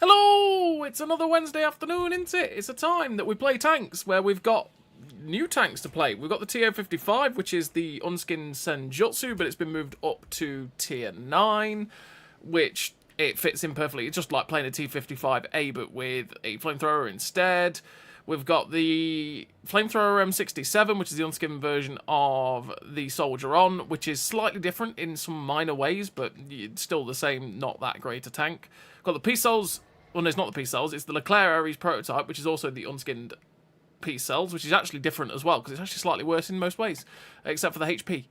Hello! It's another Wednesday afternoon, isn't it? It's a time that we play tanks, where we've got new tanks to play. We've got the TO-55, which is the unskinned Senjutsu, but it's been moved up to tier 9, which it fits in perfectly. It's just like playing a T-55A, but with a Flamethrower instead. We've got the Flamethrower M67, which is the unskinned version of the Soldier On, which is slightly different in some minor ways, but it's still the same, not that great a tank. Got the P-Cells. Well, no, it's not the P-Cells. It's the Leclerc Ares prototype, which is also the unskinned P-Cells, which is actually different as well, because it's actually slightly worse in most ways, except for the HP.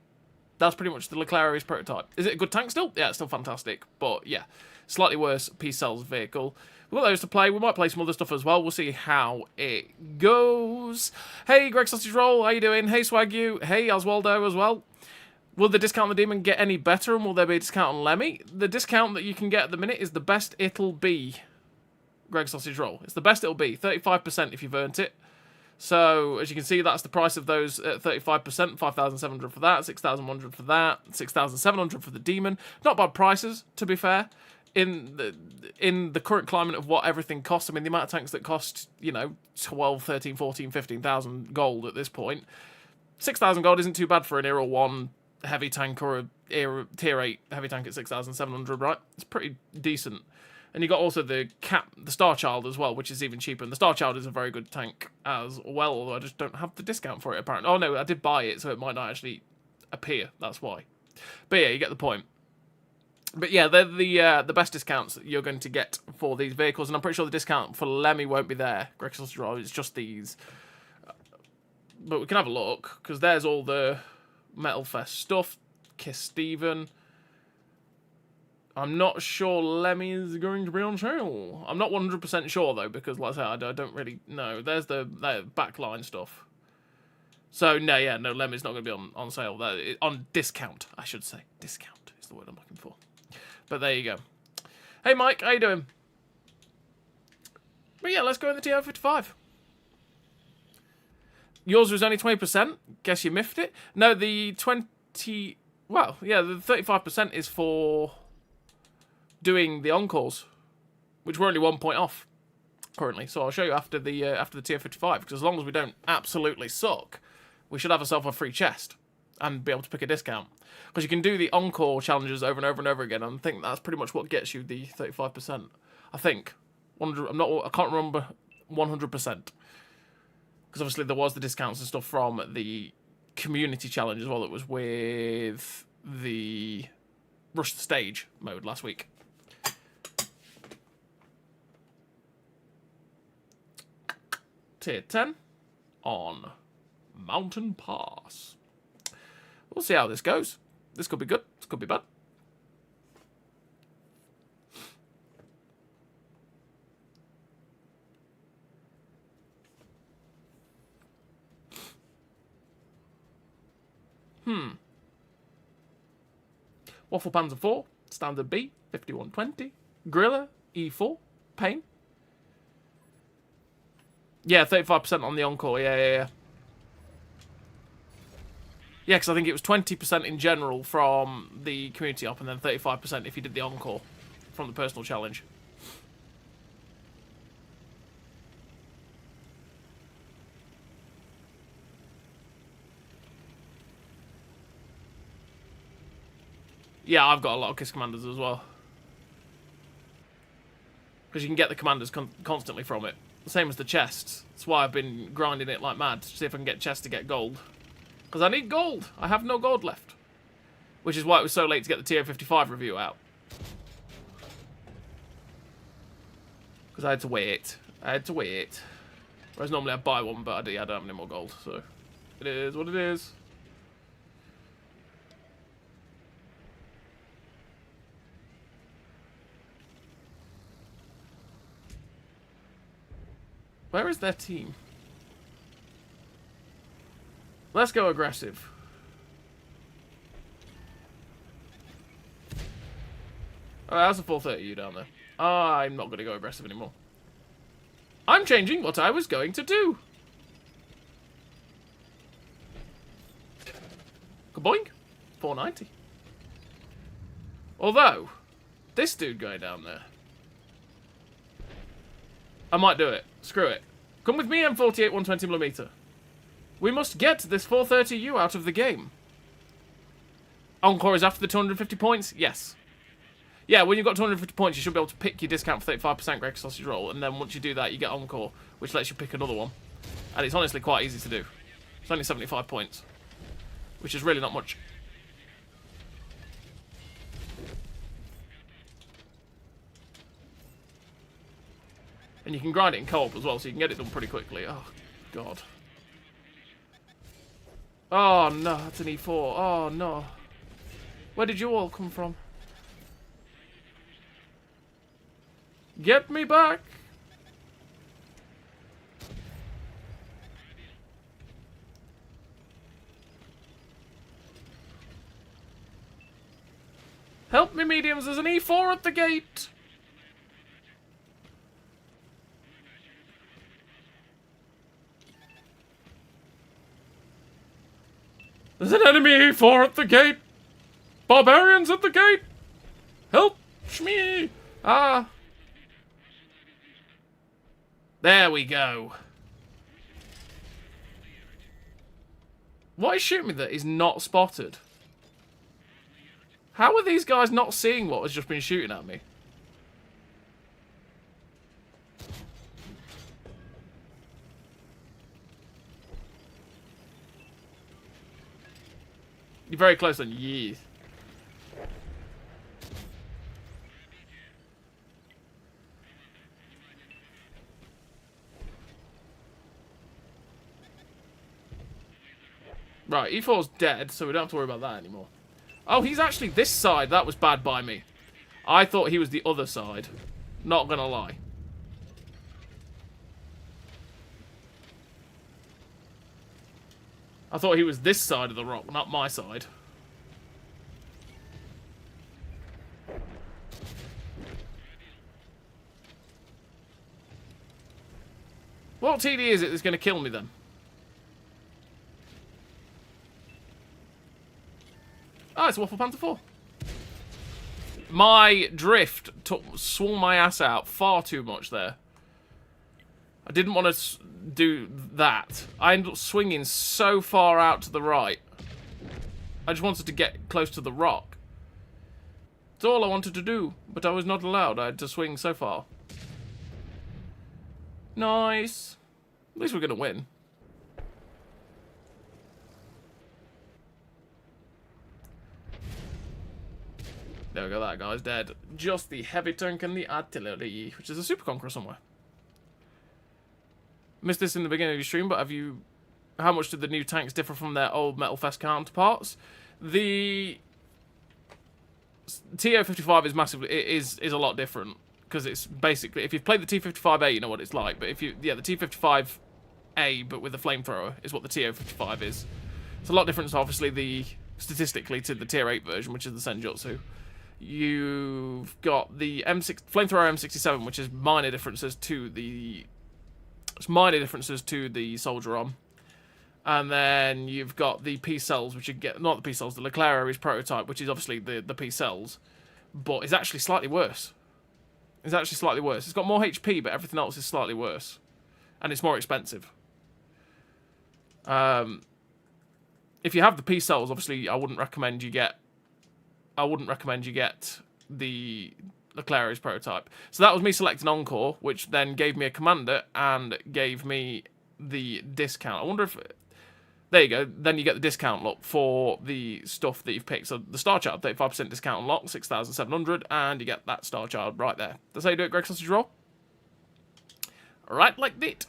That's pretty much the Leclerc Ares prototype. Is it a good tank still? Yeah, it's still fantastic, but yeah, slightly worse P-Cells vehicle. We've got those to play. We might play some other stuff as well. We'll see how it goes. Hey, Greg Sausage Roll, how you doing? Hey, Swagyu. Hey, Oswaldo as well. Will the discount on the Demon get any better, and will there be a discount on Lemmy? The discount that you can get at the minute is the best it'll be, Greg Sausage Roll. It's the best it'll be. 35% if you've earned it. So, as you can see, that's the price of those at 35%. 5,700 for that, 6,100 for that, 6,700 for the Demon. Not bad prices, to be fair. In the current climate of what everything costs, I mean, the amount of tanks that cost, you know, 12, 13, 14, 15,000 gold at this point, 6,000 gold isn't too bad for an Era 1 heavy tank or a Tier 8 heavy tank at 6,700, right? It's pretty decent. And you got also the Star Child as well, which is even cheaper. And the Star Child is a very good tank as well, although I just don't have the discount for it, apparently. Oh, no, I did buy it, so it might not actually appear. That's why. But yeah, you get the point. But yeah, they're the best discounts that you're going to get for these vehicles, and I'm pretty sure the discount for Lemmy won't be there. Greg Sausage Roll, it's just these. But we can have a look, because there's all the Metal Fest stuff. Kiss Steven. I'm not sure Lemmy is going to be on sale. I'm not 100% sure, though, because, like I said, I don't really know. There's the backline stuff. So, no, yeah, no, Lemmy's not going to be on sale. On discount, I should say. Discount is the word I'm looking for. But there you go. Hey, Mike, how you doing? But yeah, let's go in the TO-55. Yours was only 20%. Guess you miffed it. No, the 20... Well, yeah, the 35% is for doing the encores, which we're only 1 point off currently. So I'll show you after the TO-55, because as long as we don't absolutely suck, we should have ourselves a free chest and be able to pick a discount. Because you can do the encore challenges over and over and over again, and I think that's pretty much what gets you the 35%. I think. I can't remember 100%. Because obviously there was the discounts and stuff from the community challenge as well that was with the Rush the Stage mode last week. Tier 10 on Mountain Pass. We'll see how this goes. This could be good. This could be bad. Waffle Panzer 4, Standard B, 5120. Gorilla, E4, Pain. Yeah, 35% on the Encore, yeah. Yeah, because I think it was 20% in general from the community op, and then 35% if you did the Encore from the personal challenge. Yeah, I've got a lot of KISS commanders as well. Because you can get the commanders constantly from it. The same as the chests. That's why I've been grinding it like mad, to see if I can get chests to get gold. Because I need gold. I have no gold left. Which is why it was so late to get the TO-55 review out. Because I had to wait. Whereas normally I'd buy one, but I don't have any more gold. So, it is what it is. Where is their team? Let's go aggressive. Oh, that's a 430 you down there. I'm not going to go aggressive anymore. I'm changing what I was going to do. Kaboink. 490. Although, this dude going down there I might do it. Screw it. Come with me, M48 120mm. We must get this 430U out of the game. Encore is after the 250 points? Yes. Yeah, when you've got 250 points, you should be able to pick your discount for 35% Greg Sausage Roll, and then once you do that, you get Encore, which lets you pick another one. And it's honestly quite easy to do. It's only 75 points, which is really not much. And you can grind it in co-op as well, so you can get it done pretty quickly. Oh, God. Oh, no, that's an E4. Oh, no. Where did you all come from? Get me back! Help me, mediums, there's an E4 at the gate! There's an enemy E4 at the gate! Barbarians at the gate! Help me! Ah. There we go. What is shooting me that is not spotted? How are these guys not seeing what has just been shooting at me? You're very close on years. Right, E4's dead, so we don't have to worry about that anymore. Oh, he's actually this side. That was bad by me. I thought he was the other side. Not gonna lie. I thought he was this side of the rock, not my side. What TD is it that's going to kill me then? Oh, it's a Waffle Panther 4. My drift swung my ass out far too much there. I didn't want to do that. I ended up swinging so far out to the right. I just wanted to get close to the rock. That's all I wanted to do, but I was not allowed. I had to swing so far. Nice. At least we're going to win. There we go, that guy's dead. Just the heavy tank and the artillery, which is a super conqueror somewhere. Missed this in the beginning of your stream, but have you... How much did the new tanks differ from their old Metal Fest counterparts? The TO-55 is massively... It is a lot different, because it's basically... If you've played the T-55A, you know what it's like, but if you... Yeah, the T-55A, but with the Flamethrower, is what the TO-55 is. It's a lot different, obviously, statistically, to the Tier 8 version, which is the Senjutsu. You've got the Flamethrower M67, which is minor differences to the... Soldier Arm. And then you've got the P-Cells, which you get... Not the P-Cells, the Leclerc is prototype, which is obviously the P-Cells. But it's actually slightly worse. It's actually slightly worse. It's got more HP, but everything else is slightly worse. And it's more expensive. If you have the P-Cells, obviously, I wouldn't recommend you get the Leclerc's prototype. So that was me selecting Encore, which then gave me a commander and gave me the discount. I wonder if... There you go. Then you get the discount lock for the stuff that you've picked. So the Star Child, 35% discount unlock, 6,700, and you get that Star Child right there. That's how you do it, Greg Sausage Roll. Right like that.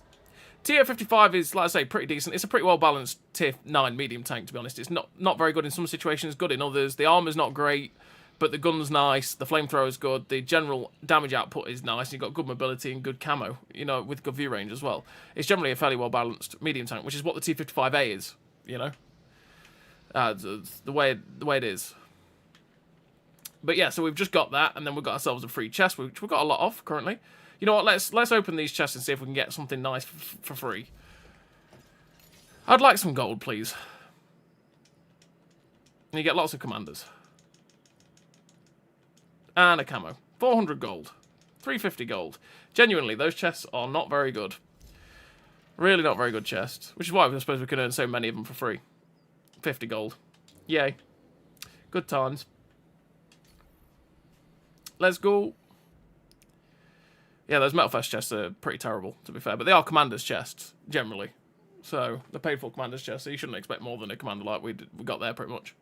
TO-55 is, like I say, pretty decent. It's a pretty well-balanced Tier 9 medium tank, to be honest. It's not very good in some situations, good in others. The armor's not great, but the gun's nice. The flamethrower's good. The general damage output is nice. You've got good mobility and good camo, you know, with good view range as well. It's generally a fairly well-balanced medium tank, which is what the T-55A is, you know. The way it is. But yeah, so we've just got that, and then we've got ourselves a free chest, which we've got a lot of currently. You know what, let's open these chests and see if we can get something nice for free. I'd like some gold, please. And you get lots of commanders. And a camo. 400 gold. 350 gold. Genuinely, those chests are not very good. Really not very good chests. Which is why I suppose we can earn so many of them for free. 50 gold. Yay. Good times. Let's go. Yeah, those Metal Fest chests are pretty terrible, to be fair. But they are Commander's chests, generally. So, they're paid for Commander's chests, so you shouldn't expect more than a Commander like we got there, pretty much.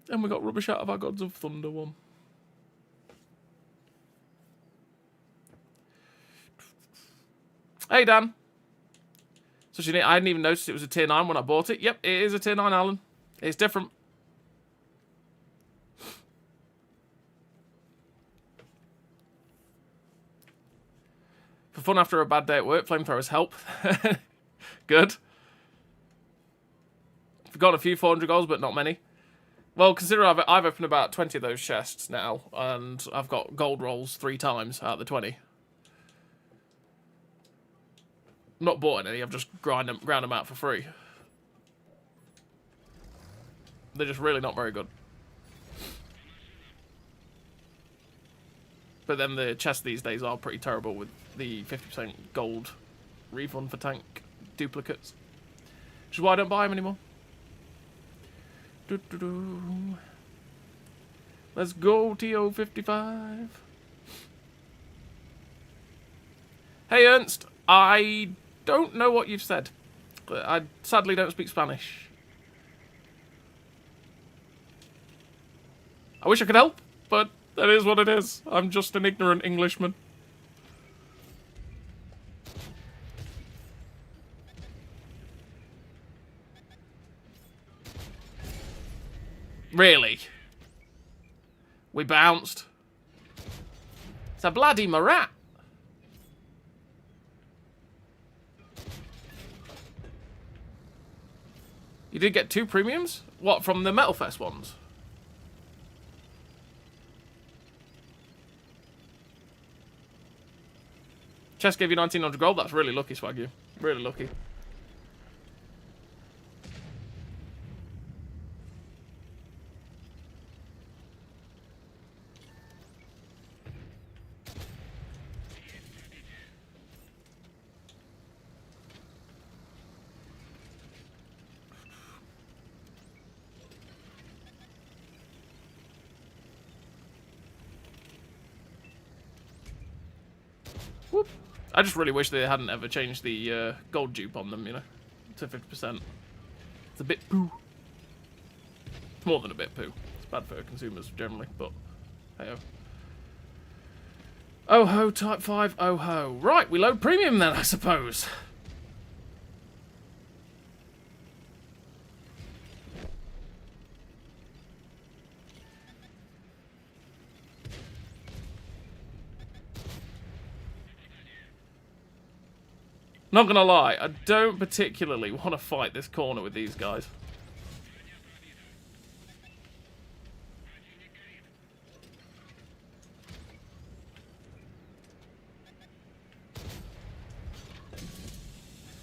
And we got rubbish out of our Gods of Thunder one. Hey, Dan. So I hadn't even noticed it was a tier 9 when I bought it. Yep, it is a tier 9, Alan. It's different. For fun after a bad day at work, flamethrowers help. Good. I've got a few 400 goals, but not many. Well, consider I've opened about 20 of those chests now, and I've got gold rolls 3 times out of the 20. Not bought any, I've just ground them out for free. They're just really not very good. But then the chests these days are pretty terrible with the 50% gold refund for tank duplicates. Which is why I don't buy them anymore. Let's go, TO-55. Hey, Ernst. I don't know what you've said. I sadly don't speak Spanish. I wish I could help, but that is what it is. I'm just an ignorant Englishman. Really? We bounced. It's a bloody Marat. You did get 2 premiums? What, from the Metal Fest ones? Chest gave you 1900 gold. That's really lucky, Swagyu. Really lucky. Whoop. I just really wish they hadn't ever changed the gold dupe on them, you know, to 50%. It's a bit poo. It's more than a bit poo. It's bad for consumers generally, but hey-oh. Oh ho, type 5, oh ho. Right, we load premium then, I suppose. Not gonna lie, I don't particularly want to fight this corner with these guys.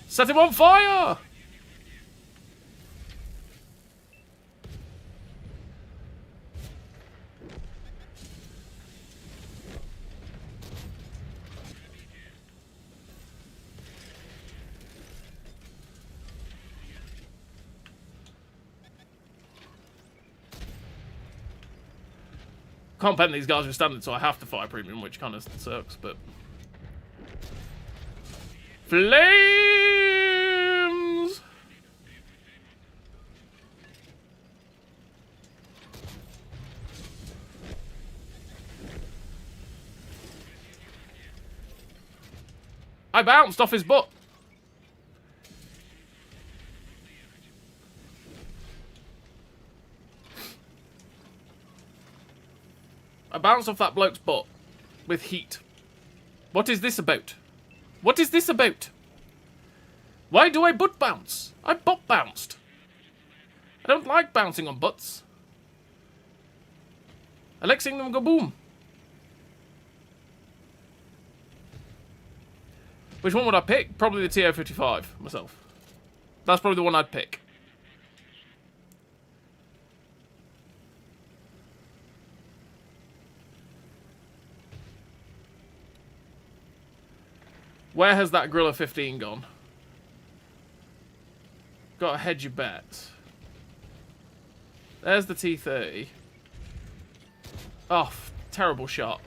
Set him on fire! Can't pen these guys with standard, so I have to fight premium, which kind of sucks, but... Flames! I bounced off his butt. I bounced off that bloke's butt with heat. What is this about? What is this about? Why do I butt bounce? I butt bounced. I don't like bouncing on butts. I like seeing them go boom. Which one would I pick? Probably the TO-55 myself. That's probably the one I'd pick. Where has that Gorilla 15 gone? Gotta hedge your bets. There's the T-30. Oh, terrible shot.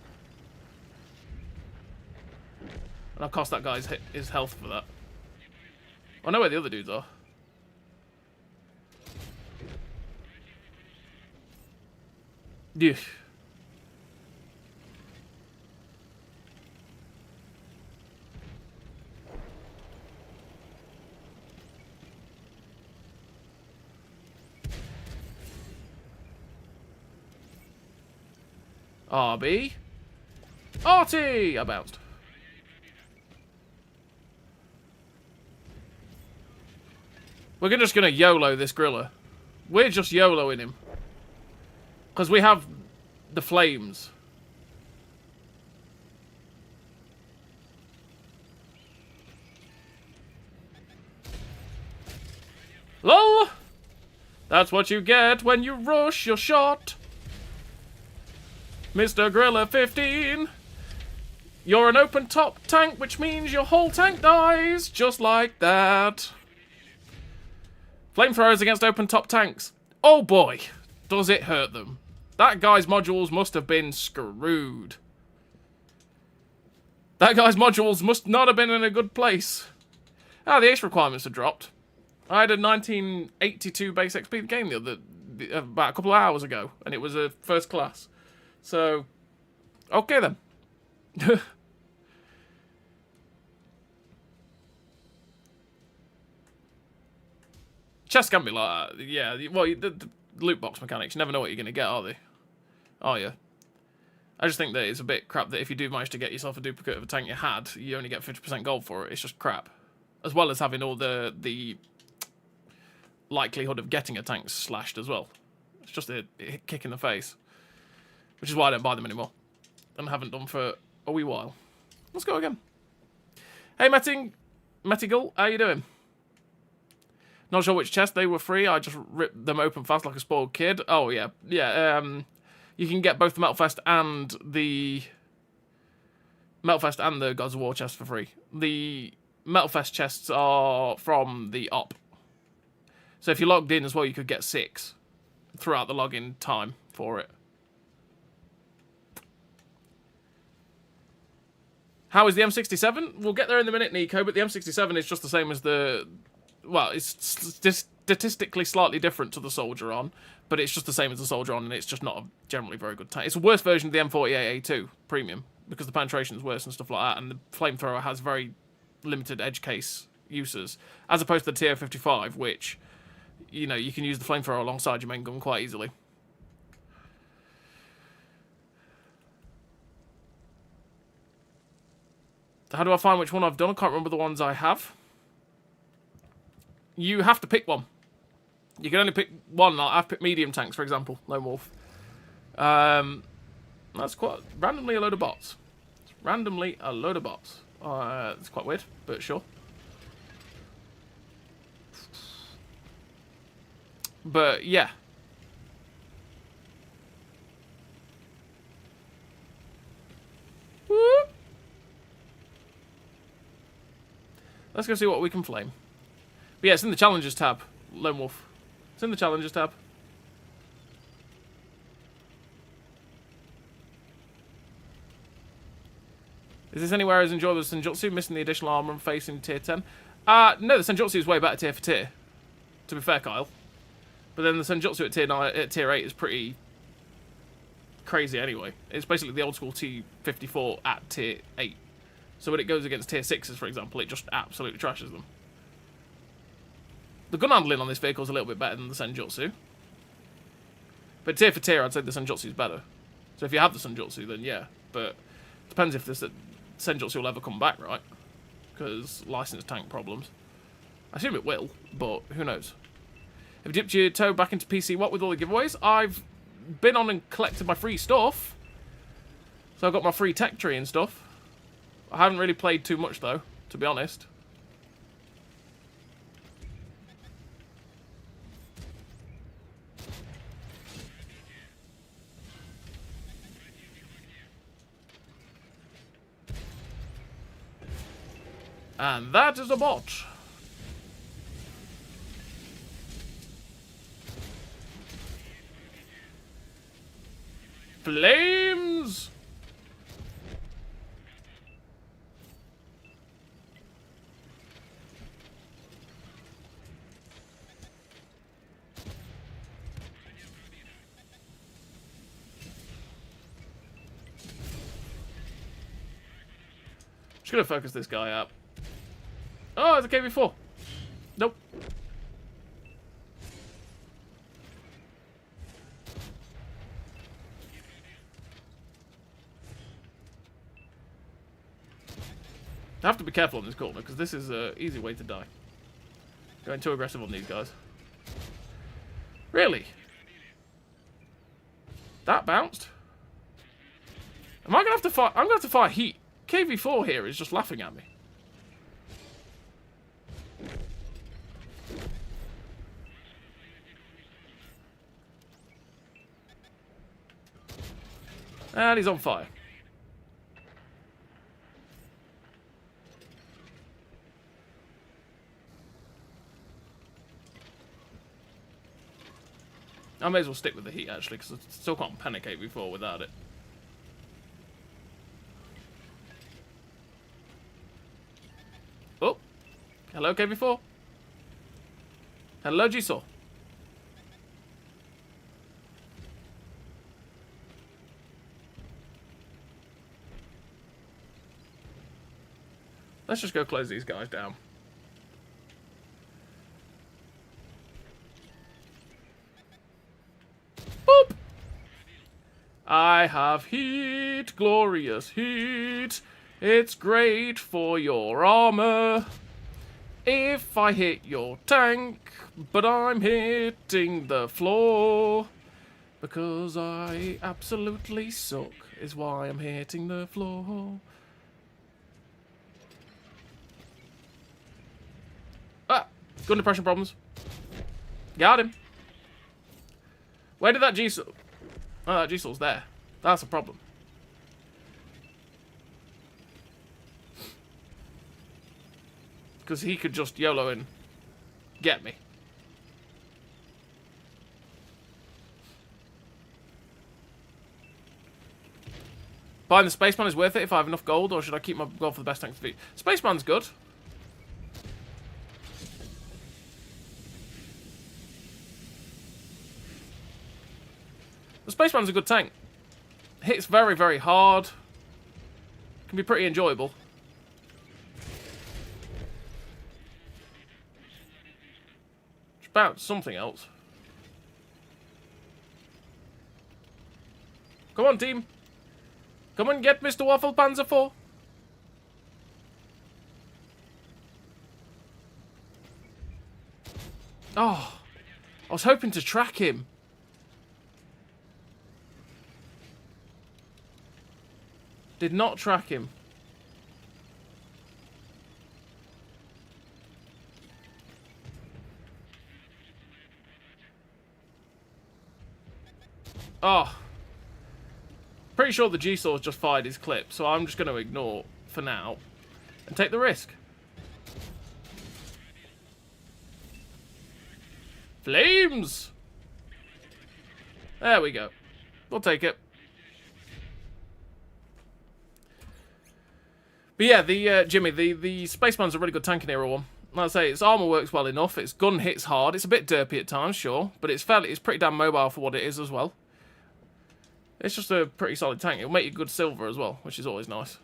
And I'll cost that guy his health for that. I know where the other dudes are. Yeah. RB. RT! I bounced. We're just gonna YOLO this Gorilla. We're just YOLOing him. Because we have the flames. LOL! That's what you get when you rush your shot. Mr. Gorilla 15. You're an open top tank, which means your whole tank dies. Just like that. Flamethrowers against open top tanks. Oh boy, does it hurt them. That guy's modules must have been screwed. That guy's modules must not have been in a good place. Ah, the ace requirements have dropped. I had a 1982 base XP game about a couple of hours ago, and it was a first class. So, okay then. Chests can be like that. Yeah, well, the loot box mechanics, you never know what you're going to get, are they? Oh, yeah. I just think that it's a bit crap that if you do manage to get yourself a duplicate of a tank you had, you only get 50% gold for it. It's just crap. As well as having all the likelihood of getting a tank slashed as well. It's just a kick in the face. Which is why I don't buy them anymore. And haven't done for a wee while. Let's go again. Hey, Mettigal, how you doing? Not sure which chest they were free. I just ripped them open fast like a spoiled kid. Oh, yeah. Yeah, you can get both the Metalfest and the Gods of War chest for free. The Metalfest chests are from the op. So if you logged in as well, you could get 6 throughout the login time for it. How is the M67? We'll get there in a minute, Nico, but the M67 is just the same as the... Well, it's statistically slightly different to the Soldier On, but it's just the same as the Soldier On, and it's just not a generally very good tank. It's a worse version of the M48A2 Premium, because the penetration is worse and stuff like that, and the Flamethrower has very limited edge case uses, as opposed to the TO-55, which, you know, you can use the Flamethrower alongside your main gun quite easily. How do I find which one I've done? I can't remember the ones I have. You have to pick one. You can only pick one. Like, I've picked medium tanks, for example. Lone Wolf. That's quite... Randomly a load of bots. Randomly a load of bots. It's quite weird, but sure. But, yeah. Whoop. Let's go see what we can flame. But yeah, it's in the Challenges tab, Lone Wolf. It's in the Challenges tab. Is this anywhere as enjoyable as Senjutsu, missing the additional armor and facing tier 10? No, the Senjutsu is way better tier for tier. To be fair, Kyle. But then the Senjutsu at tier 8 is pretty crazy anyway. It's basically the old school T-54 at tier 8. So when it goes against tier 6s, for example, it just absolutely trashes them. The gun handling on this vehicle is a little bit better than the Senjutsu. But tier for tier, I'd say the Senjutsu is better. So if you have the Senjutsu, then yeah. But it depends if this Senjutsu will ever come back, right? Because licensed tank problems. I assume it will, but who knows. Have you dipped your toe back into PC what with all the giveaways? I've been on and collected my free stuff. So I've got my free tech tree and stuff. I haven't really played too much, though, to be honest. And that is a bot. Flames! Just gonna focus this guy up. Oh, it's a KV4. Nope. I have to be careful on this corner, because this is an easy way to die. Going too aggressive on these guys. Really? That bounced? Am I going to have to fire? I'm going to have to fire heat. KV4 here is just laughing at me. And he's on fire. I may as well stick with the heat, actually, because I still can't panic KV4 without it. Oh. Hello, KV4. Hello, Jigsaw. Let's just go close these guys down. Boop! I have heat, glorious heat. It's great for your armor. If I hit your tank, but I'm hitting the floor. Because I absolutely suck, is why I'm hitting the floor. Ah! Gun depression problems. Got him. Where did that G-Saw... Oh, that G-Saw's there. That's a problem. Because he could just YOLO and get me. Buying the Spaceman is worth it if I have enough gold, or should I keep my gold for the best tank to beat? Spaceman's good. The Spaceman's a good tank. Hits very, very hard. Can be pretty enjoyable. It's about something else. Come on, team. Come and get Mr. Waffle Panzer 4. Oh, I was hoping to track him. Did not track him. Oh. Pretty sure the G-Saw's just fired his clip, so I'm just going to ignore for now and take the risk. Flames! There we go. We'll take it. But yeah, the Jimmy, the Spaceman's a really good tank in Era 1. Like I say, its armor works well enough. Its gun hits hard. It's a bit derpy at times, sure, but it's pretty damn mobile for what it is as well. It's just a pretty solid tank. It'll make you good silver as well, which is always nice.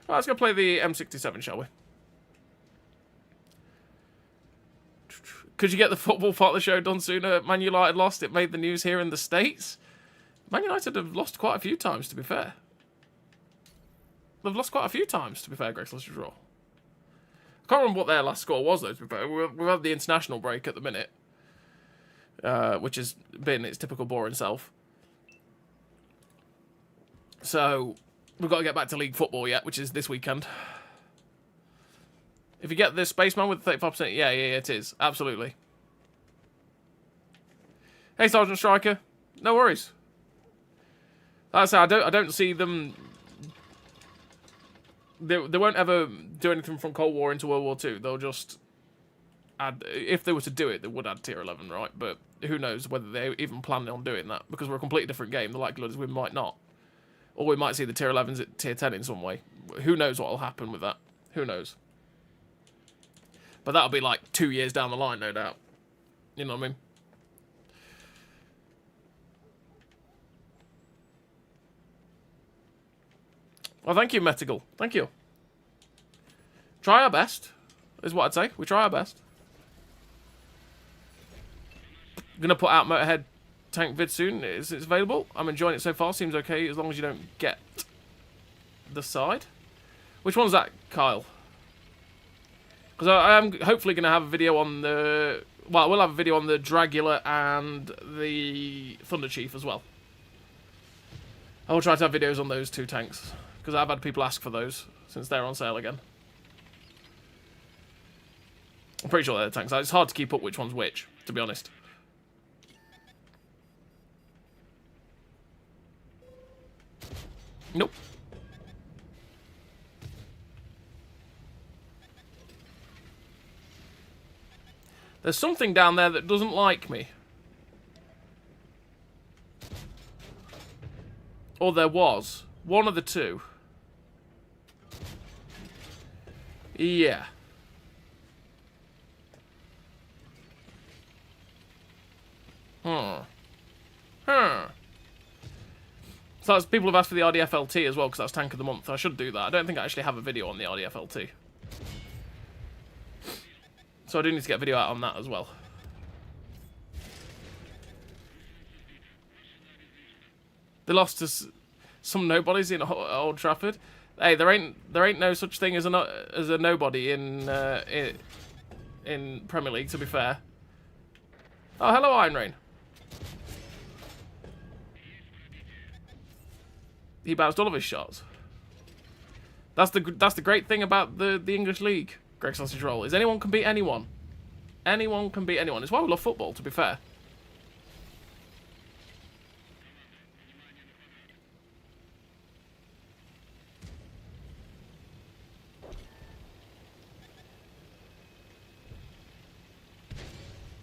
Right, let's go play the M67, shall we? Could you get the football part of the show done sooner? Man United lost. It made the news here in the States. Man United have lost quite a few times, to be fair. They've lost quite a few times, to be fair, Grace. Let's just draw. I can't remember what their last score was, though, to be fair. We've had the international break at the minute. Which has been its typical boring self. So, we've got to get back to league football yet, which is this weekend. If you get the Spaceman with 35%, yeah, it is. Absolutely. Hey, Sergeant Striker. No worries. Like I say, I don't see them They won't ever do anything from Cold War into World War II. They'll just add... If they were to do it, they would add Tier 11, right? But who knows whether they even plan on doing that, because we're a completely different game. The likelihood is we might not. Or we might see the Tier 11s at Tier 10 in some way. Who knows what will happen with that? Who knows? But that'll be like 2 years down the line, no doubt. You know what I mean? Well, thank you, Metigal. Thank you. Try our best, is what I'd say. We try our best. Gonna put out Motorhead tank vid soon. It's available. I'm enjoying it so far. Seems okay as long as you don't get the side. Which one's that, Kyle? Because I am hopefully going to have a video on the... Well, we'll have a video on the Dragula and the Thunder Chief as well. I will try to have videos on those 2 tanks. Because I've had people ask for those since they're on sale again. I'm pretty sure they're the tanks. It's hard to keep up which one's which, to be honest. Nope. There's something down there that doesn't like me. Or there was. One of the two. Yeah. So that's, people have asked for the RDF-LT as well, because that's Tank of the Month. I should do that. I don't think I actually have a video on the RDF-LT. So I do need to get a video out on that as well. They lost to some nobodies in Old Trafford. Hey, there ain't no such thing as a nobody in Premier League, to be fair. Oh, hello, Iron Rain. He bounced all of his shots. That's the great thing about the English League, Greg Sausage Roll, is anyone can beat anyone. Anyone can beat anyone. It's why we love football, to be fair.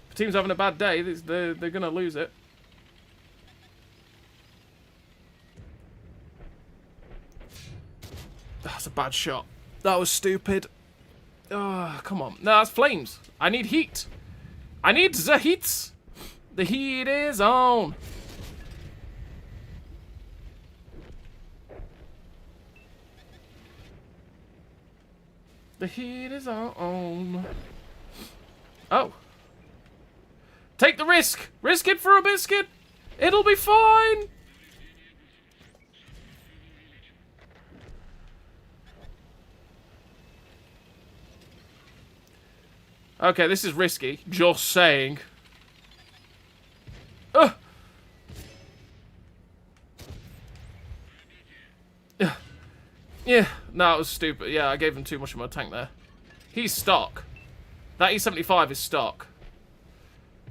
If a team's having a bad day, they're going to lose it. That's a bad shot. That was stupid. Oh, come on. No, that's flames. I need heat. I need the heat. The heat is on. The heat is on. Oh. Take the risk. Risk it for a biscuit. It'll be fine. Okay, this is risky. Just saying. Yeah, no, it was stupid. Yeah, I gave him too much of my tank there. He's stock. That E75 is stock.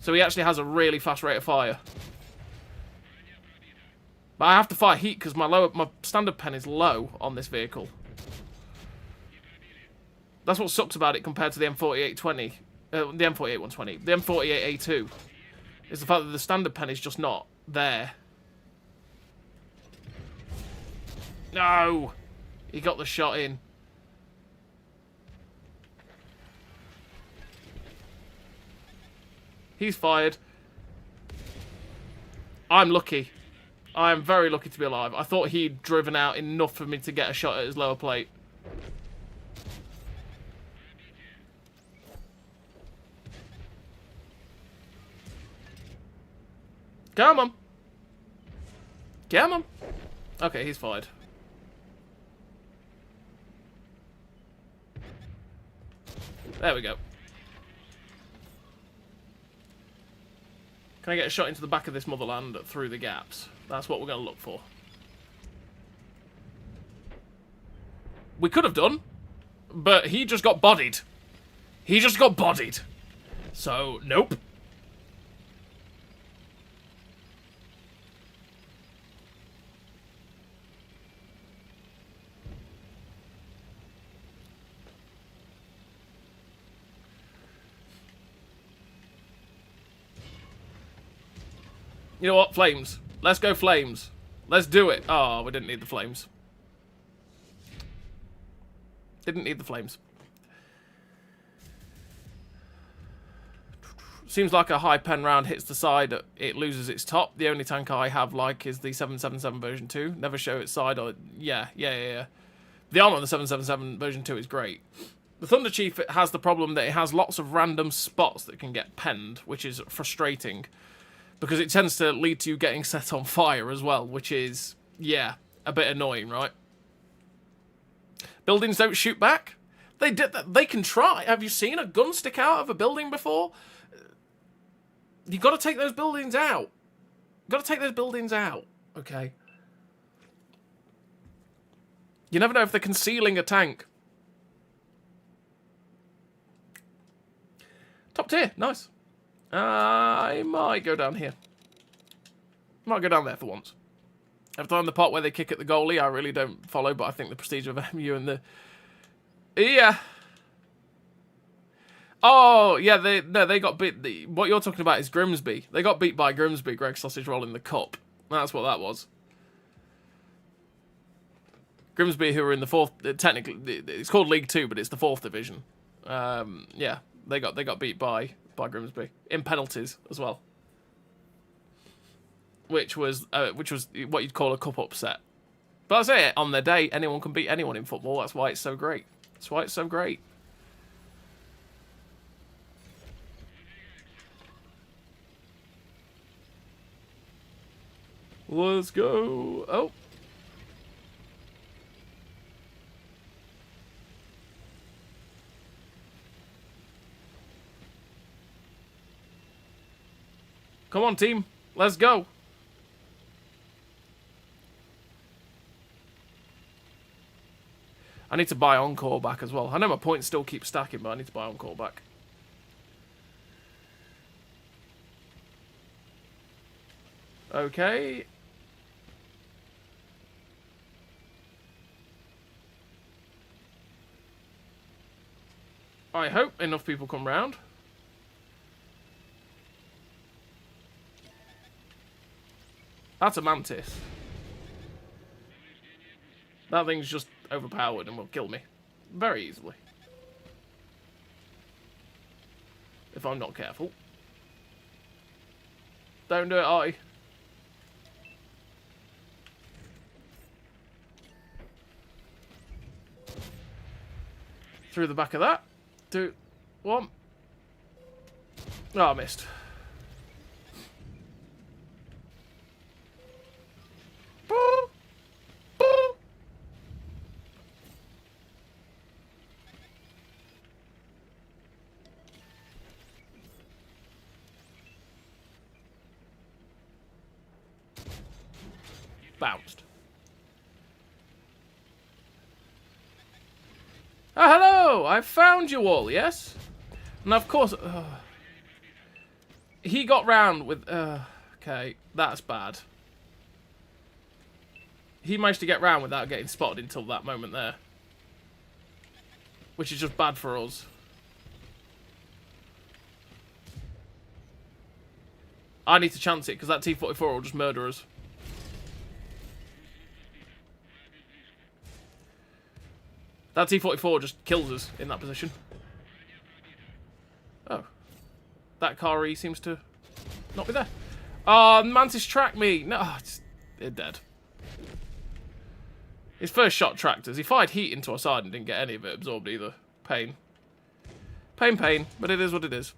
So he actually has a really fast rate of fire. But I have to fire heat because my standard pen is low on this vehicle. That's what sucks about it compared to the M4820. The M48-120. The M48A2. Is the fact that the standard pen is just not there. No! He got the shot in. He's fired. I'm lucky. I am very lucky to be alive. I thought he'd driven out enough for me to get a shot at his lower plate. Come on. Come on. Okay, he's fired. There we go. Can I get a shot into the back of this motherland through the gaps? That's what we're going to look for. We could have done, but he just got bodied. He just got bodied. So, nope. You know what? Flames. Let's go flames. Let's do it. Oh, we didn't need the flames. Didn't need the flames. Seems like a high pen round hits the side, it loses its top. The only tank I have like is the 777 version 2. Never show its side. Or yeah. The armor of the 777 version 2 is great. The Thunder Chief has the problem that it has lots of random spots that can get penned, which is frustrating. Because it tends to lead to you getting set on fire as well, which is, yeah, a bit annoying, right? Buildings don't shoot back? They can try. Have you seen a gun stick out of a building before? You've got to take those buildings out. You've got to take those buildings out, okay? You never know if they're concealing a tank. Top tier, nice. I might go down here. Might go down there for once. Every time the part where they kick at the goalie, I really don't follow, but I think the prestige of MU and the... Yeah. Oh, yeah, they got beat. What you're talking about is Grimsby. They got beat by Grimsby, Greg Sausage Roll in the Cup. That's what that was. Grimsby, who were in the fourth... Technically, it's called League 2, but it's the 4th division. Yeah, they got beat by Grimsby in penalties as well, which was what you'd call a cup upset. But I say it, on their day, anyone can beat anyone in football. That's why it's so great. That's why it's so great. Let's go. Oh. Come on, team. Let's go. I need to buy Encore back as well. I know my points still keep stacking, but I need to buy Encore back. Okay. I hope enough people come round. That's a Mantis. That thing's just overpowered and will kill me. Very easily. If I'm not careful. Don't do it, Artie. Through the back of that. 2, 1. Oh, I missed. Bounced. Oh, hello! I found you all, yes? And of course... he got round with... okay, that's bad. He managed to get round without getting spotted until that moment there. Which is just bad for us. I need to chance it, because that T-44 will just murder us. That T-44 just kills us in that position. Oh. That car seems to not be there. Oh, Mantis tracked me. No, they're dead. His first shot tracked us. He fired heat into our side and didn't get any of it absorbed either. Pain. Pain, but it is what it is.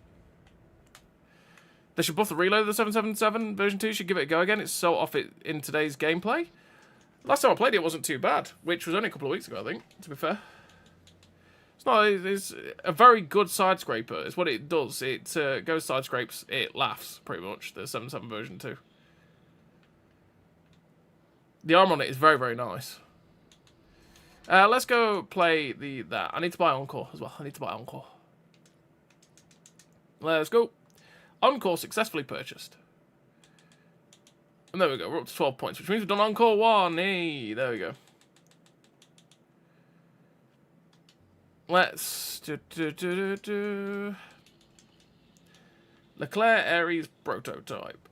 They should buff the reload of the 777 version 2. Should give it a go again. It's so off it in today's gameplay. Last time I played it wasn't too bad, which was only a couple of weeks ago, I think, to be fair. It's a very good side scraper. It's what it does. It goes side scrapes, it laughs, pretty much, the 7.7 version 2. The armor on it is very, very nice. Let's go play that. I need to buy Encore as well. I need to buy Encore. Let's go. Encore successfully purchased. And there we go. We're up to 12 points, which means we've done Encore 1. Hey, there we go. Let's Leclerc Aries prototype.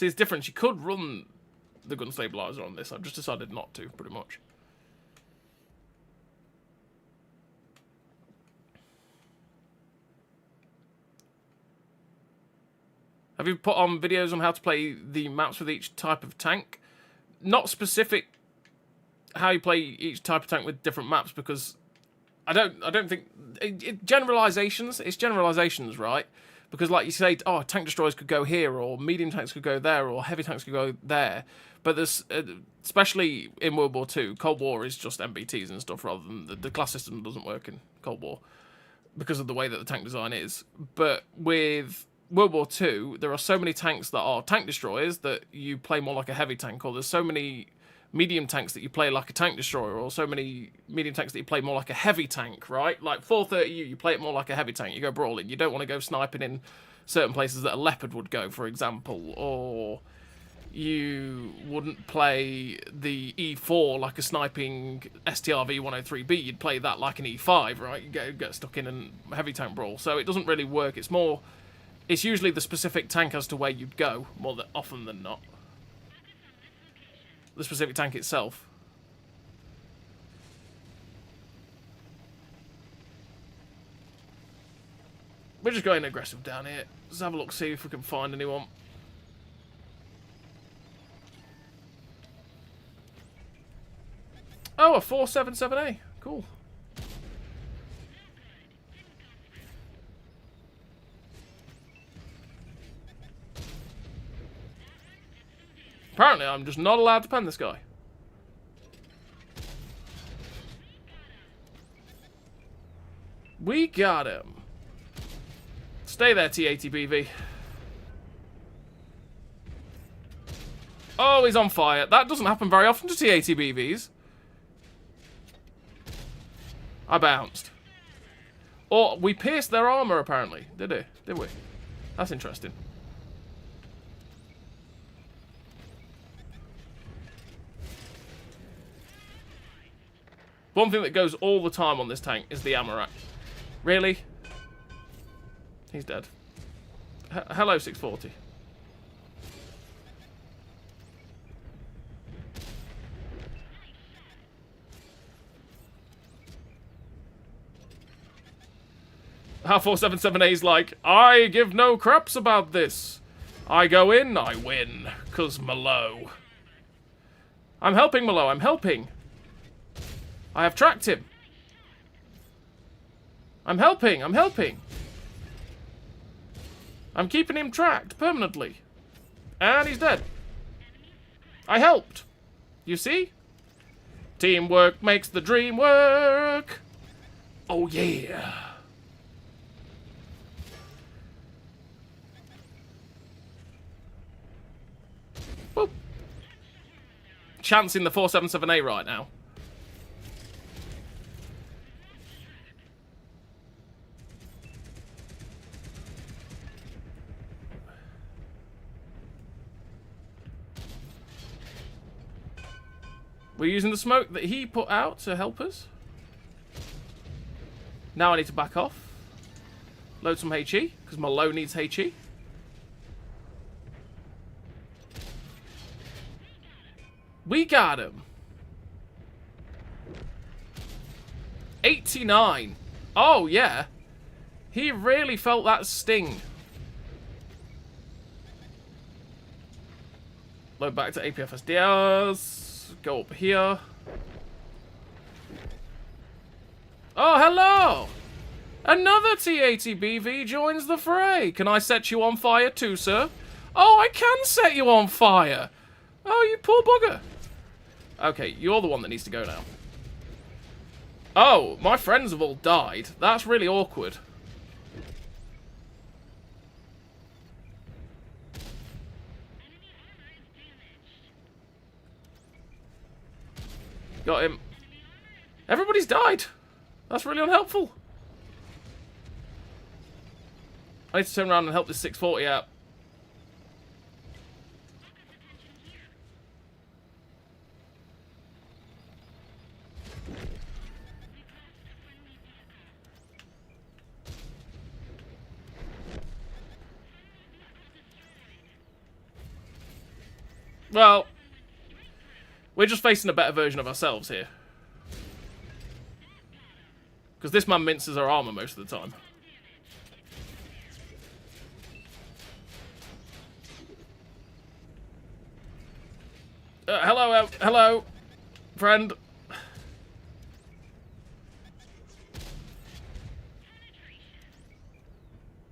See, it's different. You could run the gun stabilizer on this. I've just decided not to, pretty much. Have you put on videos on how to play the maps with each type of tank? Not specific how you play each type of tank with different maps, because I don't think generalizations. It's generalizations, right? Because like you say, oh, tank destroyers could go here, or medium tanks could go there, or heavy tanks could go there. But there's especially in World War II, Cold War is just MBTs and stuff, rather than the class system doesn't work in Cold War because of the way that the tank design is. But with World War II, there are so many tanks that are tank destroyers that you play more like a heavy tank, or there's so many medium tanks that you play like a tank destroyer, or so many medium tanks that you play more like a heavy tank, right? Like 430U, you play it more like a heavy tank. You go brawling. You don't want to go sniping in certain places that a Leopard would go, for example, or you wouldn't play the E4 like a sniping STRV 103B. You'd play that like an E5, right? You get stuck in a heavy tank brawl. So it doesn't really work. It's usually the specific tank as to where you'd go, more often than not. The specific tank itself. We're just going aggressive down here. Let's have a look, see if we can find anyone. Oh, a 477A. Cool. Apparently, I'm just not allowed to pen this guy. We got him. Stay there, T-80BV. Oh, he's on fire. That doesn't happen very often to T-80BVs. I bounced. Or we pierced their armor, apparently. Did we? That's interesting. One thing that goes all the time on this tank is the ammo rack. Really? He's dead. Hello, 640. How 477A's like, I give no craps about this. I go in, I win. 'Cause Malo. I'm helping, Malo, I'm helping. I have tracked him. I'm helping, I'm helping. I'm keeping him tracked permanently. And he's dead. I helped. You see? Teamwork makes the dream work. Oh yeah. Boop. Chancing the 477A right now. We're using the smoke that he put out to help us. Now I need to back off. Load some HE, because my low needs HE. We got him. 89. Oh, yeah. He really felt that sting. Load back to APFSDRs. Go up here. Oh, hello! Another T-80BV joins the fray. Can I set you on fire too, sir? Oh, I can set you on fire. Oh, you poor bugger. Okay, you're the one that needs to go now. Oh, my friends have all died. That's really awkward. Got him. Everybody's died. That's really unhelpful. I need to turn around and help this 640 out. Well, we're just facing a better version of ourselves here. Because this man minces our armor most of the time. Hello, friend.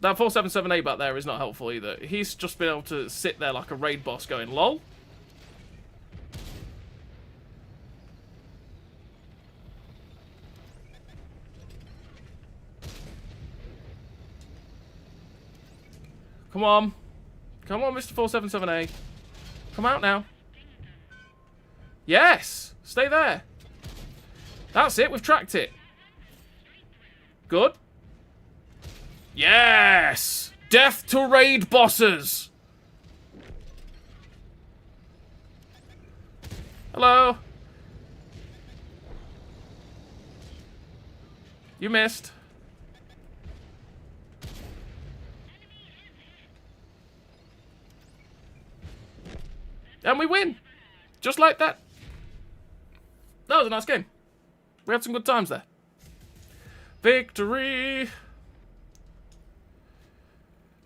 That 477A back there is not helpful either. He's just been able to sit there like a raid boss going, lol. Come on. Come on, Mr. 477A. Come out now. Yes! Stay there. That's it, we've tracked it. Good. Yes! Death to raid bosses! Hello? You missed. And we win! Just like that. That was a nice game. We had some good times there. Victory!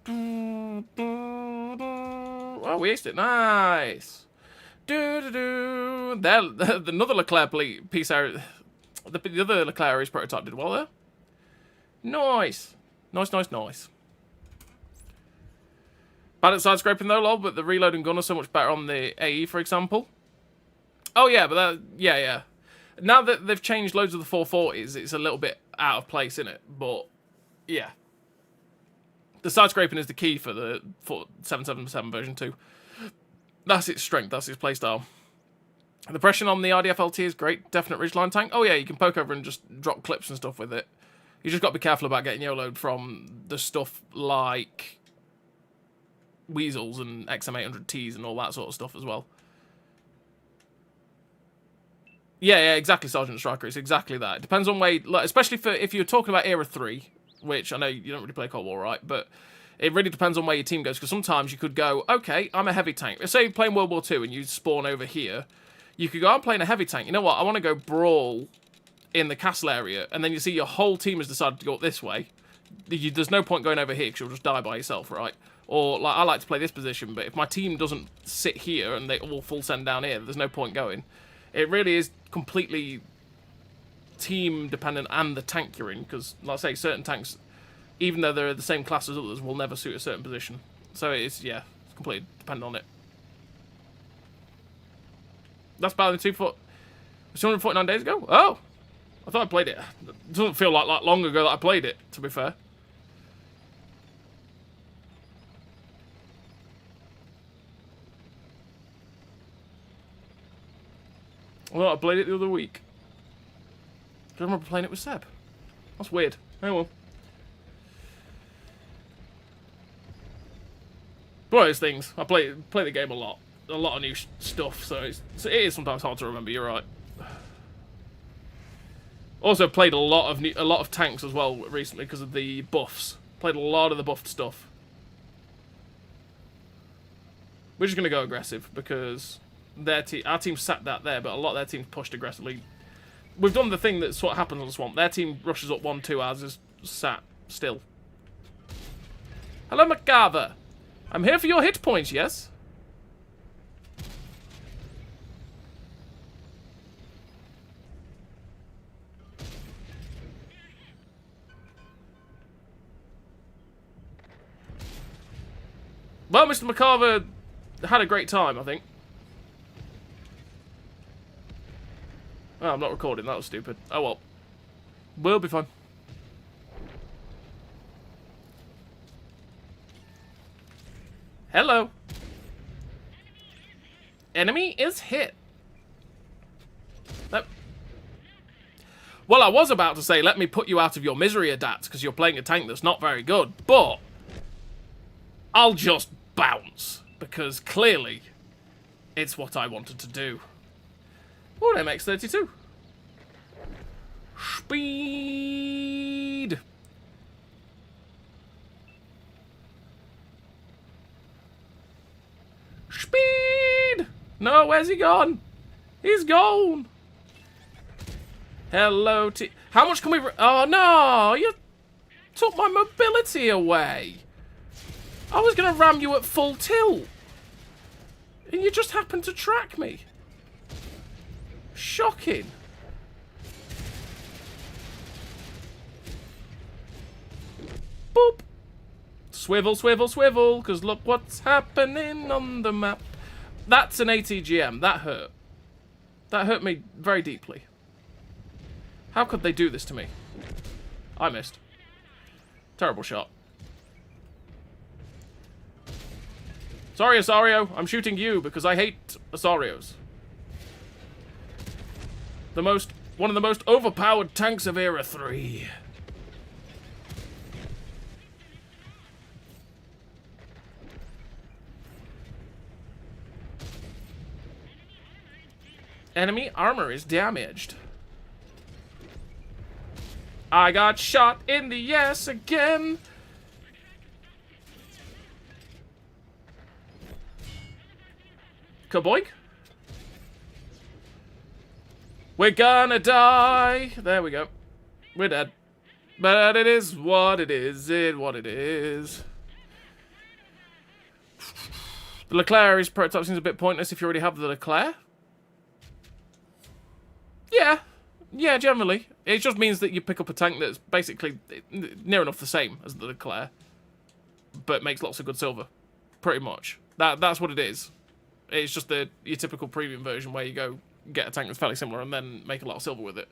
Oh, we aced it. Nice. Another Leclerc piece out. The other Leclerc prototype did well there. Nice. Nice. Bad at side scraping though, lol, but the reload and gun are so much better on the AE, for example. Oh yeah, but that, yeah. Now that they've changed loads of the 440s, it's a little bit out of place, isn't it? But yeah, the side scraping is the key for the 777 version 2. That's its strength. That's its playstyle. The pressure on the RDF LT is great. Definite ridgeline tank. Oh yeah, you can poke over and just drop clips and stuff with it. You just got to be careful about getting YOLO'd from the stuff like Weasels and XM800Ts and all that sort of stuff as well. Yeah, exactly, Sergeant Striker. It's exactly that. It depends on where, like, especially for if you're talking about Era 3, which I know you don't really play Cold War, right? But it really depends on where your team goes, because sometimes you could go, okay, I'm a heavy tank. Let's say you're playing World War II and you spawn over here. You could go, I'm playing a heavy tank. You know what? I want to go brawl in the castle area, and then you see your whole team has decided to go up this way. There's no point going over here because you'll just die by yourself, right? Or, like, I like to play this position, but if my team doesn't sit here and they all full send down here, there's no point going. It really is completely team dependent and the tank you're in, because, like I say, certain tanks, even though they're the same class as others, will never suit a certain position. So it's, yeah, it's completely dependent on it. That's better than 249 days ago? Oh! I thought I played it. It doesn't feel like long ago that I played it, to be fair. Well, I played it the other week. I remember playing it with Seb. That's weird. Oh well. One of those things. I play the game a lot. A lot of new stuff, so it is sometimes hard to remember. You're right. Also played a lot of tanks as well recently because of the buffs. Played a lot of the buffed stuff. We're just gonna go aggressive because our team sat that there, but a lot of their teams pushed aggressively. We've done the thing that's what happens on the swamp. Their team rushes up 1-2, ours is sat still. Hello, MacGyver. I'm here for your hit points, yes? Well, Mr. McCarver had a great time, I think. Oh, I'm not recording. That was stupid. Oh, well. We'll be fine. Hello. Enemy is hit. Nope. Well, I was about to say, let me put you out of your misery, Adapt, because you're playing a tank that's not very good, but I'll just bounce, because clearly it's what I wanted to do. Oh, an MX-32. Speed. Speed. No, where's he gone? He's gone. Hello, how much can we... Oh, no! You took my mobility away. I was going to ram you at full tilt. And you just happened to track me. Shocking. Boop. Swivel, swivel, swivel, because look what's happening on the map. That's an ATGM. That hurt. That hurt me very deeply. How could they do this to me? I missed. Terrible shot. Sorry, Asario. I'm shooting you because I hate Asarios. One of the most overpowered tanks of Era 3. Enemy armor is damaged. I got shot in the ass again. Kaboink. We're gonna die. There we go. We're dead. But it is what it is. What it is. The Leclerc is prototype seems a bit pointless if you already have the Leclerc. Yeah. Yeah, generally. It just means that you pick up a tank that's basically near enough the same as the Leclerc, but makes lots of good silver. Pretty much. That's what it is. It's just your typical premium version where you go get a tank that's fairly similar and then make a lot of silver with it.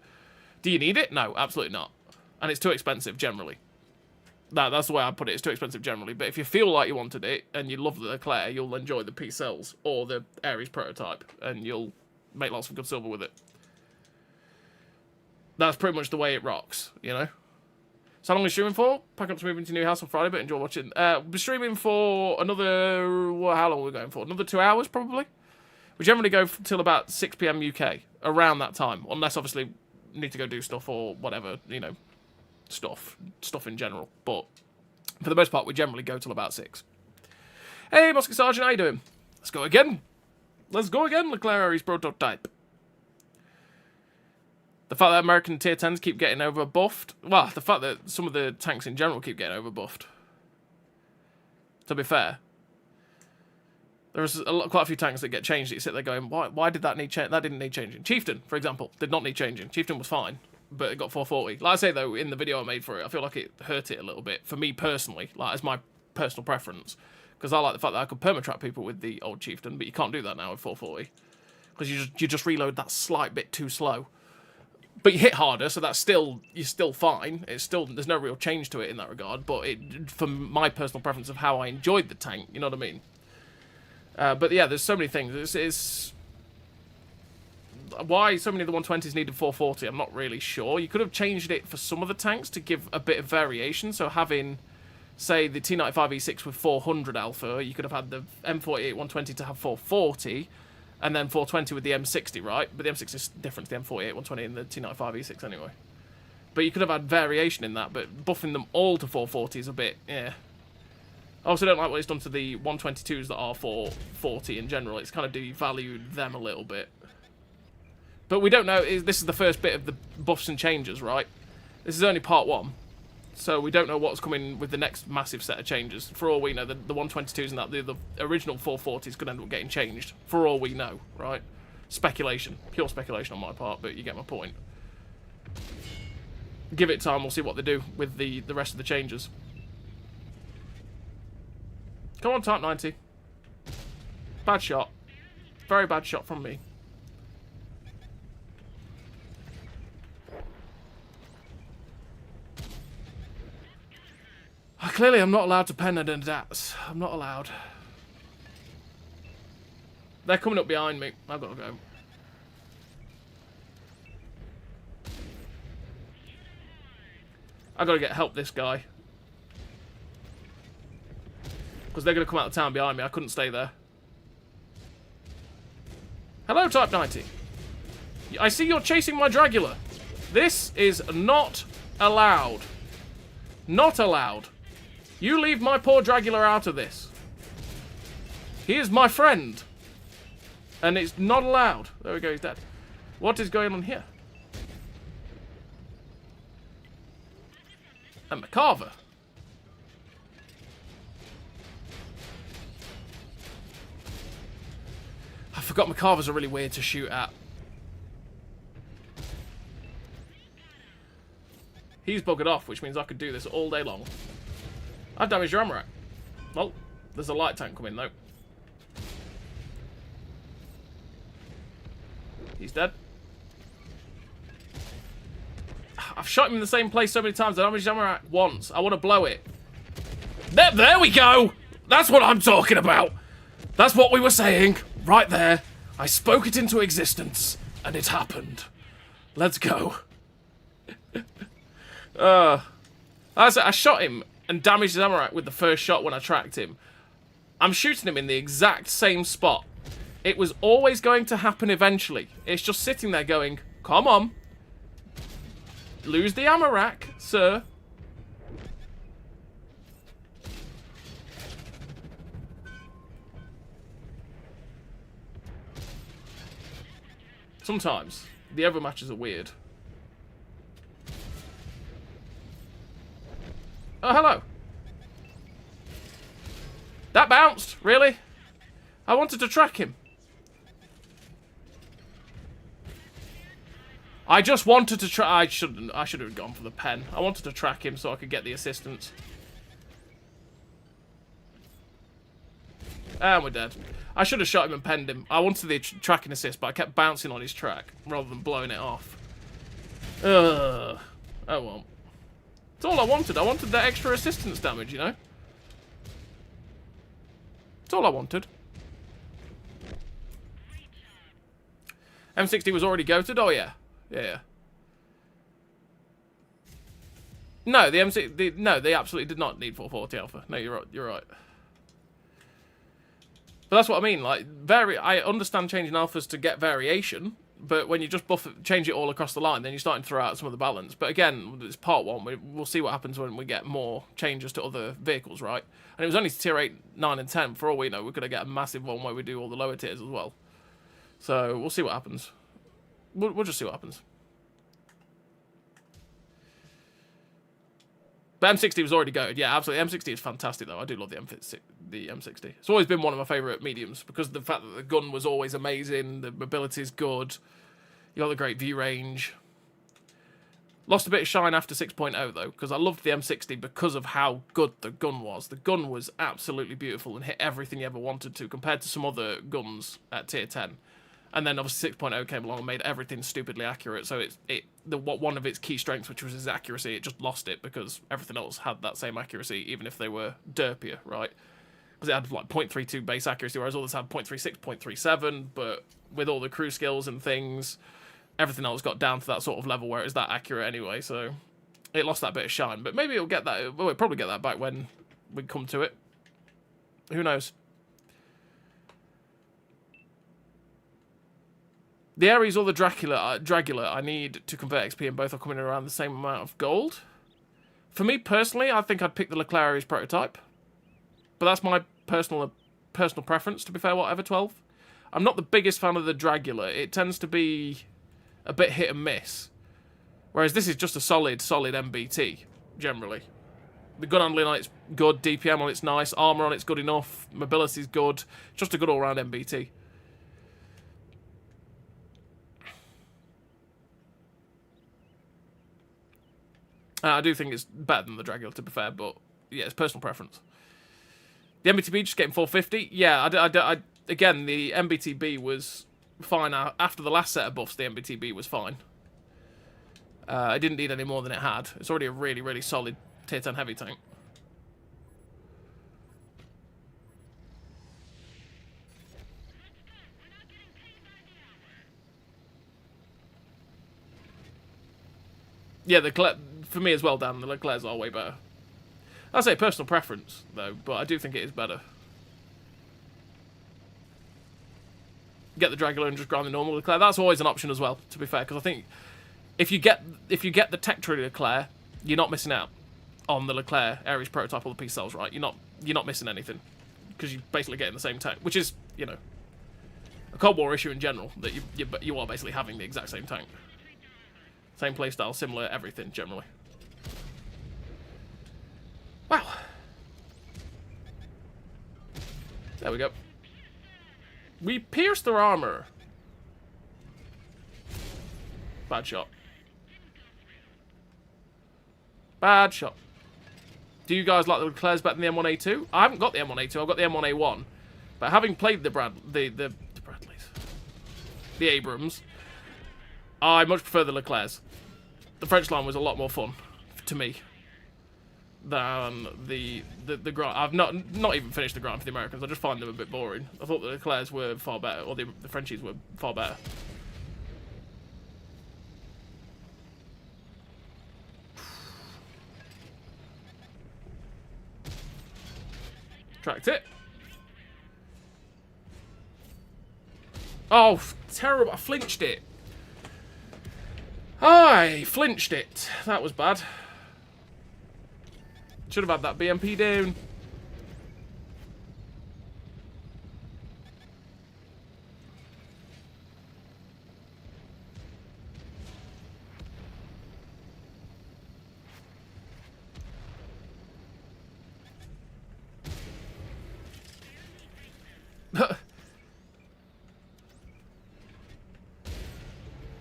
Do you need it? No, absolutely not. And it's too expensive, generally. That's the way I put it. It's too expensive, generally. But if you feel like you wanted it and you love the Leclerc, you'll enjoy the P-Cells or the Ares prototype, and you'll make lots of good silver with it. That's pretty much the way it rocks, you know? So how long are we streaming for? Pack up to move into new house on Friday, but enjoy watching. We'll be streaming for another... Well, how long are we going for? Another 2 hours, probably? We generally go till about 6 PM UK. Around that time. Unless, obviously, need to go do stuff or whatever, you know. Stuff in general. But for the most part, we generally go till about 6. Hey, Musket Sergeant, how you doing? Let's go again. Let's go again, Leclerc Ares prototype. The fact that American tier 10s keep getting overbuffed. Well, the fact that some of the tanks in general keep getting overbuffed. To be fair. There's quite a few tanks that get changed that you sit there going, why did that need change? That didn't need changing. Chieftain, for example, did not need changing. Chieftain was fine, but it got 440. Like I say, though, in the video I made for it, I feel like it hurt it a little bit. For me personally, like as my personal preference. Because I like the fact that I could permatrap people with the old Chieftain, but you can't do that now with 440. Because you just reload that slight bit too slow. But you hit harder, so you're still fine. There's no real change to it in that regard. But for my personal preference of how I enjoyed the tank, you know what I mean? But yeah, there's so many things. It's why so many of the 120s needed 440. I'm not really sure. You could have changed it for some of the tanks to give a bit of variation. So having, say, the T-95 E6 with 400 alpha, you could have had the M48 120 to have 440. And then 420 with the M60, right? But the M60 is different to the M48 120 and the T-95 E6 anyway. But you could have had variation in that, but buffing them all to 440 is a bit, yeah. I also don't like what it's done to the 122s that are 440 in general. It's kind of devalued them a little bit. But we don't know, this is the first bit of the buffs and changes, right? This is only part 1. So we don't know what's coming with the next massive set of changes. For all we know, the 122s and that, the original 440s could end up getting changed. For all we know, right? Speculation. Pure speculation on my part, but you get my point. Give it time, we'll see what they do with the rest of the changes. Come on, Type 90. Bad shot. Very bad shot from me. Clearly, I'm not allowed to pen and adapt. I'm not allowed. They're coming up behind me. I've got to go. I've got to get help this guy. Because they're going to come out of town behind me. I couldn't stay there. Hello, Type 90. I see you're chasing my Dragula. This is not allowed. Not allowed. You leave my poor Dragula out of this. He is my friend. And it's not allowed. There we go, he's dead. What is going on here? A McCarver. I forgot McCarvers are really weird to shoot at. He's buggered off, which means I could do this all day long. I've damaged your armor rack. Well, there's a light tank coming though. He's dead. I've shot him in the same place so many times. I damaged his armor rack once. I want to blow it. There we go! That's what I'm talking about! That's what we were saying. Right there. I spoke it into existence. And it happened. Let's go. I shot him and damaged his armor rack with the first shot when I tracked him. I'm shooting him in the exact same spot. It was always going to happen eventually. It's just sitting there going, come on. Lose the ammo rack, sir. Sometimes the overmatches are weird. Oh, hello. That bounced, really? I wanted to track him. I just wanted to try. I should have gone for the pen. I wanted to track him so I could get the assistance. And we're dead. I should have shot him and penned him. I wanted the tracking assist, but I kept bouncing on his track rather than blowing it off. Oh well. That's all I wanted. I wanted that extra assistance damage, you know? That's all I wanted. M60 was already goated? Oh, yeah. Yeah. No, the M60... No, they absolutely did not need 440 alpha. No, you're right. You're right. But that's what I mean. Like, I understand changing alphas to get variation, but when you just change it all across the line, then you're starting to throw out some of the balance. But again, it's part one. We'll see what happens when we get more changes to other vehicles, right? And it was only tier 8, 9, and 10. For all we know, we're going to get a massive one where we do all the lower tiers as well. So we'll see what happens. We'll just see what happens. But M60 was already goated. Yeah, absolutely. M60 is fantastic, though. I do love the M60. It's always been one of my favourite mediums because of the fact that the gun was always amazing, the mobility is good, you got the great view range. Lost a bit of shine after 6.0, though, because I loved the M60 because of how good the gun was. The gun was absolutely beautiful and hit everything you ever wanted to compared to some other guns at tier 10. And then obviously 6.0 came along and made everything stupidly accurate. So one of its key strengths, which was its accuracy, it just lost it because everything else had that same accuracy, even if they were derpier, right? Because it had like 0.32 base accuracy, whereas others had 0.36, 0.37. But with all the crew skills and things, everything else got down to that sort of level where it was that accurate anyway. So it lost that bit of shine. But maybe it'll get that. Well, we'll probably get that back when we come to it. Who knows? The Ares or the Dragula, I need to convert XP, and both are coming around the same amount of gold. For me personally, I think I'd pick the Leclerc Ares prototype, but that's my personal preference. To be fair, whatever 12. I'm not the biggest fan of the Dragula. It tends to be a bit hit and miss, whereas this is just a solid MBT generally. The gun handling on it's good, DPM on it's nice, armor on it's good enough, mobility's good, just a good all-round MBT. I do think it's better than the Dragula, to be fair, but yeah, it's personal preference. The MBTB just getting 450. Yeah, again, the MBTB was fine. After the last set of buffs, the MBTB was fine. It didn't need any more than it had. It's already a really, really solid tier 10 heavy tank. Yeah, for me as well, Dan, the Leclercs are way better. I'd say personal preference, though, but I do think it is better. Get the Dragula and just grind the normal Leclerc. That's always an option as well, to be fair, because I think if you get the tech tree Leclerc, you're not missing out on the Leclerc Ares prototype or the piece cells, right? You're not missing anything because you're basically getting the same tank, which is, you know, Cold War issue in general, that you are basically having the exact same tank. Same playstyle, similar everything, generally. Wow. There we go. We pierced their armor. Bad shot. Bad shot. Do you guys like the Leclercs better than the M1A2? I haven't got the M1A2, I've got the M1A1. But having played the Bradleys, the Abrams, I much prefer the Leclercs. The French line was a lot more fun to me than the grind. I've not even finished the grind for the Americans. I just find them a bit boring. I thought the Leclercs were far better, or the Frenchies were far better. Tracked it. Oh, terrible. I flinched it. I flinched it. That was bad. Should have had that BMP down.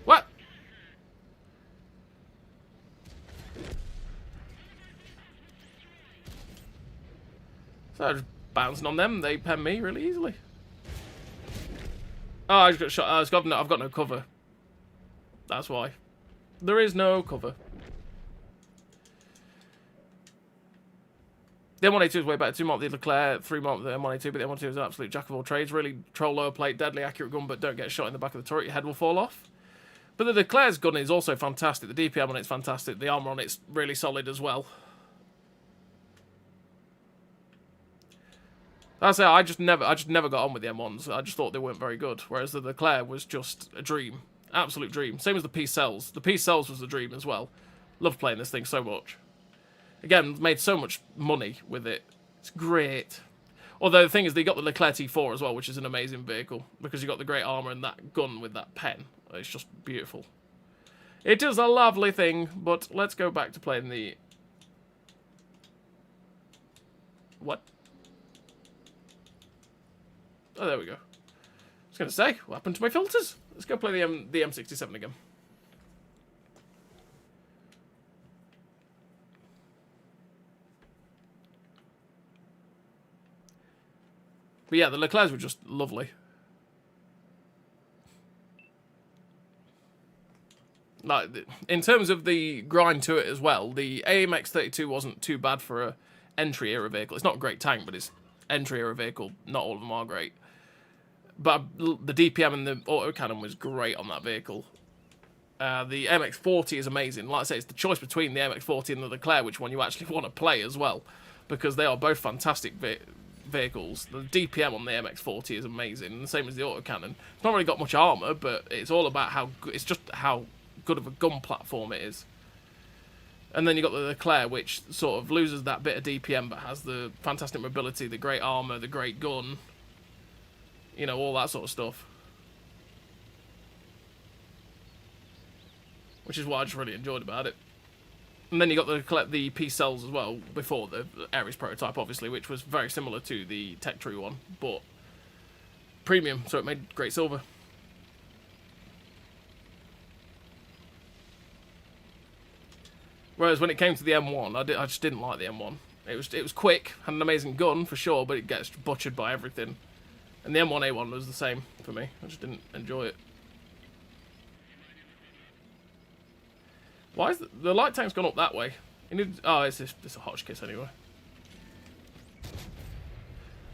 What? So I was bouncing on them. They pen me really easily. Oh, I just got shot. I've got no cover. That's why. There is no cover. The M1A2 is way better. 2 mark the Leclerc, 3 mark the M1A2, but the M1A2 is an absolute jack of all trades. Really troll lower plate, deadly accurate gun, but don't get shot in the back of the turret. Your head will fall off. But the Leclerc's gun is also fantastic. The DPM on it's fantastic. The armor on it's really solid as well. That's it. I just never got on with the M1s. I just thought they weren't very good. Whereas the Leclerc was just a dream, absolute dream. Same as the P-Cells. The P-Cells was a dream as well. Love playing this thing so much. Again, made so much money with it. It's great. Although the thing is, they got the Leclerc T4 as well, which is an amazing vehicle because you got the great armor and that gun with that pen. It's just beautiful. It is a lovely thing. But let's go back to playing the. What? Oh, there we go. I was going to say, what happened to my filters? Let's go play the M67 again. But yeah, the Leclercs were just lovely. Like, in terms of the grind to it as well, the AMX-32 wasn't too bad for a entry-era vehicle. It's not a great tank, but it's entry-era vehicle. Not all of them are great. But the DPM and the autocannon was great on that vehicle. The MX-40 is amazing. Like I say, it's the choice between the MX-40 and the Leclerc, which one you actually want to play as well. Because they are both fantastic vehicles. The DPM on the MX-40 is amazing, and the same as the autocannon. It's not really got much armor, but it's all about how it's just how good of a gun platform it is. And then you got the Leclerc, which sort of loses that bit of DPM, but has the fantastic mobility, the great armor, the great gun, you know, all that sort of stuff. Which is what I just really enjoyed about it. And then you got the P-Cells as well, before the Ares prototype, obviously, which was very similar to the Tech Tree one, but premium, so it made great silver. Whereas when it came to the M1, I just didn't like the M1. It was quick, had an amazing gun for sure, but it gets butchered by everything. And the M1A1 was the same for me. I just didn't enjoy it. Why is the light tank's gone up that way? Oh, it's a Hotchkiss anyway.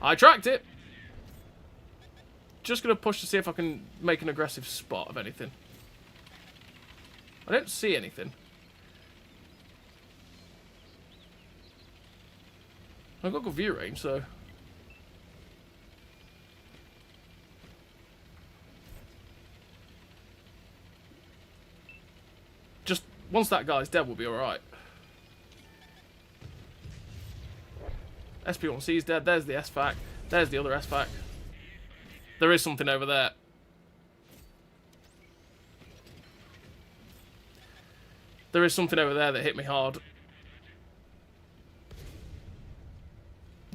I tracked it. Just gonna push to see if I can make an aggressive spot of anything. I don't see anything. I've got good view range, so. Just once that guy's dead, we'll be alright. SP1C's dead. There's the SFAC. There's the other SFAC. There is something over there. There is something over there that hit me hard.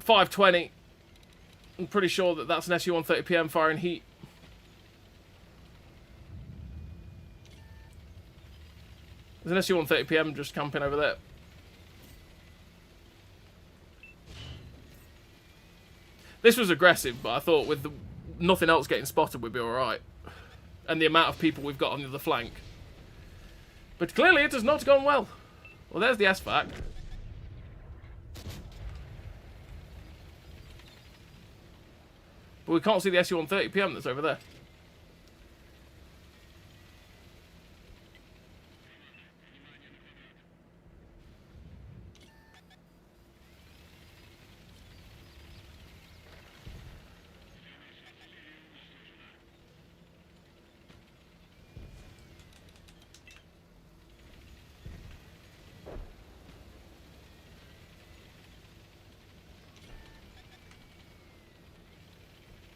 520. I'm pretty sure that that's an SU-130PM firing heat. There's an SU-130PM just camping over there. This was aggressive, but I thought with nothing else getting spotted, we'd be alright. And the amount of people we've got on the other flank. But clearly it has not gone well. Well, there's the SVAC. But we can't see the SU-130PM that's over there.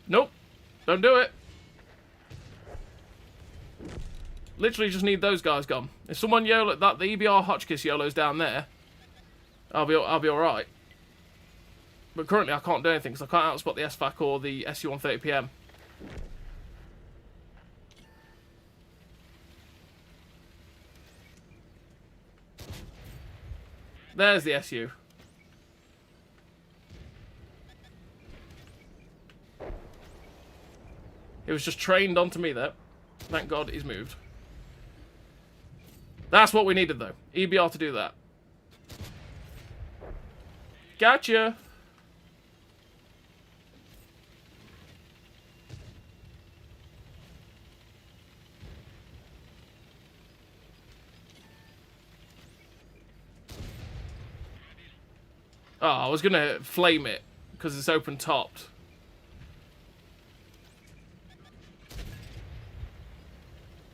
Nope. Don't do it. Literally just need those guys gone. If someone YOLO that, the EBR Hotchkiss YOLO's down there, I'll be alright. But currently I can't do anything because I can't outspot the SVAC or the SU-130PM. There's the SU. It was just trained onto me there. Thank God he's moved. That's what we needed, though. EBR to do that. Gotcha! Oh, I was gonna flame it, because it's open-topped.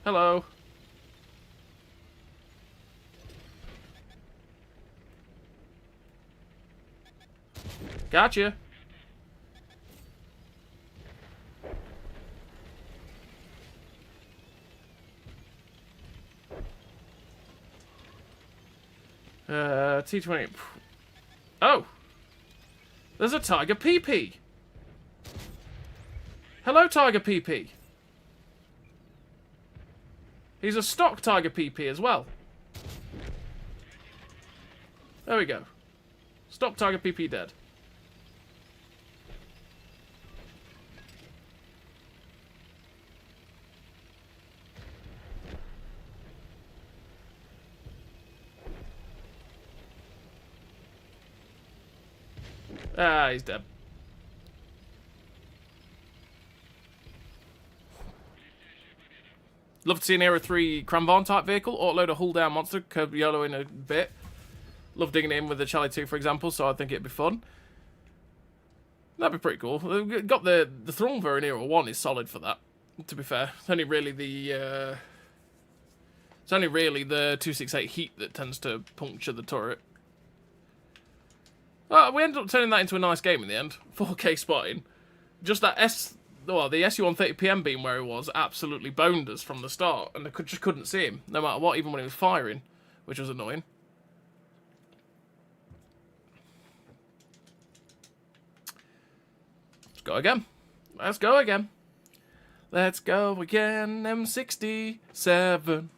Hello. Gotcha. T-20. Oh. There's a Tiger PP. Hello, Tiger PP. He's a stock Tiger PP as well. There we go. Stock Tiger PP dead. Ah, he's dead. Love to see an Era 3 Cranvarn type vehicle, autoloader hull down monster, curb YOLO in a bit. Love digging it in with the Charlie 2, for example, so I think it'd be fun. That'd be pretty cool. Got the Thrumver in Era 1 is solid for that, to be fair. It's only really the 268 heat that tends to puncture the turret. We ended up turning that into a nice game in the end. 4K spotting. Just that the SU-130PM beam where he was absolutely boned us from the start, and I just couldn't see him, no matter what, even when he was firing, which was annoying. Let's go again. Let's go again. Let's go again, M67.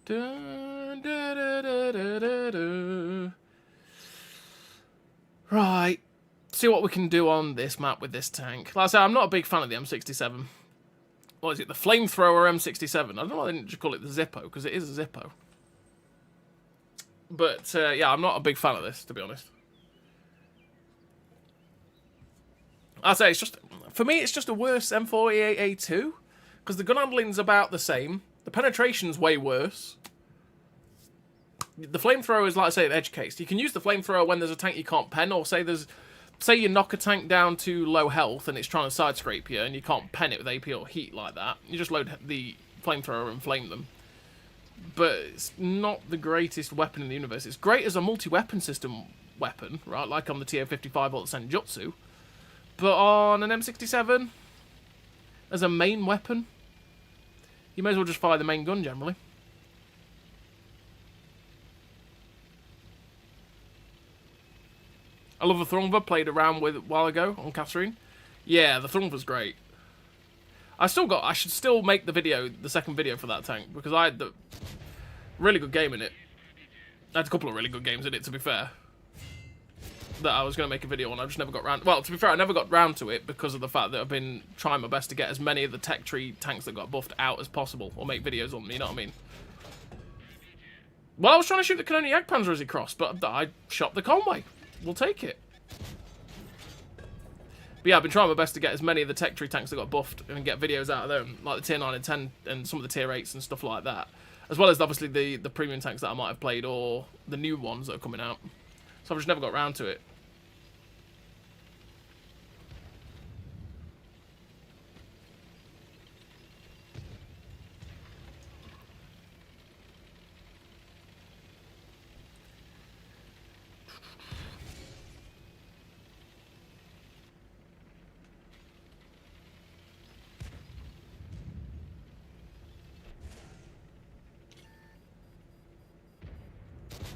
Dun, da, da, da, da, da, da. Right. See what we can do on this map with this tank. Like I said, I'm not a big fan of the M67. What is it? The Flamethrower M67. I don't know why they didn't just call it the Zippo, because it is a Zippo. But, yeah, I'm not a big fan of this, to be honest. I say it's just, for me, it's just a worse M48A2, because the gun handling's about the same. The penetration's way worse. The flamethrower is, like I say, an edge case. You can use the flamethrower when there's a tank you can't pen, or say there's say you knock a tank down to low health and it's trying to side scrape you and you can't pen it with AP or heat like that, you just load the flamethrower and flame them. But it's not the greatest weapon in the universe. It's great as a multi-weapon system weapon, right, like on the TO-55 or the Senjutsu. But on an M67, as a main weapon, you may as well just fire the main gun generally. I love the Thrungva, played around with a while ago on Catherine. Yeah, the Thrungva's great. I should still make the second video for that tank, because I had the really good game in it. I had a couple of really good games in it, to be fair, that I was going to make a video on. I just never got round. Well, to be fair, I never got round to it because of the fact that I've been trying my best to get as many of the tech tree tanks that got buffed out as possible, or make videos on them, you know what I mean? Well, I was trying to shoot the Canonier Jagdpanzer as he crossed, but I shot the Conway. We'll take it. But yeah, I've been trying my best to get as many of the tech tree tanks that got buffed and get videos out of them, like the tier 9 and 10 and some of the tier 8s and stuff like that. As well as, obviously, the premium tanks that I might have played or the new ones that are coming out. So I've just never got round to it.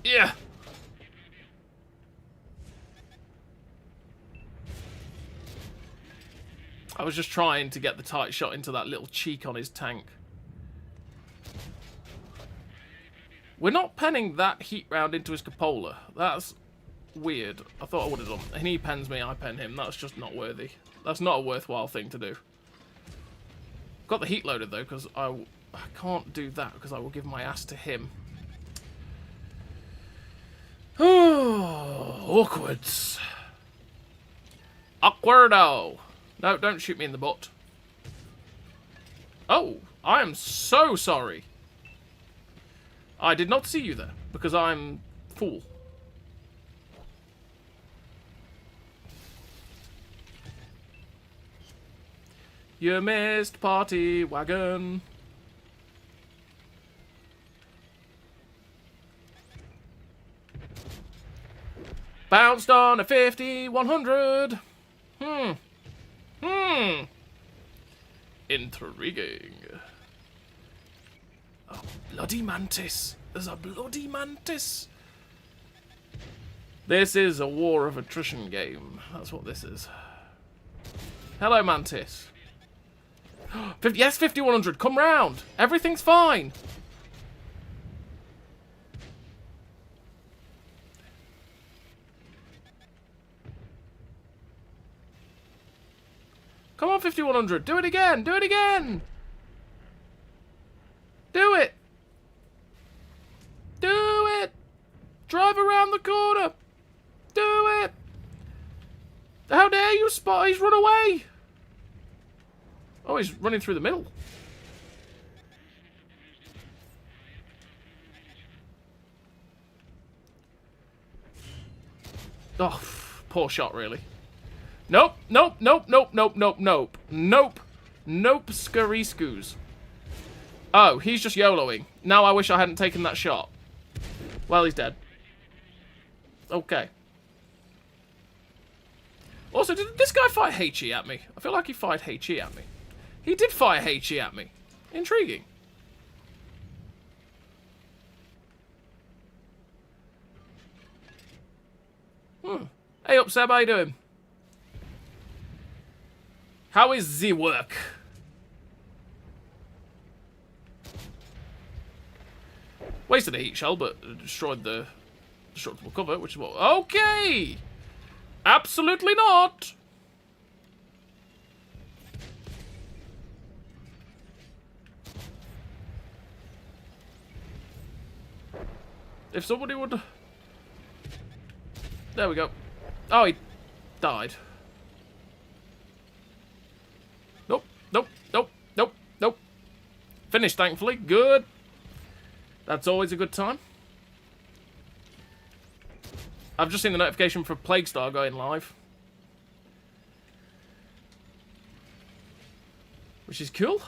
Yeah. I was just trying to get the tight shot into that little cheek on his tank. We're not penning that heat round into his cupola. That's weird. I thought I would have done. And he pens me, I pen him. That's just not worthy. That's not a worthwhile thing to do. Got the heat loaded though, because I can't do that because I will give my ass to him. Oh, awkwards. Awkwardo. No, don't shoot me in the butt. Oh, I am so sorry. I did not see you there, because I'm fool. You missed party wagon. Bounced on a 50, 100. Intriguing. A bloody mantis. There's a bloody mantis. This is a war of attrition game. That's what this is. Hello, mantis. 50, yes, 50, 100. Come round. Everything's fine. Come on, 5100. Do it again. Do it again. Do it. Do it. Drive around the corner. Do it. How dare you spot? He's run away. Oh, he's running through the middle. Oh, poor shot, really. Nope, nope, nope, nope, nope, nope, nope. Nope. Nope, scurry scoos. Oh, he's just YOLOing. Now I wish I hadn't taken that shot. Well, he's dead. Okay. Also, did this guy fire HE at me? I feel like he fired HE at me. He did fire HE at me. Intriguing. Hey up, Seb, how you doing? How is the work? Wasted a heat shell, but destroyed the destructible cover, which is what... Okay! Absolutely not! If somebody would... There we go. Oh, he died. Nope, nope, nope, nope, nope. Finished, thankfully. Good. That's always a good time. I've just seen the notification for Plague Star going live. which is cool.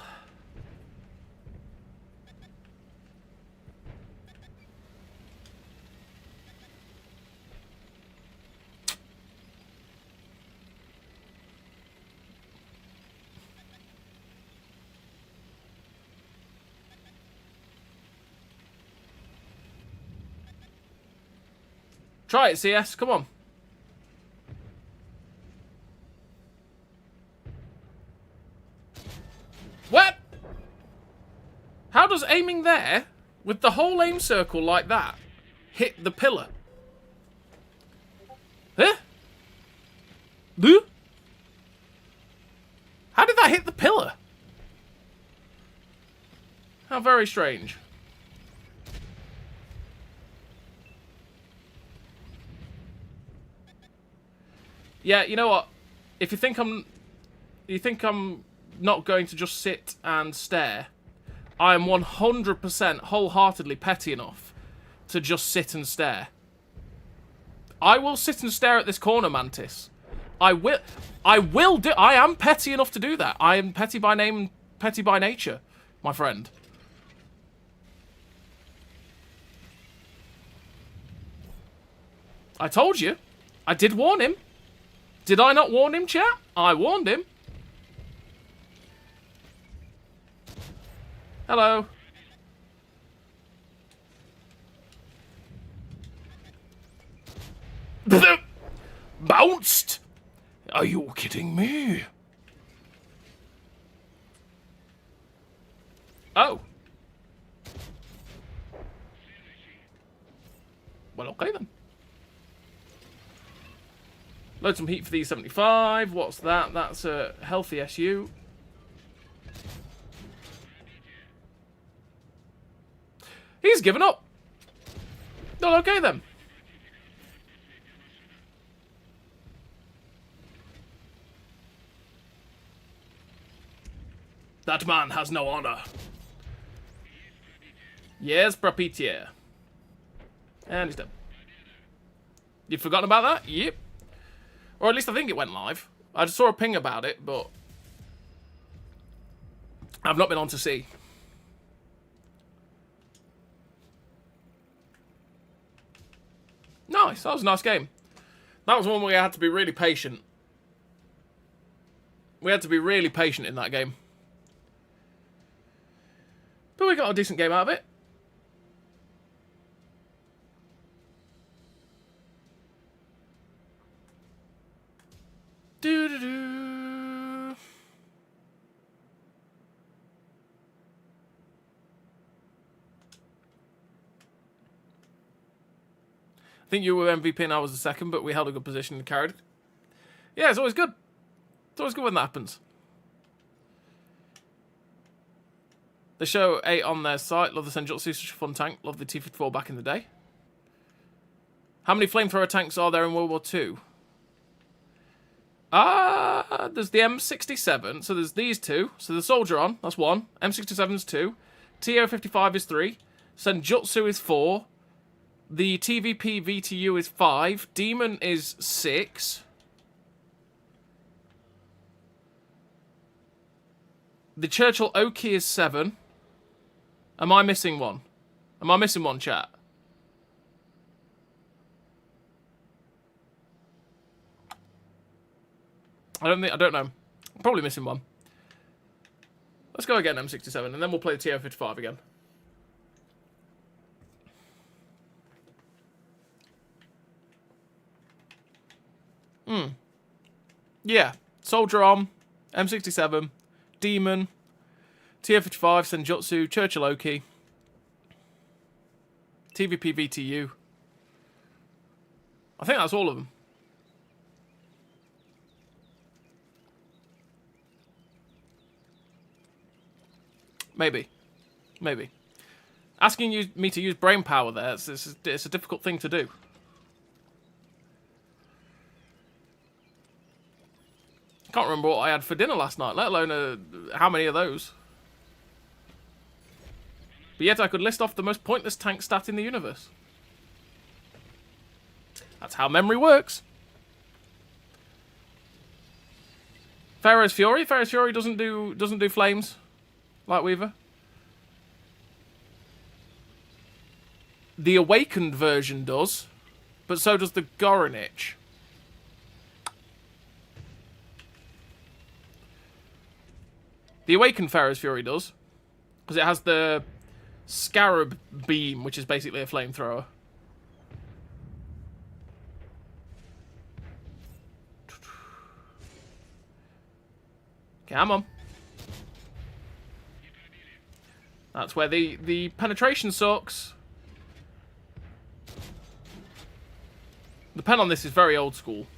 Try it, CS. Come on. What? How does aiming there, with the whole aim circle like that, hit the pillar? Huh? Huh? How did that hit the pillar? How very strange. Yeah, you know what? If you think I'm not going to just sit and stare, I am 100% wholeheartedly petty enough to just sit and stare. I will sit and stare at this corner, Mantis. I am petty enough to do that. I am petty by name and petty by nature, my friend. I told you. I did warn him. Did I not warn him, chat? I warned him. Hello. Bounced? Are you kidding me? Oh. Well, okay then. Load some heat for the E75. What's that? That's a healthy SU. He's given up. Well, okay then. That man has no honor. Yes, Propitier. And he's dead. You've forgotten about that? Yep. Or at least I think it went live. I just saw a ping about it, but I've not been on to see. Nice. That was a nice game. That was one where we had to be really patient. We had to be really patient in that game. But we got a decent game out of it. Do-do-do. I think you were MVP and I was the second, but we held a good position and carried it. Yeah, it's always good. It's always good when that happens. They show 8 on their site. Love the Senjutsu, such a fun tank. Love the T-54 back in the day. How many flamethrower tanks are there in World War II? There's the M67, so there's these two. So the Soldier on, that's 1. M67's 2. TO-55 is 3. Senjutsu is 4. The TVP VTU is 5. Demon is 6. The Churchill Oki is 7. Am I missing one? Am I missing one, chat? I don't know. I'm probably missing one. Let's go again, M67, and then we'll play the TO-55 again. Yeah. Soldier on, M67, Demon, TO-55, Senjutsu, Churchill Oki, TVP VTU. I think that's all of them. Maybe. Maybe. Asking me to use brain power there, it's a difficult thing to do. Can't remember what I had for dinner last night, let alone how many of those. But yet I could list off the most pointless tank stat in the universe. That's how memory works. Pharaoh's Fury. Pharaoh's Fury doesn't do flames, like Weaver. The Awakened version does, but so does the Gorinich. The Awakened Pharaoh's Fury does, because it has the Scarab Beam, which is basically a flamethrower. Come on. That's where the penetration sucks. The pen on this is very old school.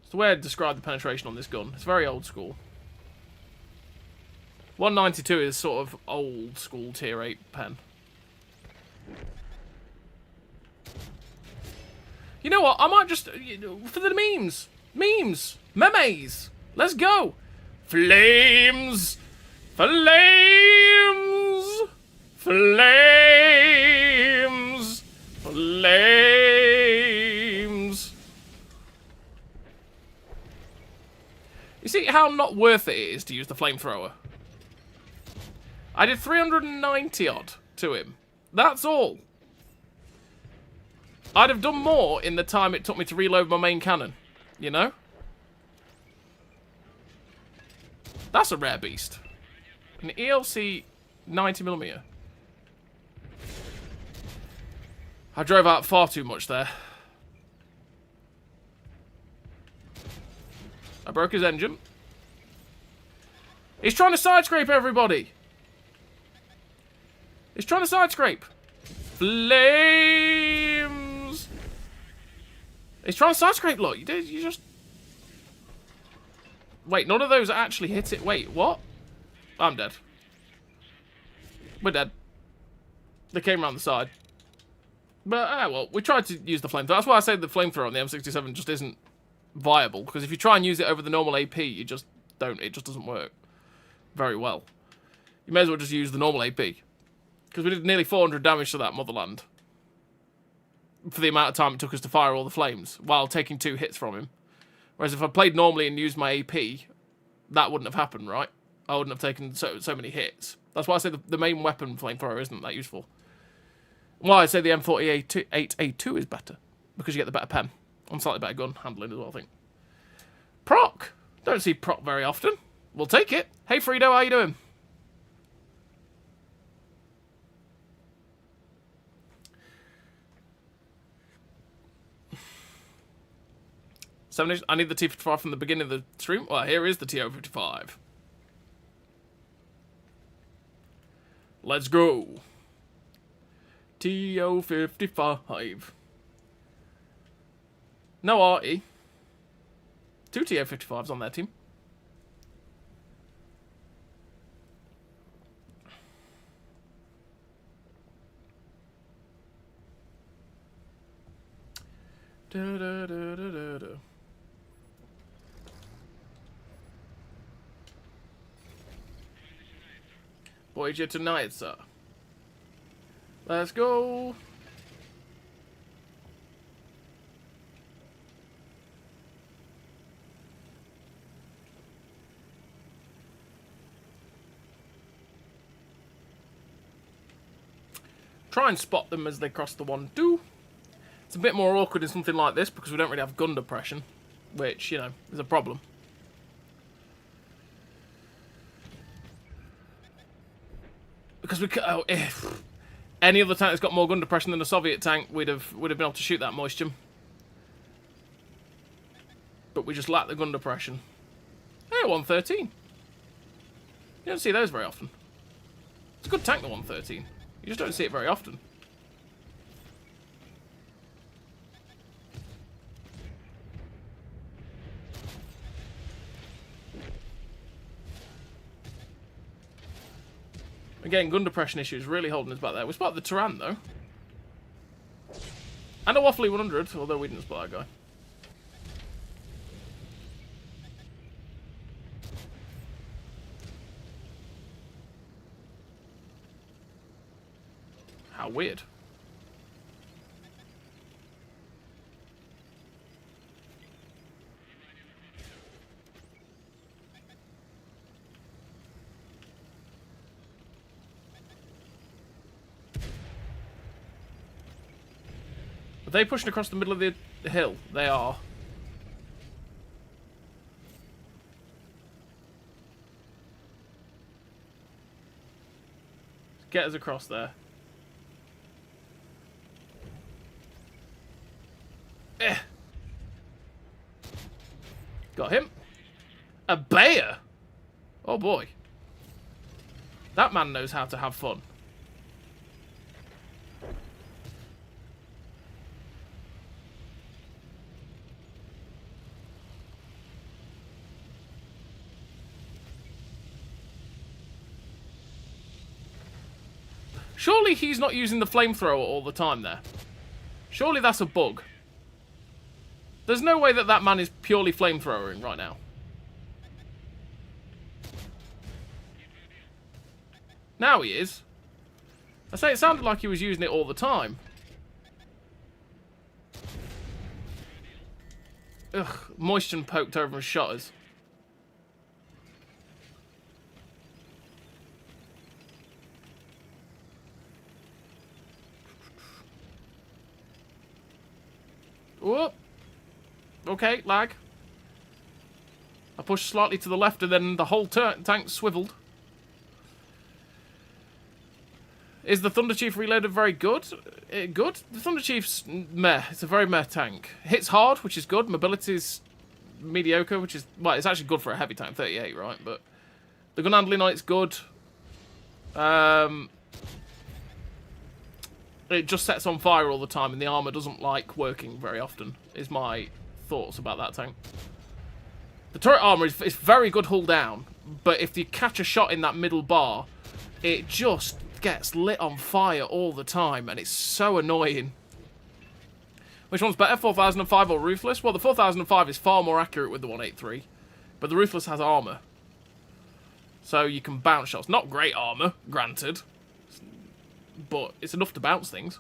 It's the way I describe the penetration on this gun. It's very old school. 192 is sort of old school tier 8 pen. You know what? I might just... for the memes. Memes. Memes. Let's go. Flames. Flames. Flames. Flames. You see how not worth it is to use the flamethrower? I did 390 odd to him. That's all. I'd have done more in the time it took me to reload my main cannon. You know? That's a rare beast. An ELC 90mm. I drove out far too much there. I broke his engine. He's trying to side scrape everybody. He's trying to side scrape. Flames. He's trying to side scrape. Look, you just. Wait, none of those actually hit it. Wait, what? I'm dead. We're dead. They came around the side. But, well, we tried to use the flamethrower. That's why I say the flamethrower on the M67 just isn't viable. Because if you try and use it over the normal AP, you just don't. It just doesn't work very well. You may as well just use the normal AP. Because we did nearly 400 damage to that motherland. For the amount of time it took us to fire all the flames. While taking 2 hits from him. Whereas if I played normally and used my AP, that wouldn't have happened, right? I wouldn't have taken so many hits. That's why I say the main weapon flamethrower isn't that useful. Why I say the M48A2 is better. Because you get the better pen. And slightly better gun handling as well, I think. Proc! Don't see Proc very often. We'll take it. Hey, Fredo, how you doing? I need the T-55 from the beginning of the stream. Well, here is the TO-55. Let's go. TO-55. No Artie. 2 TO-55s on their team. Da, da, da, da, da, da. Voyager tonight, sir. Let's go. Try and spot them as they cross the 1-2. It's a bit more awkward in something like this because we don't really have gun depression, which, you know, is a problem. Because if any other tank that's got more gun depression than a Soviet tank, would have been able to shoot that moisture. But we just lack the gun depression. Hey, 113. You don't see those very often. It's a good tank, the 113. You just don't see it very often. Again, gun depression issues really holding us back there. We spotted the Turan, though. And a Waffly 100, although we didn't spot that guy. How weird. Are they pushing across the middle of the hill? They are. Get us across there. Eh. Got him. A bear? Oh boy. That man knows how to have fun. Surely he's not using the flamethrower all the time there. Surely that's a bug. There's no way that that man is purely flamethrowering right now. Now he is. I say it sounded like he was using it all the time. Ugh, moisture poked over his shutters. Whoop. Okay, lag. I pushed slightly to the left and then the whole tank swiveled. Is the Thunder Chief reloaded very good? Good? The Thunder Chief's meh. It's a very meh tank. Hits hard, which is good. Mobility's mediocre, which is... Well, it's actually good for a heavy tank, 38, right? But the gun handling on it's good. It just sets on fire all the time, and the armour doesn't like working very often, is my thoughts about that tank. The turret armour is very good hull down, but if you catch a shot in that middle bar, it just gets lit on fire all the time, and it's so annoying. Which one's better, 4005 or Ruthless? Well, the 4005 is far more accurate with the 183, but the Ruthless has armour. So you can bounce shots. Not great armour, granted, but it's enough to bounce things.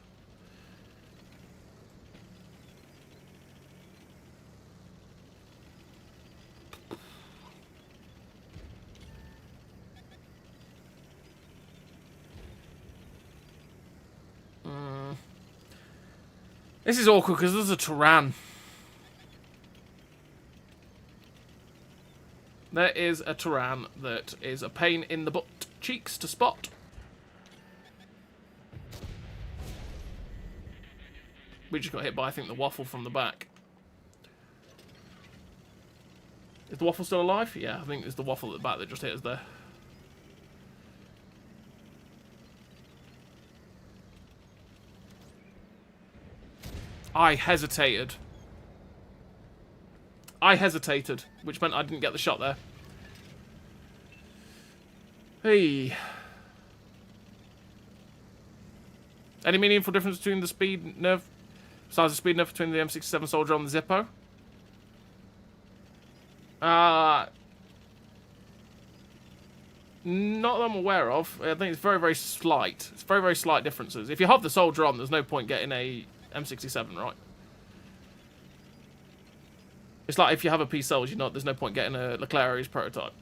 This is awkward because there's a Turan. There is a Turan that is a pain in the butt cheeks to spot. We just got hit by, I think, the waffle from the back. Is the waffle still alive? Yeah, I think it's the waffle at the back that just hit us there. I hesitated. Which meant I didn't get the shot there. Hey. Any meaningful difference between the speed nerf, besides the speed nerf between the M67 soldier and the Zippo? Not that I'm aware of. I think it's very, very slight. It's very, very slight differences. If you have the soldier on, there's no point getting a M67, right? It's like if you have a P-Cells, you know, there's no point getting a Leclerc prototype.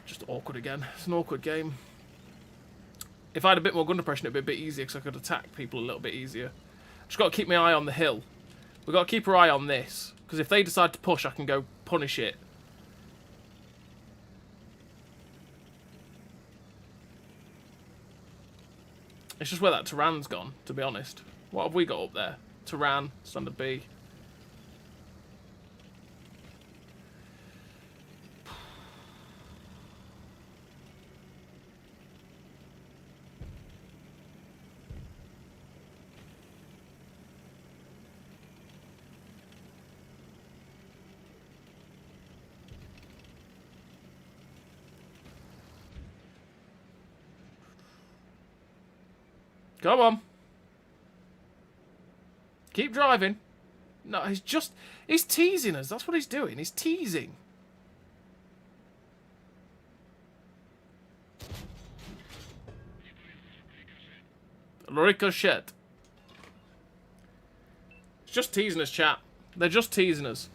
It's just awkward again. It's an awkward game. If I had a bit more gun depression, it'd be a bit easier because I could attack people a little bit easier. Just got to keep my eye on the hill. We've got to keep our eye on this, because if they decide to push, I can go punish it. It's just where that Turan's gone, to be honest. What have we got up there? Turan, Standard B. Come on. Keep driving. No, he's teasing us. That's what he's doing. He's teasing. Ricochet. It's just teasing us, chat. They're just teasing us.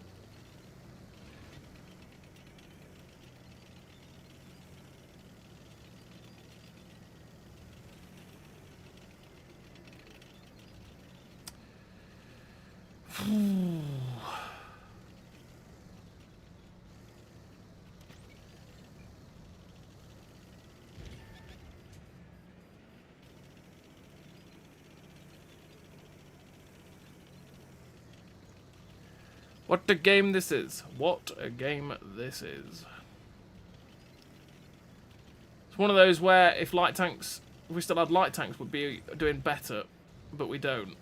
What a game this is. What a game this is. It's one of those where if light tanks, if we still had light tanks, would be doing better, but we don't.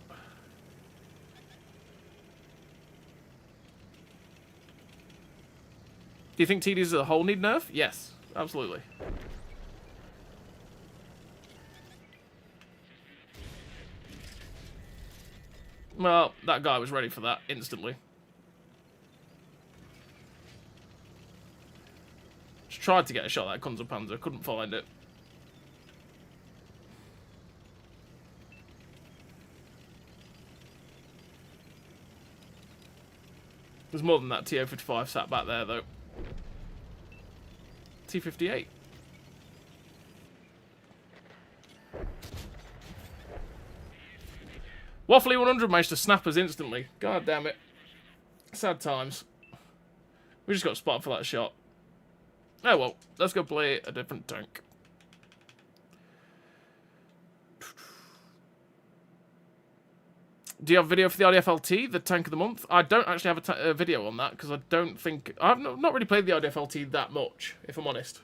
Do you think TDs as a whole need nerf? Yes, absolutely. Well, that guy was ready for that instantly. Just tried to get a shot at that Kunzelpanzer, couldn't find it. There's more than that TO-55 sat back there, though. T-58. Waffly 100 managed to snap us instantly. God damn it. Sad times. We just got spotted for that shot. Oh well, let's go play a different tank. Do you have a video for the RDF-LT, the tank of the month? I don't actually have a video on that, because I don't think... I've not really played the RDF-LT that much, if I'm honest.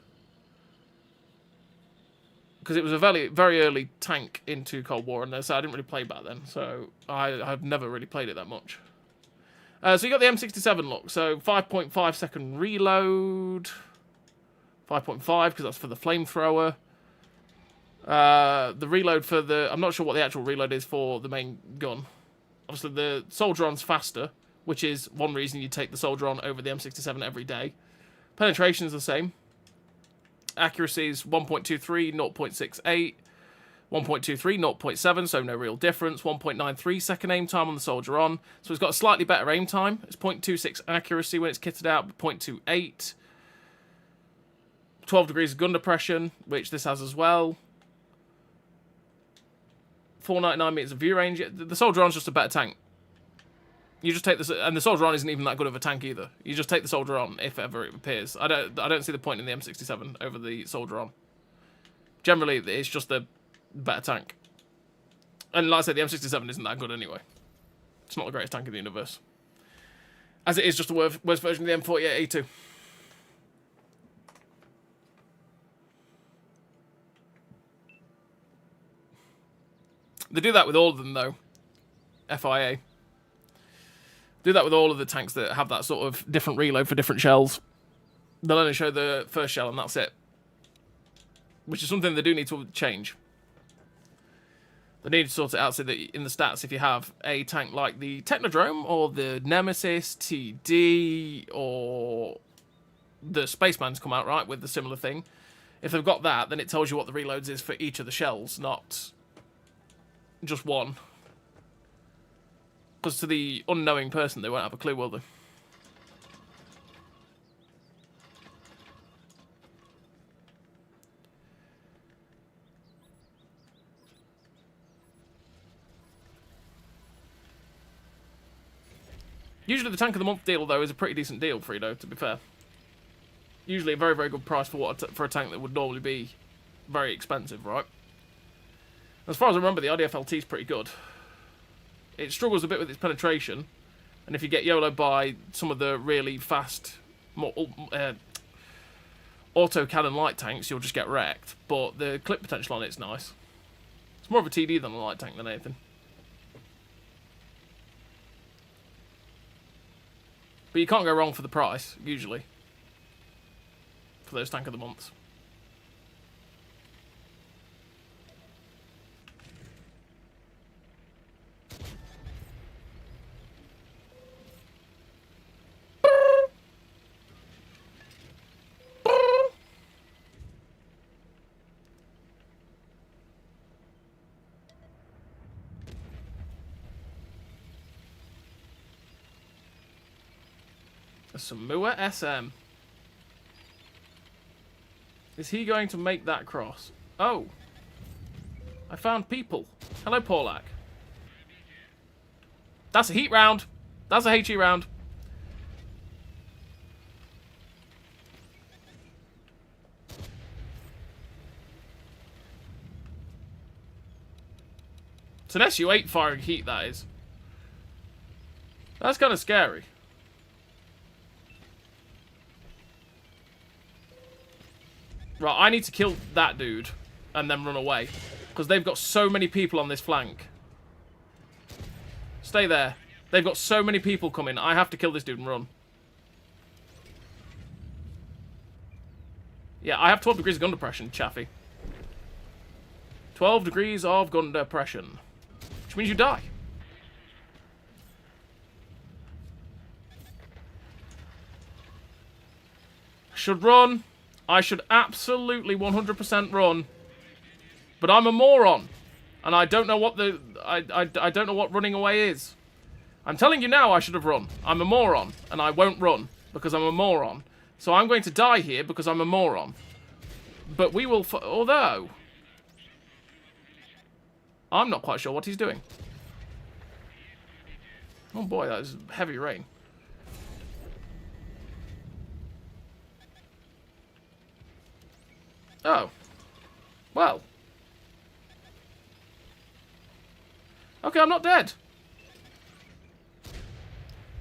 Because it was a very, very early tank into Cold War, and so I didn't really play back then, so I've never really played it that much. So you got the M67 look, so 5.5 second reload, 5.5 because that's for the Flamethrower. The reload for the... I'm not sure what the actual reload is for the main gun. Obviously, the Soldier-On's faster, which is one reason you take the Soldier-On over the M67 every day. Penetration is the same. Accuracy is 1.23, 0.68. 1.23, 0.7, so no real difference. 1.93 second aim time on the Soldier-On. So it's got a slightly better aim time. It's 0.26 accuracy when it's kitted out, but 0.28. 12 degrees of gun depression, which this has as well. 499 meters of view range. The Soldier-On's just a better tank. You just take this, and the Soldier-On isn't even that good of a tank either. You just take the Soldier-On if ever it appears. I don't see the point in the M67 over the Soldier-On. Generally, it's just a better tank. And like I said, the M67 isn't that good anyway. It's not the greatest tank in the universe. As it is just the worst version of the M48A2. They do that with all of them, though. FIA. Do that with all of the tanks that have that sort of different reload for different shells. They'll only show the first shell and that's it. Which is something they do need to change. They need to sort it out so that in the stats, if you have a tank like the Technodrome or the Nemesis TD or the Spaceman's come out, right, with the similar thing. If they've got that, then it tells you what the reloads is for each of the shells, not just one. Because to the unknowing person, they won't have a clue, will they? Usually the tank of the month deal, though, is a pretty decent deal, Frito, to be fair. Usually a very, very good price for for a tank that would normally be very expensive, right? As far as I remember, the RDF-LT is pretty good. It struggles a bit with its penetration, and if you get YOLO'd by some of the really fast, more auto-cannon light tanks, you'll just get wrecked. But the clip potential on it's nice. It's more of a TD than a light tank than anything. But you can't go wrong for the price, usually, for those tank of the months. A Samoa SM. Is he going to make that cross? Oh. I found people. Hello, Paulak. That's a heat round. That's a HE round. It's an SU-8 firing heat, that is. That's kind of scary. Right, I need to kill that dude and then run away. Because they've got so many people on this flank. Stay there. They've got so many people coming. I have to kill this dude and run. Yeah, I have 12 degrees of gun depression, Chaffee. 12 degrees of gun depression. Which means you die. I should run. I should absolutely 100% run. But I'm a moron. And I don't know what the... I don't know what running away is. I'm telling you now I should have run. I'm a moron. And I won't run. Because I'm a moron. So I'm going to die here because I'm a moron. But we will... Although... I'm not quite sure what he's doing. Oh boy, that is heavy rain. Oh. Well. Okay, I'm not dead.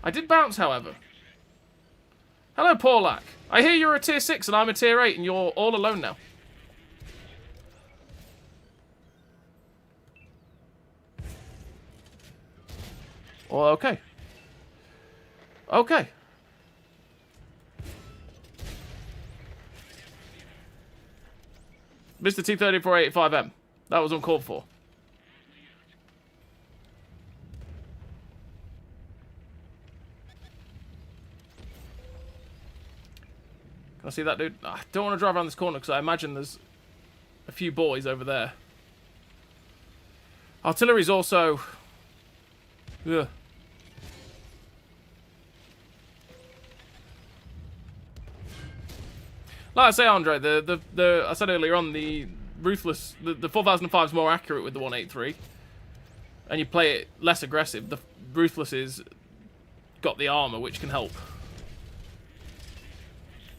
I did bounce, however. Hello, Paulak. I hear you're a tier 6 and I'm a tier 8 and you're all alone now. Well, okay. Okay. Mr. T-3485M. That was uncalled for. Can I see that dude? I don't want to drive around this corner because I imagine there's a few boys over there. Artillery's also... Ugh. Like I say, Andre, I said earlier on, the Ruthless, the 4005 is more accurate with the 183. And you play it less aggressive. The Ruthless is got the armor, which can help.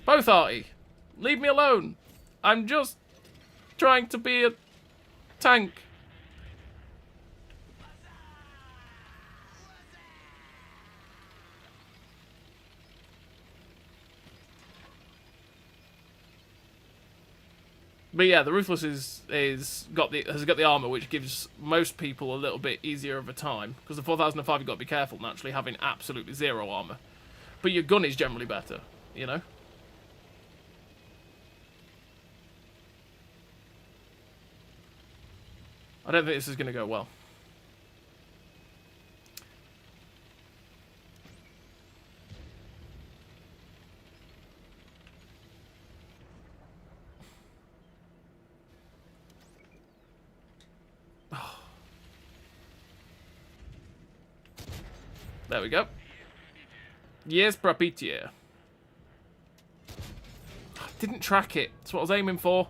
Both, Artie. Leave me alone. I'm just trying to be a tank. But yeah, the Ruthless has got the armor, which gives most people a little bit easier of a time. Because the 4005, you've got to be careful naturally having absolutely zero armor. But your gun is generally better, you know? I don't think this is going to go well. There we go. Yes, Prapitia. Didn't track it. That's what I was aiming for.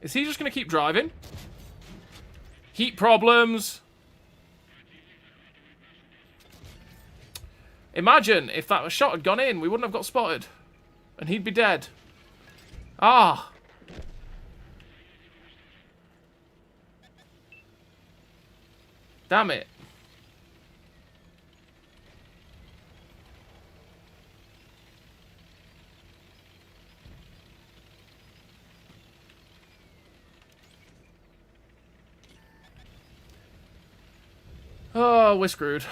Is he just going to keep driving? Heat problems. Imagine if that shot had gone in, we wouldn't have got spotted. And he'd be dead. Ah. Damn it. Oh, we're screwed.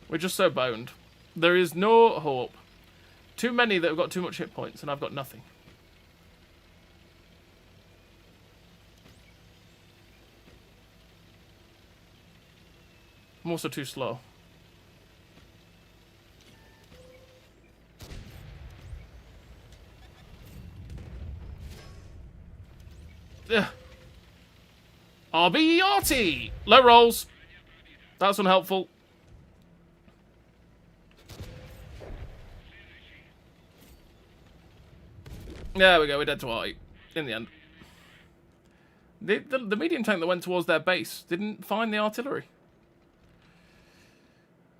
We're just so boned. There is no hope. Too many that have got too much hit points, and I've got nothing. I'm also too slow. Ugh. RBRT! Low rolls. That's unhelpful. There we go, we're dead to RT. In the end. The medium tank that went towards their base didn't find the artillery.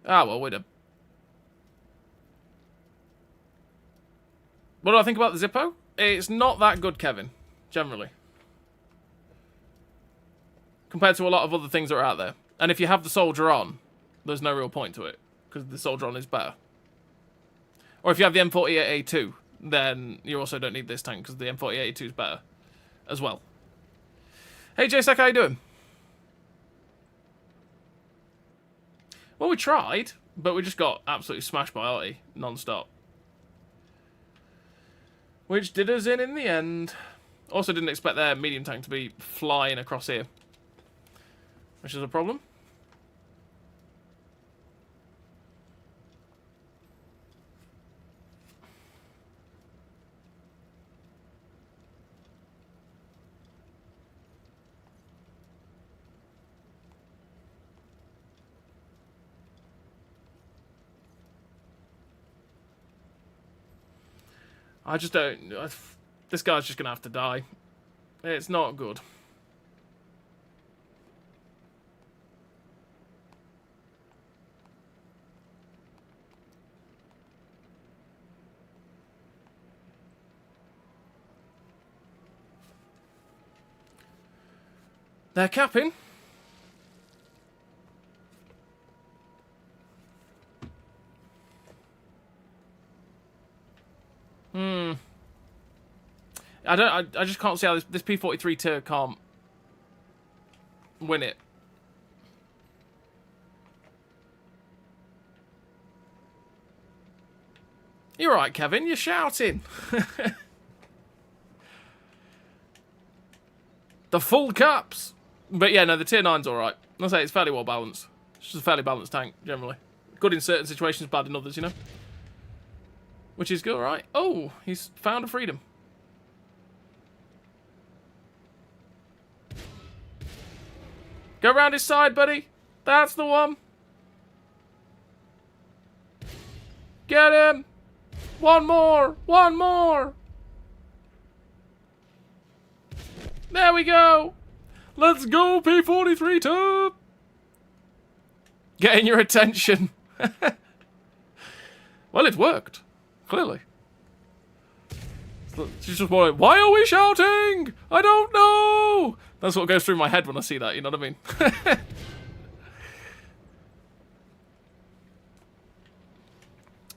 Ah, well, we're dead. What do I think about the Zippo? It's not that good, Kevin, generally. Compared to a lot of other things that are out there. And if you have the Soldier on, there's no real point to it, because the Soldier on is better. Or if you have the M48A2, then you also don't need this tank, because the M48A2 is better as well. Hey, JSEC, how you doing? Well, we tried, but we just got absolutely smashed by Artie non-stop. Which did us in the end. Also didn't expect their medium tank to be flying across here. Which is a problem. I just don't... This guy's just going to have to die. It's not good. They're capping. I just can't see how this P-43 turret can't win it. You're right, Kevin. You're shouting. The full caps. But yeah, no, the tier 9's alright. I'll say it's fairly well balanced. It's just a fairly balanced tank, generally. Good in certain situations, bad in others, you know? Which is good, right? Oh, he's found a freedom. Go round his side, buddy. That's the one. Get him. One more. One more. There we go. Let's go, P-43 top. Getting your attention. Well, it worked. Clearly. She's just wondering, why are we shouting? I don't know. That's what goes through my head when I see that, you know what I mean?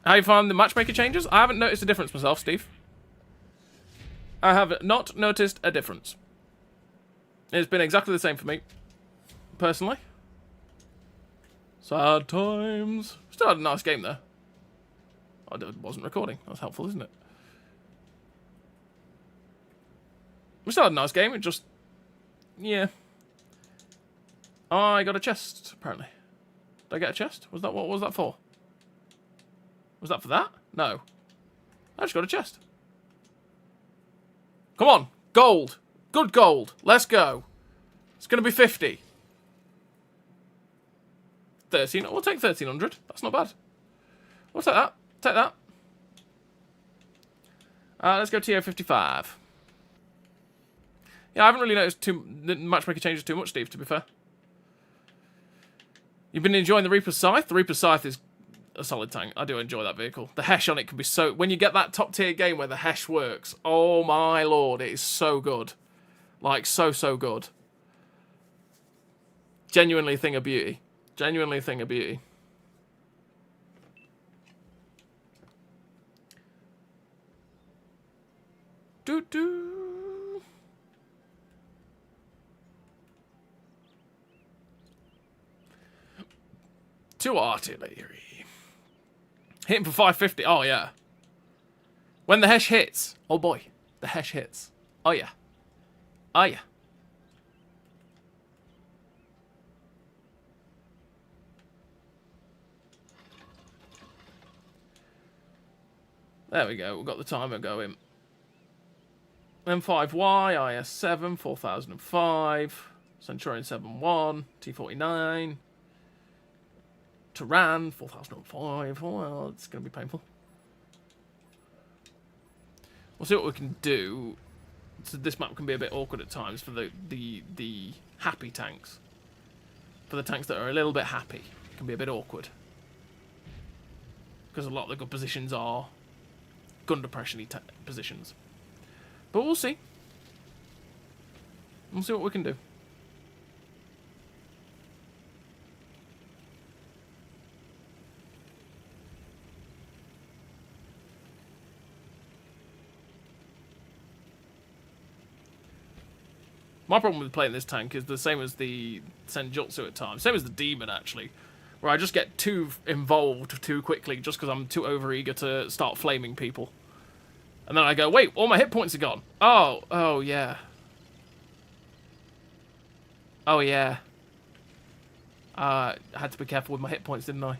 How you find the matchmaker changes? I haven't noticed a difference myself, Steve. I have not noticed a difference. It's been exactly the same for me, personally. Sad times. Still had a nice game there. I wasn't recording. That's helpful, isn't it? We still had a nice game. It just... Yeah. I got a chest, apparently. Did I get a chest? What was that for? Was that for that? No. I just got a chest. Come on. Gold. Good gold. Let's go. It's going to be 50. 13. We'll take 1300. That's not bad. We'll take that. Take that. Let's go TO-55. Yeah, I haven't really noticed the matchmaker changes too much, Steve, to be fair. You've been enjoying the Reaper's Scythe? The Reaper's Scythe is a solid tank. I do enjoy that vehicle. The Hesh on it can be so... When you get that top tier game where the Hesh works, oh my lord, it is so good. Like, so good. Genuinely a thing of beauty. Genuinely a thing of beauty. Doo-doo. To artillery. Hitting for 550. Oh, yeah. When the Hesh hits. Oh, boy. The Hesh hits. Oh, yeah. Oh, yeah. There we go. We've got the timer going. M5Y, IS7, 4005. Centurion 7-1, T-49, Turan 4005. Well, it's going to be painful. We'll see what we can do. So this map can be a bit awkward at times for the happy tanks. For the tanks that are a little bit happy, it can be a bit awkward. Because a lot of the good positions are gun depression-y positions. But we'll see. We'll see what we can do. My problem with playing this tank is the same as the Senjutsu at times. Same as the Demon, actually. Where I just get too involved too quickly just because I'm too overeager to start flaming people. And then I go, wait, all my hit points are gone. Oh yeah. Oh yeah. I had to be careful with my hit points, didn't I?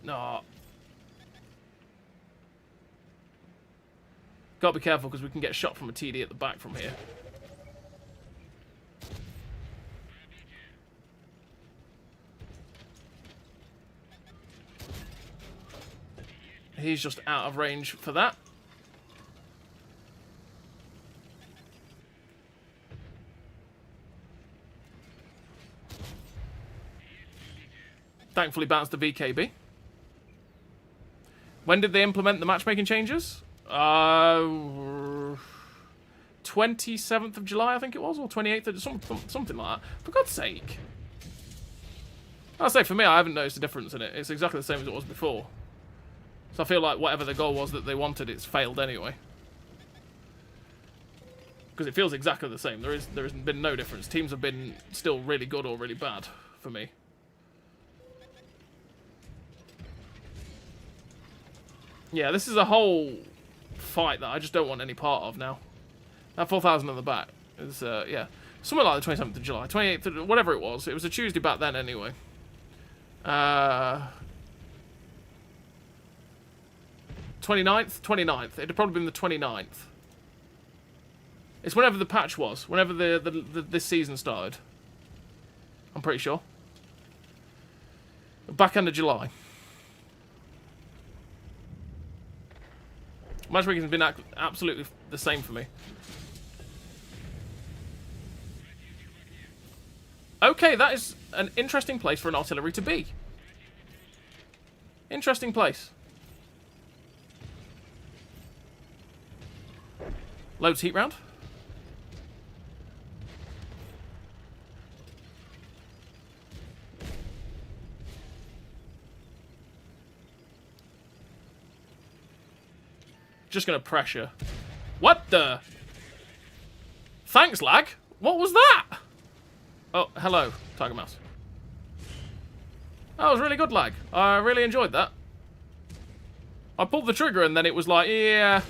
No. Gotta be careful because we can get shot from a TD at the back from here. He's just out of range for that. Thankfully bounced the VKB. When did they implement the matchmaking changes? 27th of July, I think it was, or 28th, or something like that. For God's sake. I'll say, for me, I haven't noticed a difference in it. It's exactly the same as it was before. So I feel like whatever the goal was that they wanted, it's failed anyway. Because it feels exactly the same. There has been no difference. Teams have been still really good or really bad for me. Yeah, this is a whole fight that I just don't want any part of now. That 4,000 on the back is, yeah. Somewhere like the 27th of July. 28th, whatever it was. It was a Tuesday back then anyway. 29th? 29th. It'd have probably been the 29th. It's whenever the patch was. Whenever this season started. I'm pretty sure. Back end of July. Matchmaking has been absolutely the same for me. Okay, that is an interesting place for an artillery to be. Interesting place. Loads heat round. Just gonna pressure. What the? Thanks, lag. What was that? Oh, hello, Tiger Mouse. That was really good, lag. I really enjoyed that. I pulled the trigger and then it was like, yeah.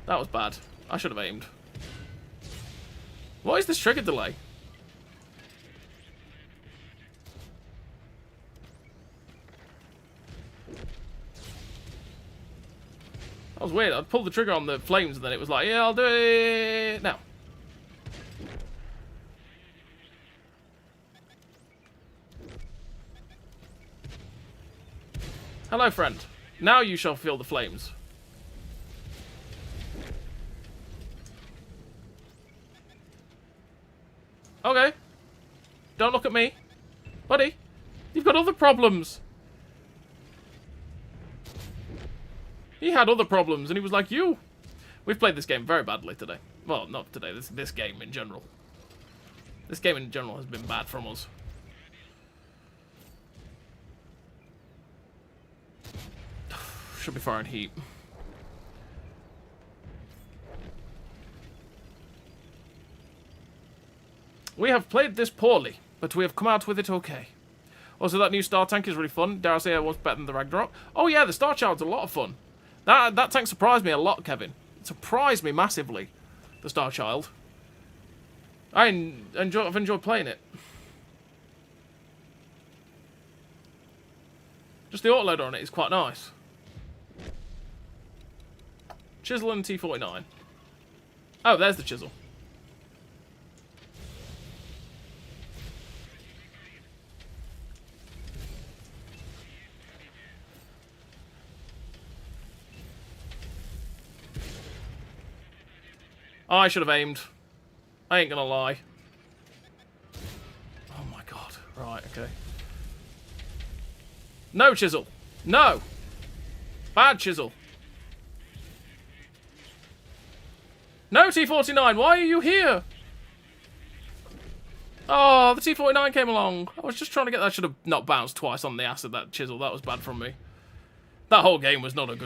That was bad. I should have aimed. What is this trigger delay? That was weird. I pulled the trigger on the flames and then it was like, yeah, I'll do it now. Hello, friend. Now you shall feel the flames. Okay. Don't look at me. Buddy, you've got other problems. He had other problems, and he was like, you. We've played this game very badly today. Well, not today, this game in general. This game in general has been bad from us. Should be firing heat. We have played this poorly, but we have come out with it okay. Also, that new Star Tank is really fun. Dare I say it was better than the Ragnarok? Oh yeah, the Star Child's a lot of fun. That tank surprised me a lot, Kevin. It surprised me massively, the Star Child. I've enjoyed playing it. Just the autoloader on it is quite nice. Chisel and T-49. Oh, there's the chisel. I should have aimed. I ain't gonna lie. Oh my god. Right, okay. No chisel. No! Bad chisel. No T-49, why are you here? Oh, the T-49 came along. I was just trying to get that. I should have not bounced twice on the ass of that chisel. That was bad from me. That whole game was not a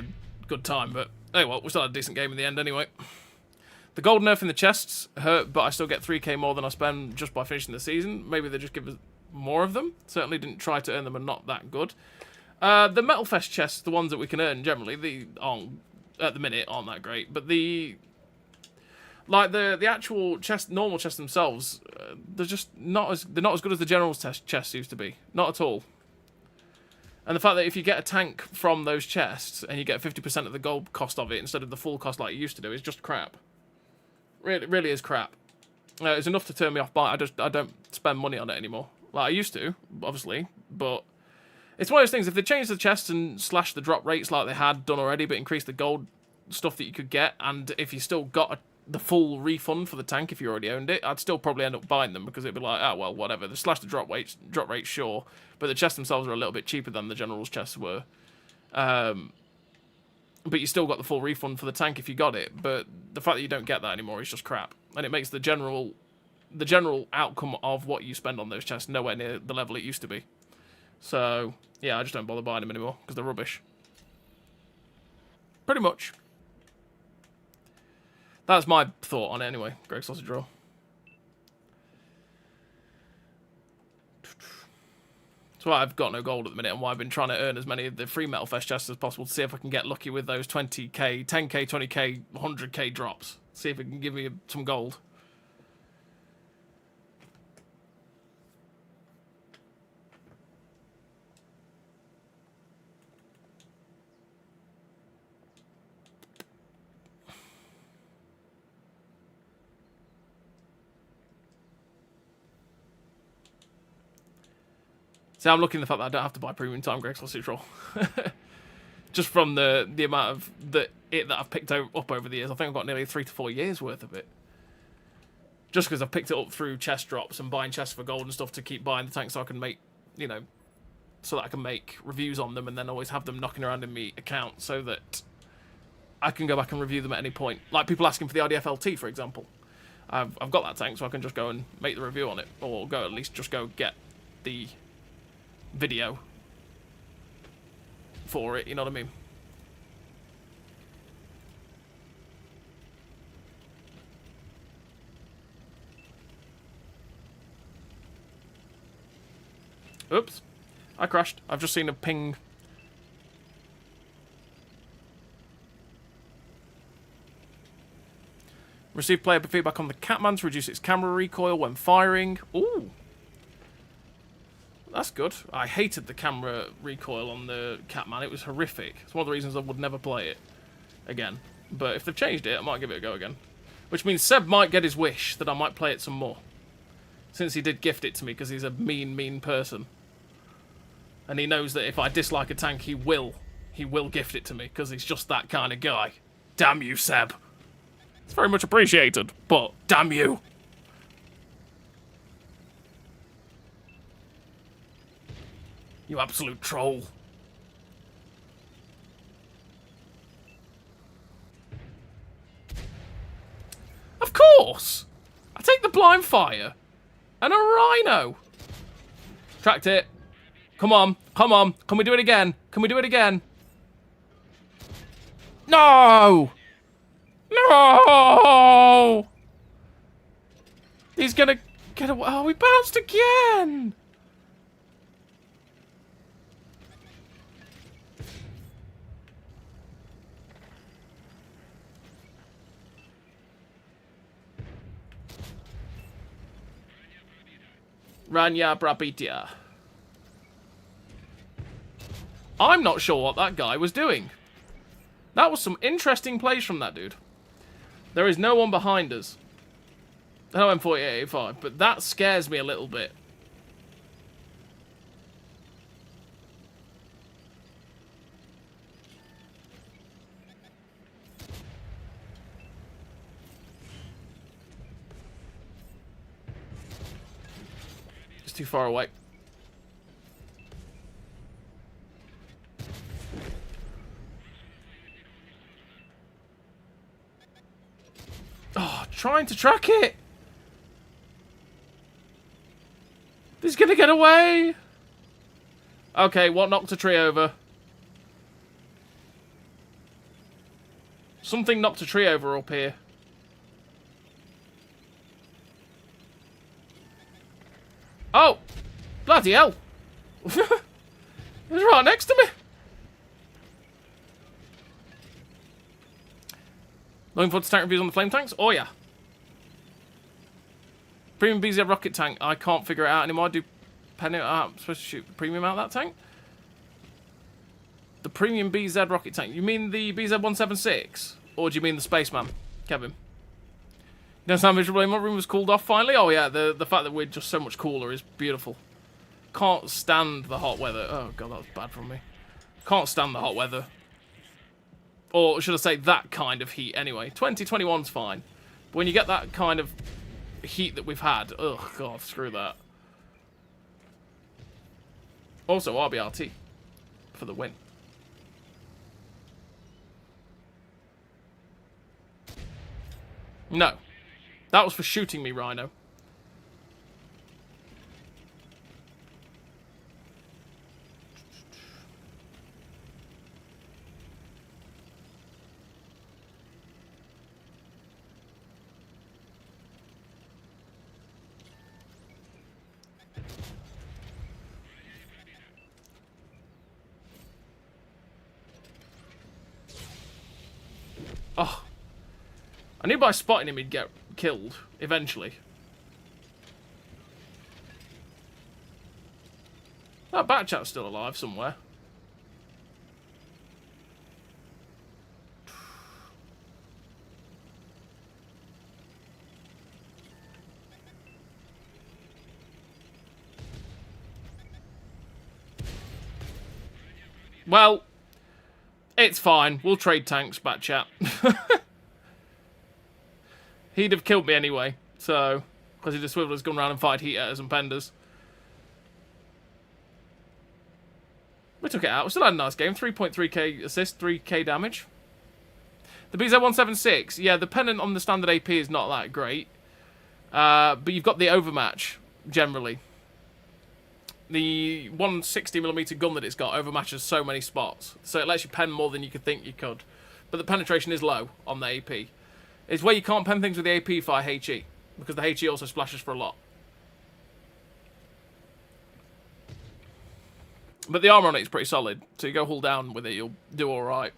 good time, but hey, well, we still had a decent game in the end anyway. The gold nerf in the chests hurt, but I still get 3k more than I spend just by finishing the season. Maybe they just give us more of them. Certainly didn't try to earn them, and not that good. The Metal Fest chests, the ones that we can earn generally, at the minute aren't that great, but the actual chest, normal chests themselves, they're just not as good as the general's chests used to be. Not at all. And the fact that if you get a tank from those chests and you get 50% of the gold cost of it instead of the full cost like you used to do is just crap. Really is crap. It's enough to turn me off, but I don't spend money on it anymore. Like I used to, obviously, but it's one of those things. If they changed the chests and slashed the drop rates like they had done already, but increased the gold stuff that you could get, and if you still got the full refund for the tank if you already owned it, I'd still probably end up buying them because it'd be like, oh well, whatever. They slashed the drop rates, sure, but the chests themselves are a little bit cheaper than the general's chests were. But you still got the full refund for the tank if you got it. But the fact that you don't get that anymore is just crap, and it makes the general outcome of what you spend on those chests nowhere near the level it used to be. So yeah, I just don't bother buying them anymore because they're rubbish. Pretty much. That's my thought on it anyway. Greg Sausage Roll. That's why I've got no gold at the minute and why I've been trying to earn as many of the free Metal Fest chests as possible to see if I can get lucky with those 20k, 10k, 20k, 100k drops. See if it can give me some gold. See, I'm looking at the fact that I don't have to buy premium time Greg Sausage Roll. Just from the amount of that I've picked up over the years. I think I've got nearly 3 to 4 years worth of it. Just because I've picked it up through chest drops and buying chests for gold and stuff to keep buying the tanks so I can make, so that I can make reviews on them and then always have them knocking around in my account so that I can go back and review them at any point. Like people asking for the RDF LT, for example. I've got that tank so I can just go and make the review on it. Or at least just go get the video for it, you know what I mean? Oops. I crashed. I've just seen a ping. Receive player feedback on the Catman to reduce its camera recoil when firing. Ooh. That's good. I hated the camera recoil on the Catman. It was horrific. It's one of the reasons I would never play it again. But if they've changed it, I might give it a go again. Which means Seb might get his wish that I might play it some more. Since he did gift it to me because he's a mean person. And he knows that if I dislike a tank, he will gift it to me because he's just that kind of guy. Damn you, Seb. It's very much appreciated, but damn you. You absolute troll. Of course! I take the blind fire. And a rhino. Tracked it. Come on. Come on. Can we do it again? Can we do it again? No! No! He's gonna get away. Oh, we bounced again! Rania Brabitia. I'm not sure what that guy was doing. That was some interesting plays from that dude. There is no one behind us. Hello, M4885, but that scares me a little bit. It's too far away. Oh, trying to track it. He's gonna get away. Okay, what knocked a tree over? Something knocked a tree over up here. Oh! Bloody hell! It was right next to me. Looking forward to tank reviews on the flame tanks? Oh yeah. Premium BZ rocket tank. I can't figure it out anymore. I'm supposed to shoot the premium out of that tank? The premium BZ rocket tank. You mean the BZ-176? Or do you mean the Spaceman, Kevin? You don't sound miserable. My room was cooled off finally. Oh yeah, the fact that we're just so much cooler is beautiful. Can't stand the hot weather. Oh god, that was bad from me. Can't stand the hot weather. Or should I say that kind of heat anyway. 2021's fine. But when you get that kind of heat that we've had, oh god, screw that. Also, RBRT for the win. No. That was for shooting me, Rhino. Oh. I knew by spotting him he'd get killed, eventually. That Batchat's still alive somewhere. Well, it's fine. We'll trade tanks, Batchat. He'd have killed me anyway, so... Because he'd have swiveled his gun around and fired heat eaters and penders. We took it out. We still had a nice game. 3.3k assist, 3k damage. The BZ-176, yeah, the pennant on the standard AP is not that great. But you've got the overmatch, generally. The 160mm gun that it's got overmatches so many spots. So it lets you pen more than you could think you could. But the penetration is low on the AP. It's where you can't pen things with the AP via HE. Because the HE also splashes for a lot. But the armor on it is pretty solid. So you go hull down with it, you'll do alright.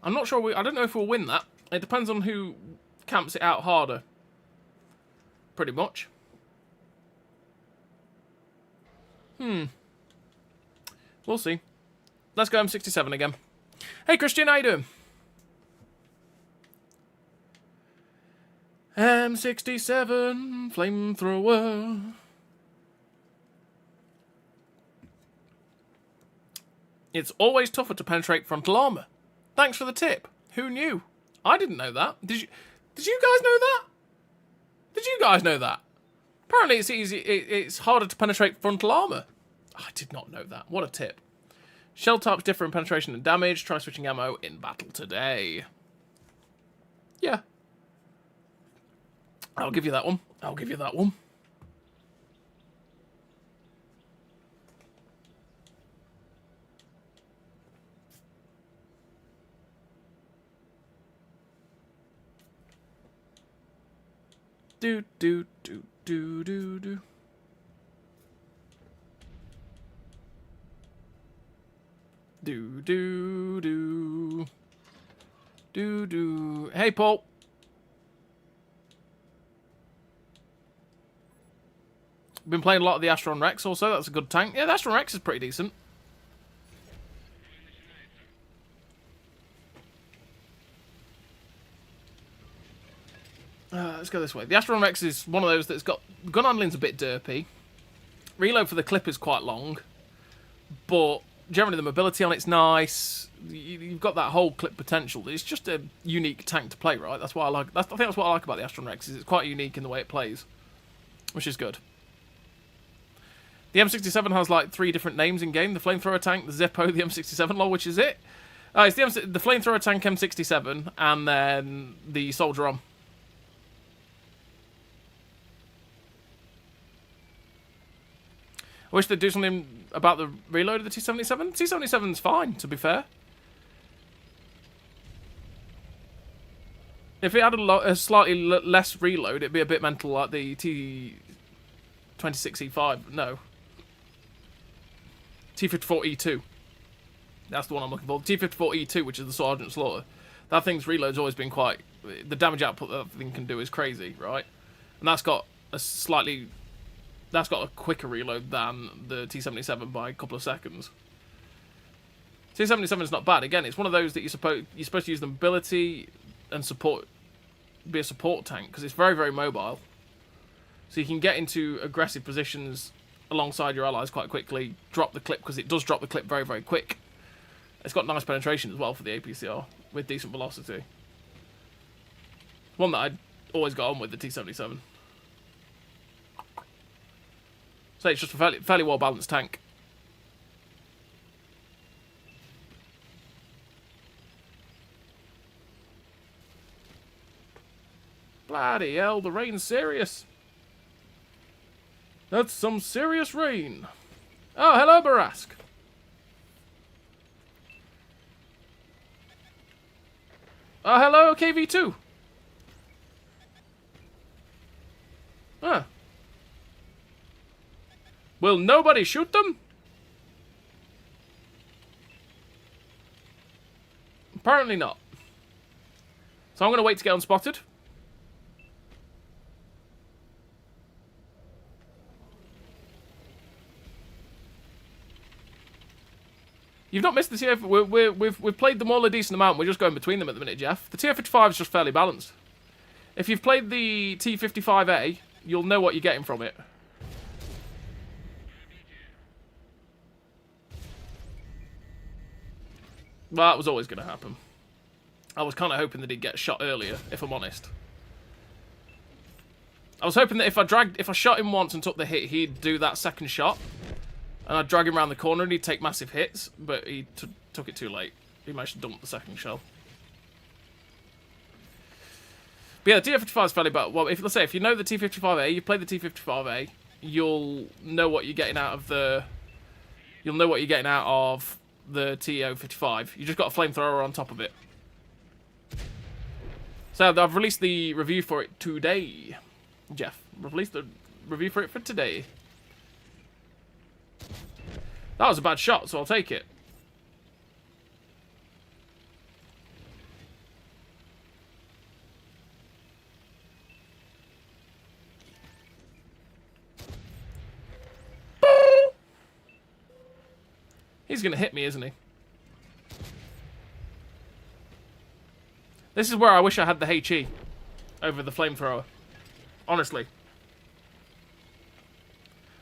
I'm not sure. I don't know if we'll win that. It depends on who camps it out harder. Pretty much. We'll see. Let's go M67 again. Hey Christian, how you doing? M67 Flamethrower. It's always tougher to penetrate frontal armor. Thanks for the tip. Who knew? I didn't know that. Did you guys know that? Did you guys know that? Apparently it's easy. It's harder to penetrate frontal armor. I did not know that. What a tip. Shell types differ in penetration and damage. Try switching ammo in battle today. Yeah. I'll give you that one. I'll give you that one. Do do do do do do. Do, do, do. Do, do. Hey, Paul. Been playing a lot of the Astron Rex also. That's a good tank. Yeah, the Astron Rex is pretty decent. Let's go this way. The Astron Rex is one of those that's got... Gun handling's a bit derpy. Reload for the clip is quite long. But generally the mobility on it's nice. You've got that whole clip potential. It's just a unique tank to play, right? That's why I like... I think that's what I like about the Astron Rex, is it's quite unique in the way it plays. Which is good. The M67 has like 3 different names in game. The Flamethrower tank, the Zippo, the M67 lol, which is it. It's the Flamethrower tank M67 and then the Soldier on. I wish they'd do something about the reload of the T-77. T-77's fine, to be fair. If it had a slightly less reload, it'd be a bit mental like the T-26E5. No. T-54E2. That's the one I'm looking for. The T-54E2, which is the Sergeant Slaughter. That thing's reload's always been quite... The damage output that thing can do is crazy, right? And that's got a slightly... That's got a quicker reload than the T-77 by a couple of seconds. T-77 is not bad. Again, it's one of those that you're supposed to use the mobility and support, be a support tank, because it's very, very mobile. So you can get into aggressive positions alongside your allies quite quickly, drop the clip, because it does drop the clip very, very quick. It's got nice penetration as well for the APCR, with decent velocity. One that I always got on with, the T-77. So it's just a fairly well-balanced tank. Bloody hell, the rain's serious. That's some serious rain. Oh, hello, Barask. Oh, hello, KV2. Huh. Will nobody shoot them? Apparently not. So I'm going to wait to get unspotted. You've not missed the TO... We've played them all a decent amount. We're just going between them at the minute, Jeff. The TO-55 is just fairly balanced. If you've played the T-55A, you'll know what you're getting from it. Well, that was always going to happen. I was kind of hoping that he'd get shot earlier, if I'm honest. I was hoping that if I shot him once and took the hit, he'd do that second shot. And I'd drag him around the corner and he'd take massive hits, but he took it too late. He managed to dump the second shell. But yeah, the T-55 is fairly bad. Well, let's say if you know the T-55A, you play the T-55A, you'll know what you're getting out of the... You'll know what you're getting out of the TO-55. You just got a flamethrower on top of it. So I've released the review for it today. Jeff, I've released the review for it for today. That was a bad shot, so I'll take it. He's going to hit me, isn't he? This is where I wish I had the HE over the flamethrower. Honestly.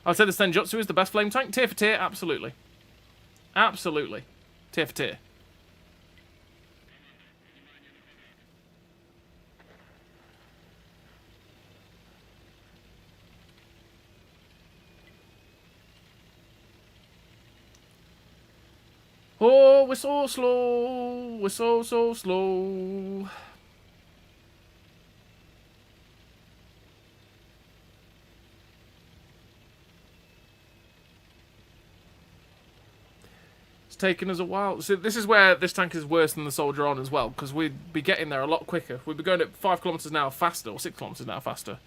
I would say the Senjutsu is the best flame tank. Tier for tier, absolutely. Absolutely. Tier for tier. Oh, we're so slow. We're so slow. It's taken us a while. So this is where this tank is worse than the Soldier on as well, because we'd be getting there a lot quicker. We'd be going at 5 kilometers an hour faster, or 6 kilometers an hour faster.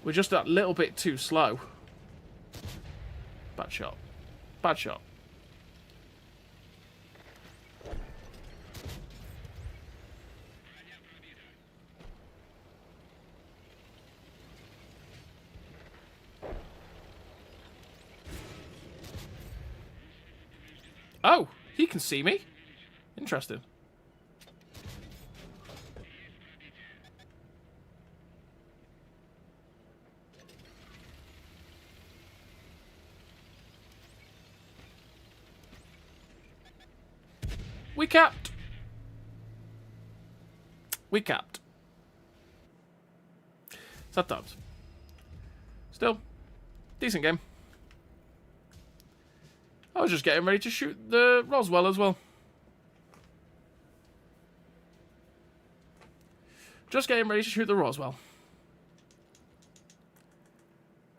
We're just that little bit too slow. Bad shot. Bad shot. Oh, he can see me. Interesting. We capped. We capped. Sad times. Still, decent game. I was just getting ready to shoot the Roswell as well. Just getting ready to shoot the Roswell.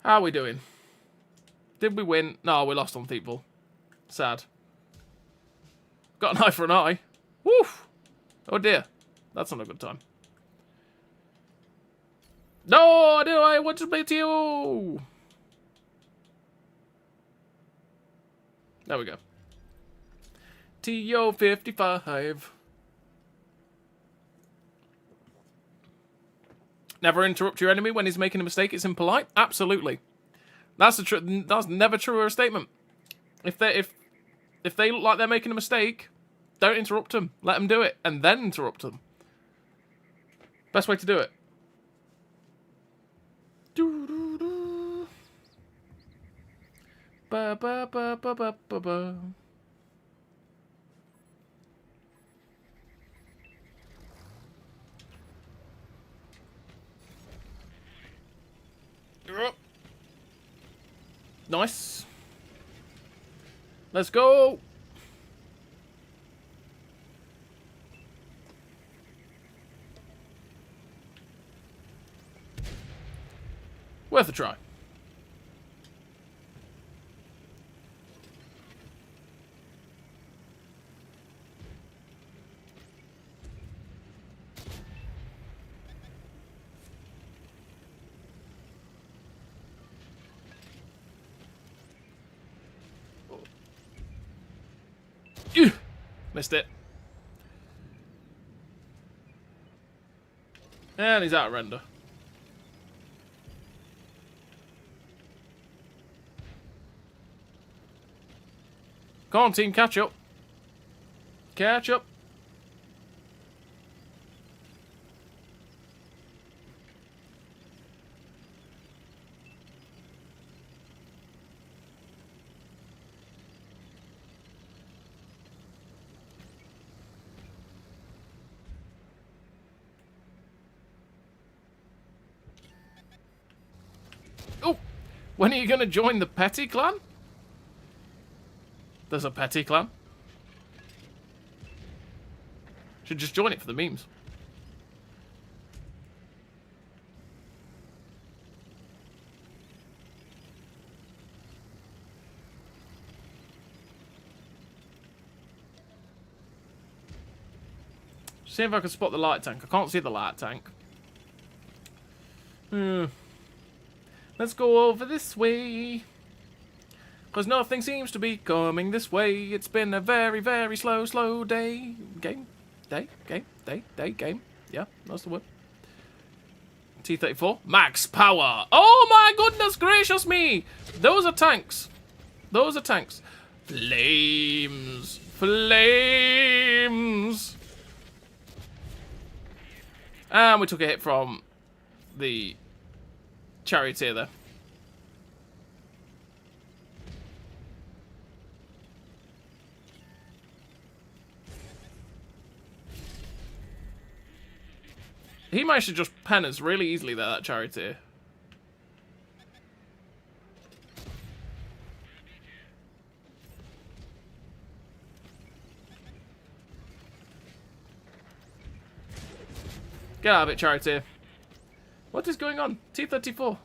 How are we doing? Did we win? No, we lost on Thiepval. Sad. Got an eye for an eye. Woof! Oh dear. That's not a good time. No, I want to play TO! There we go. TO-55. Never interrupt your enemy when he's making a mistake. It's impolite. Absolutely. That's never truer a statement. If they look like they're making a mistake, don't interrupt them. Let them do it, and then interrupt them. Best way to do it. Ba ba ba ba ba ba ba. Nice. Let's go. Worth a try. Missed it. And he's out of render. Come on, team, catch up. Catch up. Oh, when are you going to join the Petty Clan? There's a Petty Clan. Should just join it for the memes. See if I can spot the light tank. I can't see the light tank. Let's go over this way. Because nothing seems to be coming this way. It's been a very, very slow day. Game. Yeah, that's the word. T-34. Max power. Oh my goodness gracious me. Those are tanks. Those are tanks. Flames. Flames. And we took a hit from the charioteer there. He managed to just pen us really easily there, that charioteer. Get out of it, charioteer. What is going on? T-34.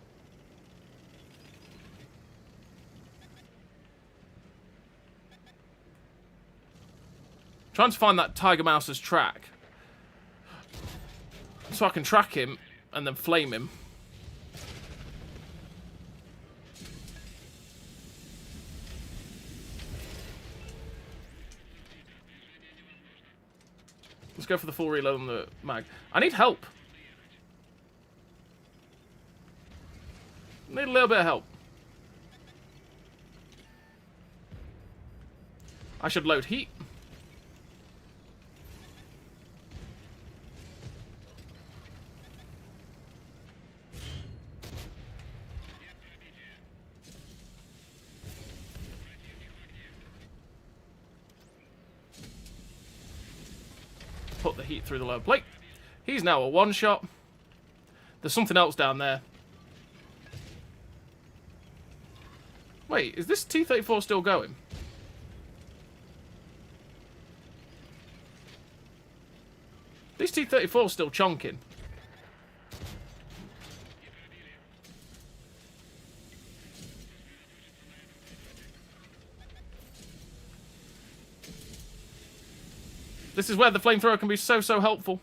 Trying to find that Tiger Mouse's track. So I can track him and then flame him. Let's go for the full reload on the mag. I need help. Need a little bit of help. I should load heat. Put the heat through the lower plate. He's now a one-shot. There's something else down there. Wait, is this T-34 still going? This T-34 is still chonking. This is where the flamethrower can be so helpful.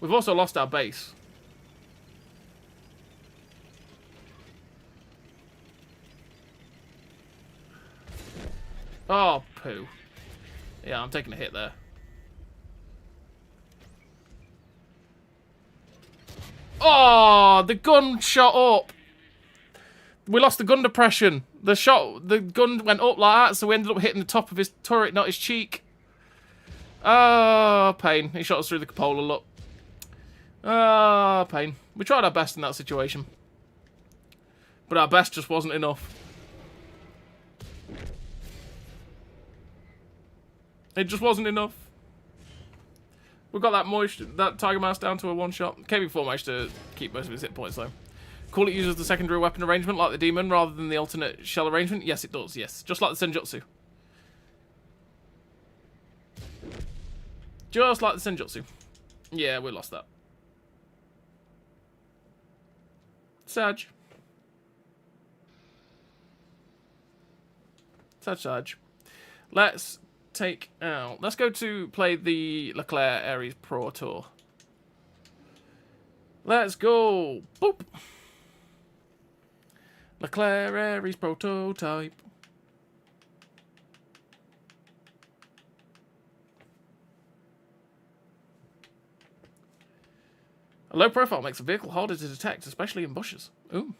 We've also lost our base. Oh, poo. Yeah, I'm taking a hit there. Oh, the gun shot up. We lost the gun depression. The gun went up like that, so we ended up hitting the top of his turret, not his cheek. Oh, pain. He shot us through the cupola, look. Oh, pain. We tried our best in that situation. But our best just wasn't enough. It just wasn't enough. We got that Tiger Mouse down to a one-shot. KB4 managed to keep most of his hit points, though. Cool, it uses the secondary weapon arrangement like the Demon rather than the alternate shell arrangement? Yes, it does, yes. Just like the Senjutsu. Just like the Senjutsu. Yeah, we lost that. Sag. Sag. Let's take out... Let's go to play the Leclerc Ares Proto. Let's go. Boop. Leclerc Ares Prototype. A low profile makes a vehicle harder to detect, especially in bushes. Ooh.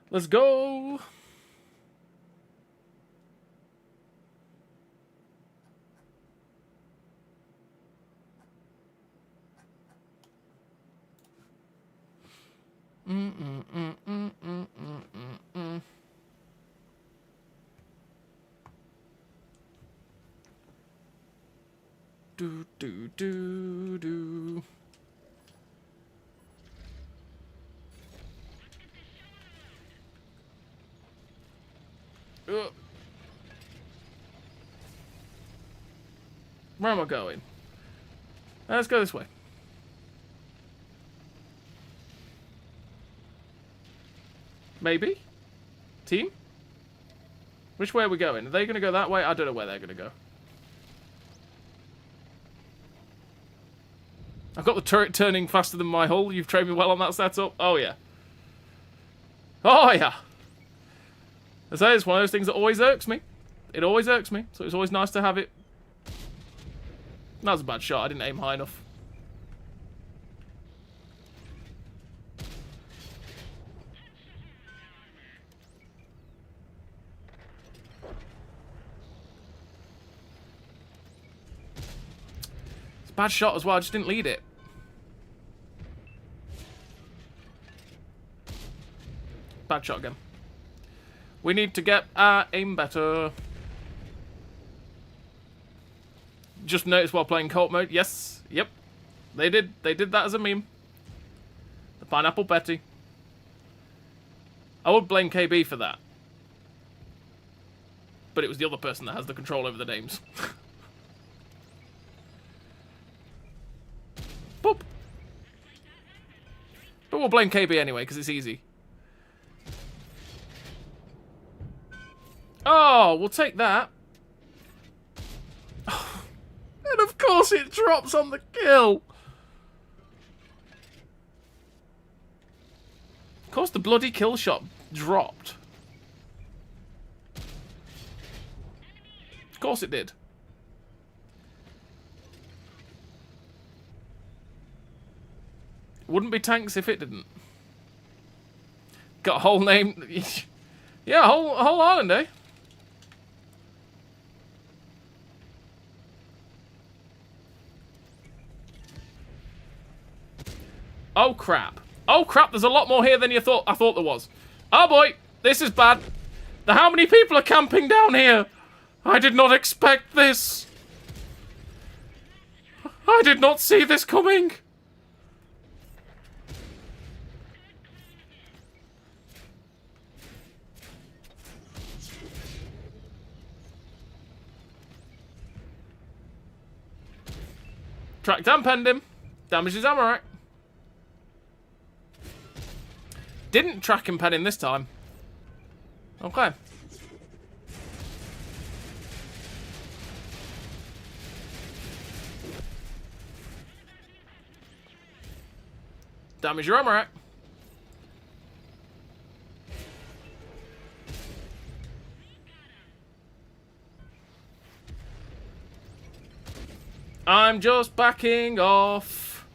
Let's go. Do. Where am I going? Let's go this way. Maybe? Team? Which way are we going? Are they going to go that way? I don't know where they're going to go. I've got the turret turning faster than my hull. You've trained me well on that setup. Oh, yeah. Oh, yeah. I say, it's one of those things that always irks me. It always irks me. So it's always nice to have it. That was a bad shot. I didn't aim high enough. It's a bad shot as well. I just didn't lead it. Bad shot again. We need to get our aim better. Just noticed while playing Cult mode. Yes. Yep. They did. They did that as a meme. The Pineapple Betty. I would blame KB for that. But it was the other person that has the control over the names. Boop. But we'll blame KB anyway, because it's easy. Oh, we'll take that. And of course it drops on the kill. course the bloody kill shot dropped. Of course it did. Wouldn't be tanks if it didn't. Got a whole name. Yeah, whole island, eh? Oh crap. Oh crap, there's a lot more here than I thought there was. Oh boy, this is bad. How many people are camping down here? I did not expect this. I did not see this coming. Tracked and penned him. Damaged his ammo rack. Didn't track and pen him this time. Okay. Damage your ammo rack. I'm just backing off.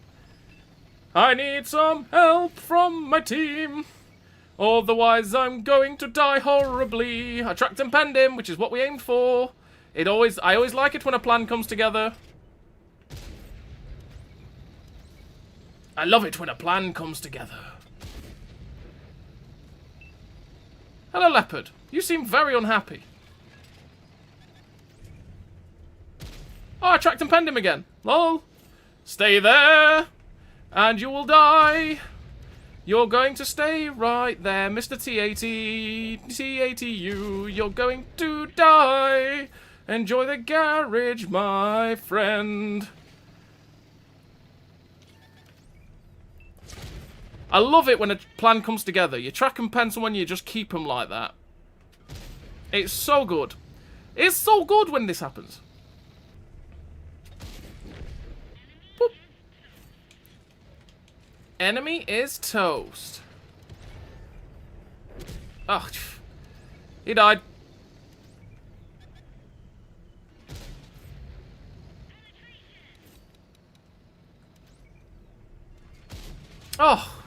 I need some help from my team. Otherwise I'm going to die horribly. I tracked and penned him, which is what we aimed for. I always like it when a plan comes together. I love it when a plan comes together. Hello, Leopard. You seem very unhappy. Oh, I tracked and penned him again. Lol. Stay there, and you will die. You're going to stay right there, Mr. T-80U. You're going to die. Enjoy the garage, my friend. I love it when a plan comes together. You track and pen someone, you just keep them like that. It's so good. It's so good when this happens. Boop. Enemy is toast. Oh, he died. Oh.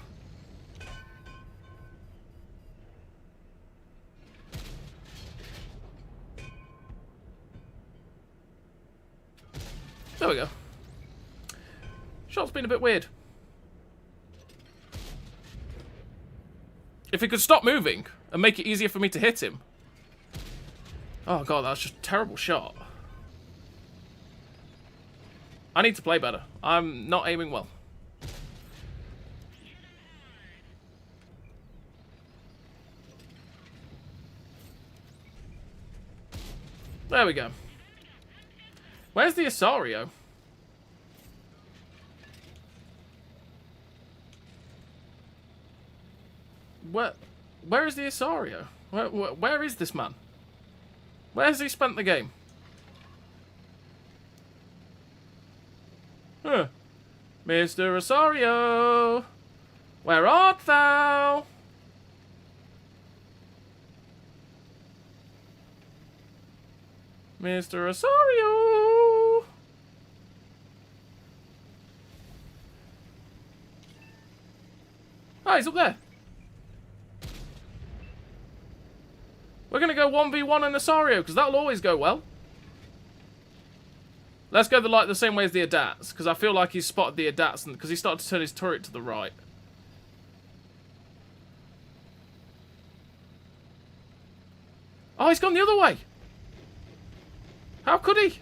There we go. Shot's been a bit weird. If he could stop moving and make it easier for me to hit him. Oh god, that's just a terrible shot. I need to play better. I'm not aiming well. There we go. Where's the Asario? Where is the Asario? Where is this man? Where's he spent the game? Huh. Mr. Asario, where art thou? Mr. Asario! Oh, he's up there. We're going to go 1v1 on Asario, because that'll always go well. Let's go the same way as the Adats, because I feel like he's spotted the Adats, because he started to turn his turret to the right. Oh, he's gone the other way! How could he?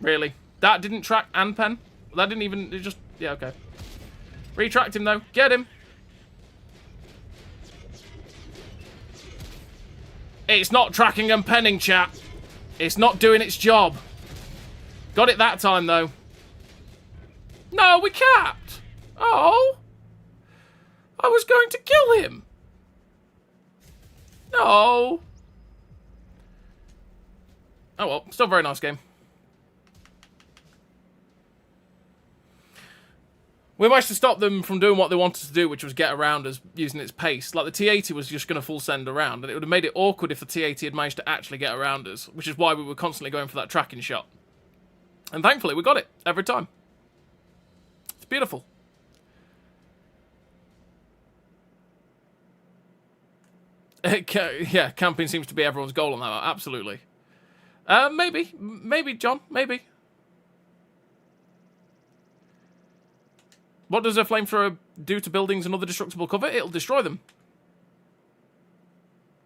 Really? That didn't track and pen? That didn't even... It just... Yeah, okay. Retracked him, though. Get him. It's not tracking and penning, chat. It's not doing its job. Got it that time, though. No, we capped. Oh. I was going to kill him. No! Oh well, still a very nice game. We managed to stop them from doing what they wanted to do, which was get around us using its pace. Like, the T-80 was just going to full send around, and it would have made it awkward if the T-80 had managed to actually get around us, which is why we were constantly going for that tracking shot. And thankfully, we got it every time. It's beautiful. Yeah, camping seems to be everyone's goal on that, absolutely. Maybe, John, maybe. What does a flamethrower do to buildings and other destructible cover? It'll destroy them.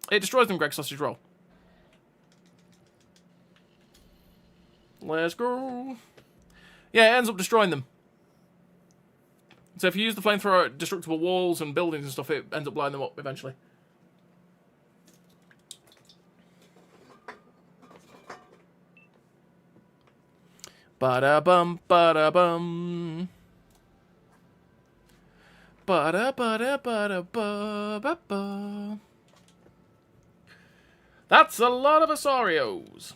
It destroys them, Greg Sausage Roll. Let's go. Yeah, it ends up destroying them. So if you use the flamethrower at destructible walls and buildings and stuff, it ends up blowing them up eventually. Ba-da-bum, ba-da-bum. Ba-da-ba-da-ba-da-ba-ba-ba. That's a lot of Asarios.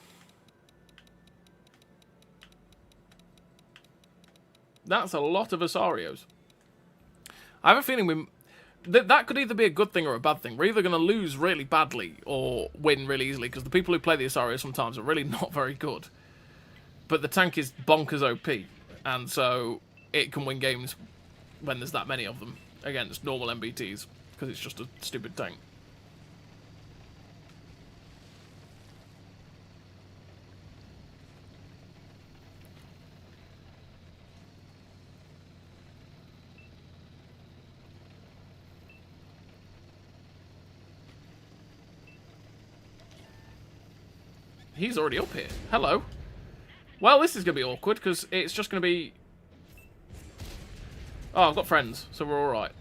That's a lot of Asarios. I have a feeling that could either be a good thing or a bad thing. We're either going to lose really badly or win really easily, because the people who play the Asarios sometimes are really not very good. But the tank is bonkers OP, and so it can win games when there's that many of them against normal MBTs, because it's just a stupid tank. He's already up here. Hello. Well, this is going to be awkward, because it's just going to be... Oh, I've got friends, so we're alright.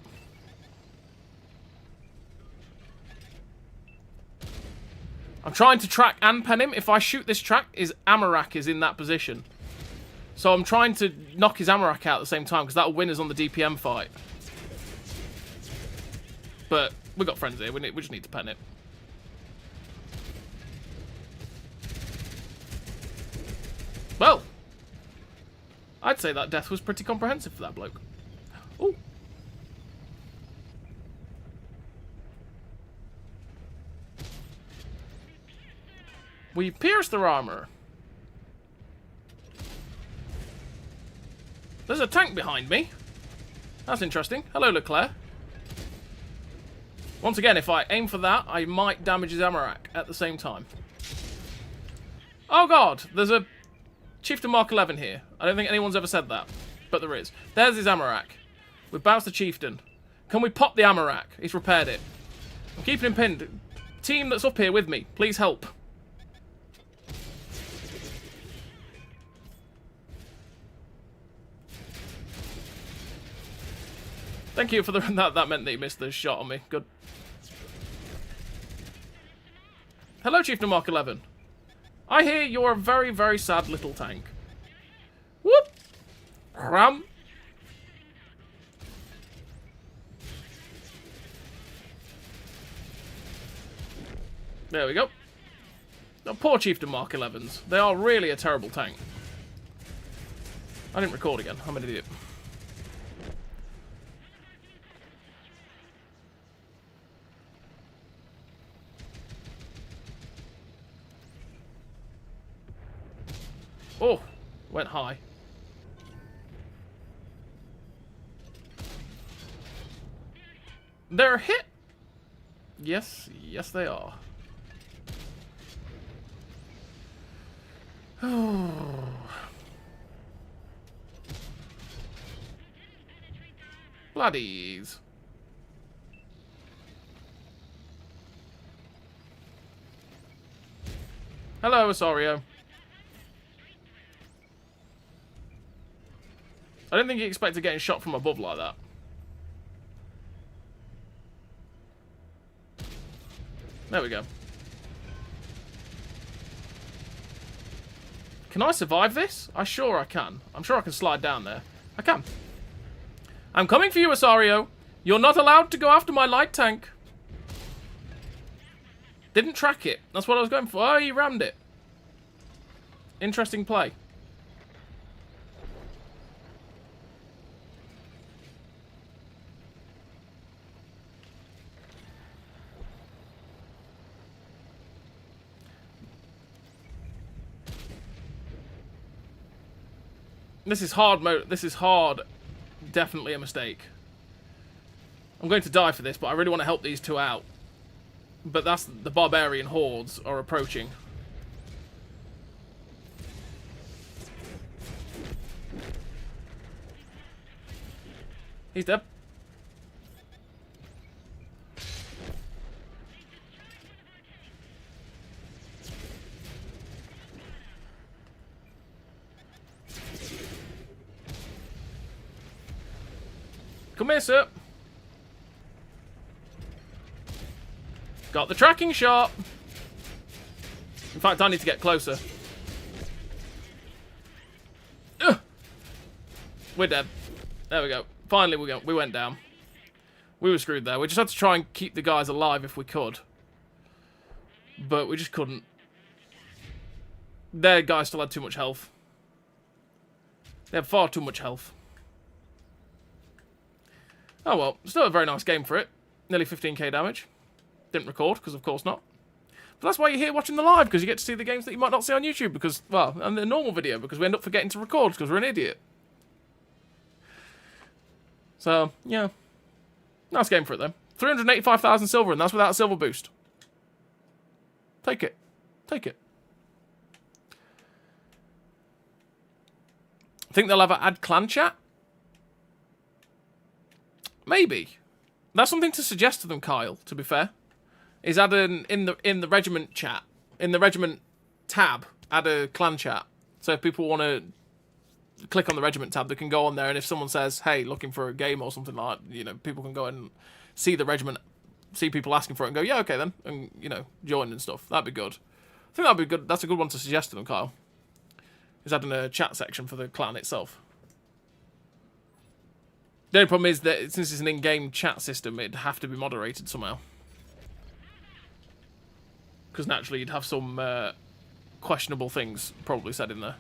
I'm trying to track and pen him. If I shoot this track, his Amarak is in that position. So I'm trying to knock his Amarak out at the same time, because that'll win us on the DPM fight. But we've got friends here. We just need to pen it. Well, I'd say that death was pretty comprehensive for that bloke. Oh. We pierced their armor. There's a tank behind me. That's interesting. Hello, Leclerc. Once again, if I aim for that, I might damage his Amarak at the same time. Oh god, there's a Chieftain Mark 11 here. I don't think anyone's ever said that, but there is. There's his Amarak. We've bounced the Chieftain. Can we pop the Amarak? He's repaired it. I'm keeping him pinned. Team that's up here with me, please help. Thank you for the... That meant that he missed the shot on me. Good. Hello, Chieftain Mark 11. I hear you're a very, very sad little tank. Whoop! Ram! There we go. Oh, poor Chieftain Mark 11s. They are really a terrible tank. I didn't record again. I'm an idiot. Oh, went high. They're hit. Yes, yes they are. Oh. Bloodies. Hello, Asario. I don't think he expected getting shot from above like that. There we go. Can I survive this? I can. I'm sure I can slide down there. I can. I'm coming for you, Asario. You're not allowed to go after my light tank. Didn't track it. That's what I was going for. Oh, he rammed it. Interesting play. This is hard mode. This is hard. Definitely a mistake. I'm going to die for this, but I really want to help these two out. But that's the barbarian hordes are approaching. He's dead. Come here, sir. Got the tracking shot. In fact, I need to get closer. Ugh. We're dead. There we go. Finally, we went down. We were screwed there. We just had to try and keep the guys alive if we could. But we just couldn't. Their guys still had too much health. They had far too much health. Oh well, still a very nice game for it. Nearly 15k damage. Didn't record, because of course not. But that's why you're here watching the live, because you get to see the games that you might not see on YouTube, because, well, and the normal video, because we end up forgetting to record, because we're an idiot. So, yeah. Nice game for it, though. 385,000 silver, and that's without a silver boost. Take it. Take it. Think they'll ever add clan chat? Maybe. That's something to suggest to them, Kyle, to be fair. Is add in the regiment chat, in the regiment tab, add a clan chat. So if people want to click on the regiment tab, they can go on there, and if someone says, hey, looking for a game or something like that, you know, people can go and see the regiment, see people asking for it and go, yeah, okay then, and, you know, join and stuff. That'd be good. I think that'd be good. That's a good one to suggest to them, Kyle. Is adding a chat section for the clan itself. The only problem is that since it's an in-game chat system, it'd have to be moderated somehow. Because naturally you'd have some questionable things probably said in there.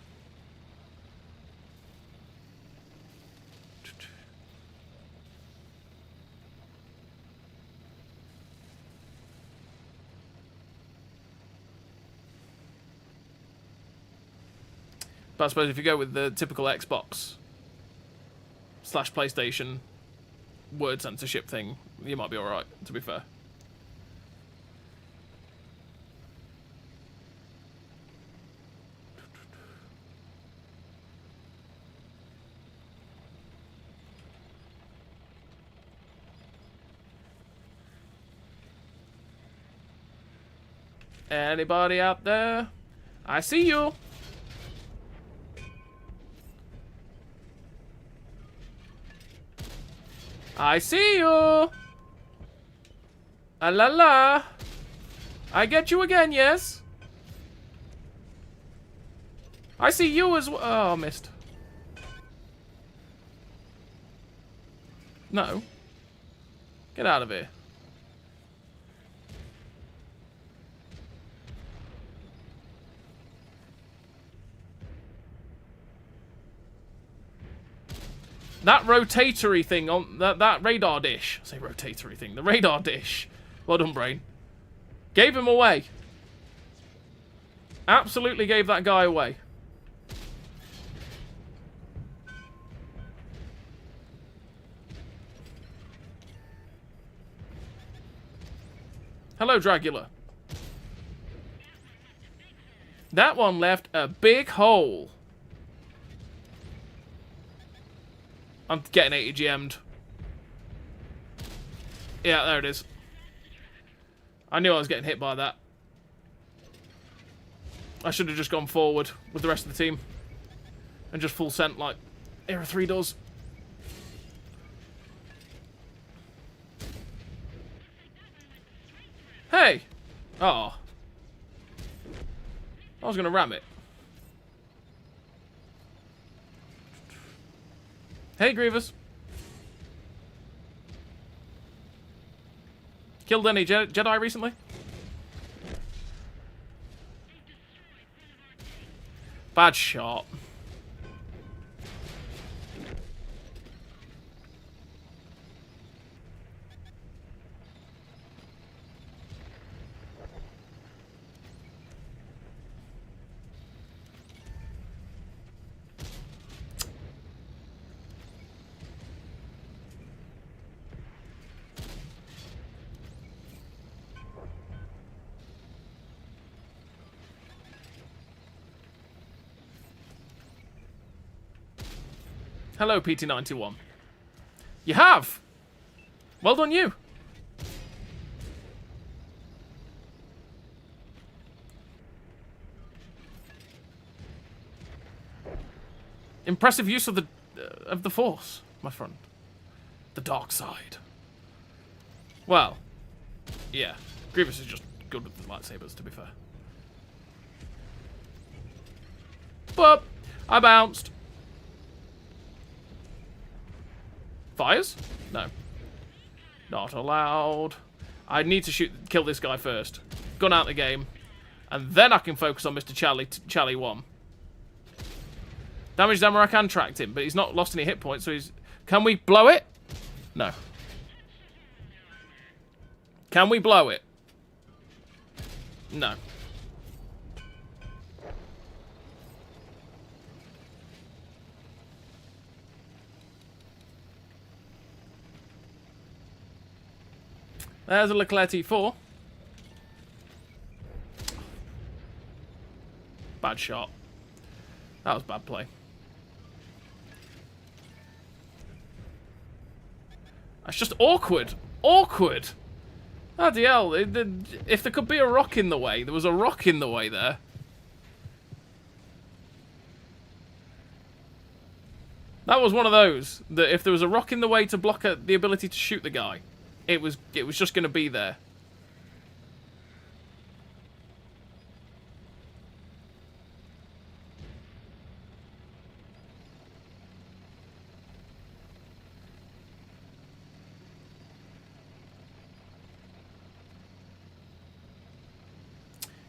But I suppose if you go with the typical Xbox / PlayStation word censorship thing, you might be alright, to be fair. Anybody out there? I see you. I see you. Ah la la. I get you again, yes. I see you as well. Oh, missed. No. Get out of here. That rotatory thing on that radar dish. I say rotatory thing. The radar dish. Well done, brain. Gave him away. Absolutely gave that guy away. Hello, Dragula. That one left a big hole. I'm getting 80 GM'd. Yeah, there it is. I knew I was getting hit by that. I should have just gone forward with the rest of the team. And just full sent like Era 3 does. Hey! Oh. I was going to ram it. Hey, Grievous. Killed any Jedi recently? Bad shot. Hello, PT91. You have! Well done, you! Impressive use of the Force, my friend. The dark side. Well, yeah. Grievous is just good with the lightsabers, to be fair. But I bounced. Fires? No. Not allowed. I need to kill this guy first. Gun out the game. And then I can focus on Mr. Charlie 1. Damage Armour, I can track him, but he's not lost any hit points, so he's... Can we blow it? No. Can we blow it? No. There's a Leclerc T4. Bad shot. That was bad play. That's just awkward. Awkward. Bloody hell. If there could be a rock in the way, there was a rock in the way there. That was one of those, that if there was a rock in the way to block the ability to shoot the guy, it was just going to be there.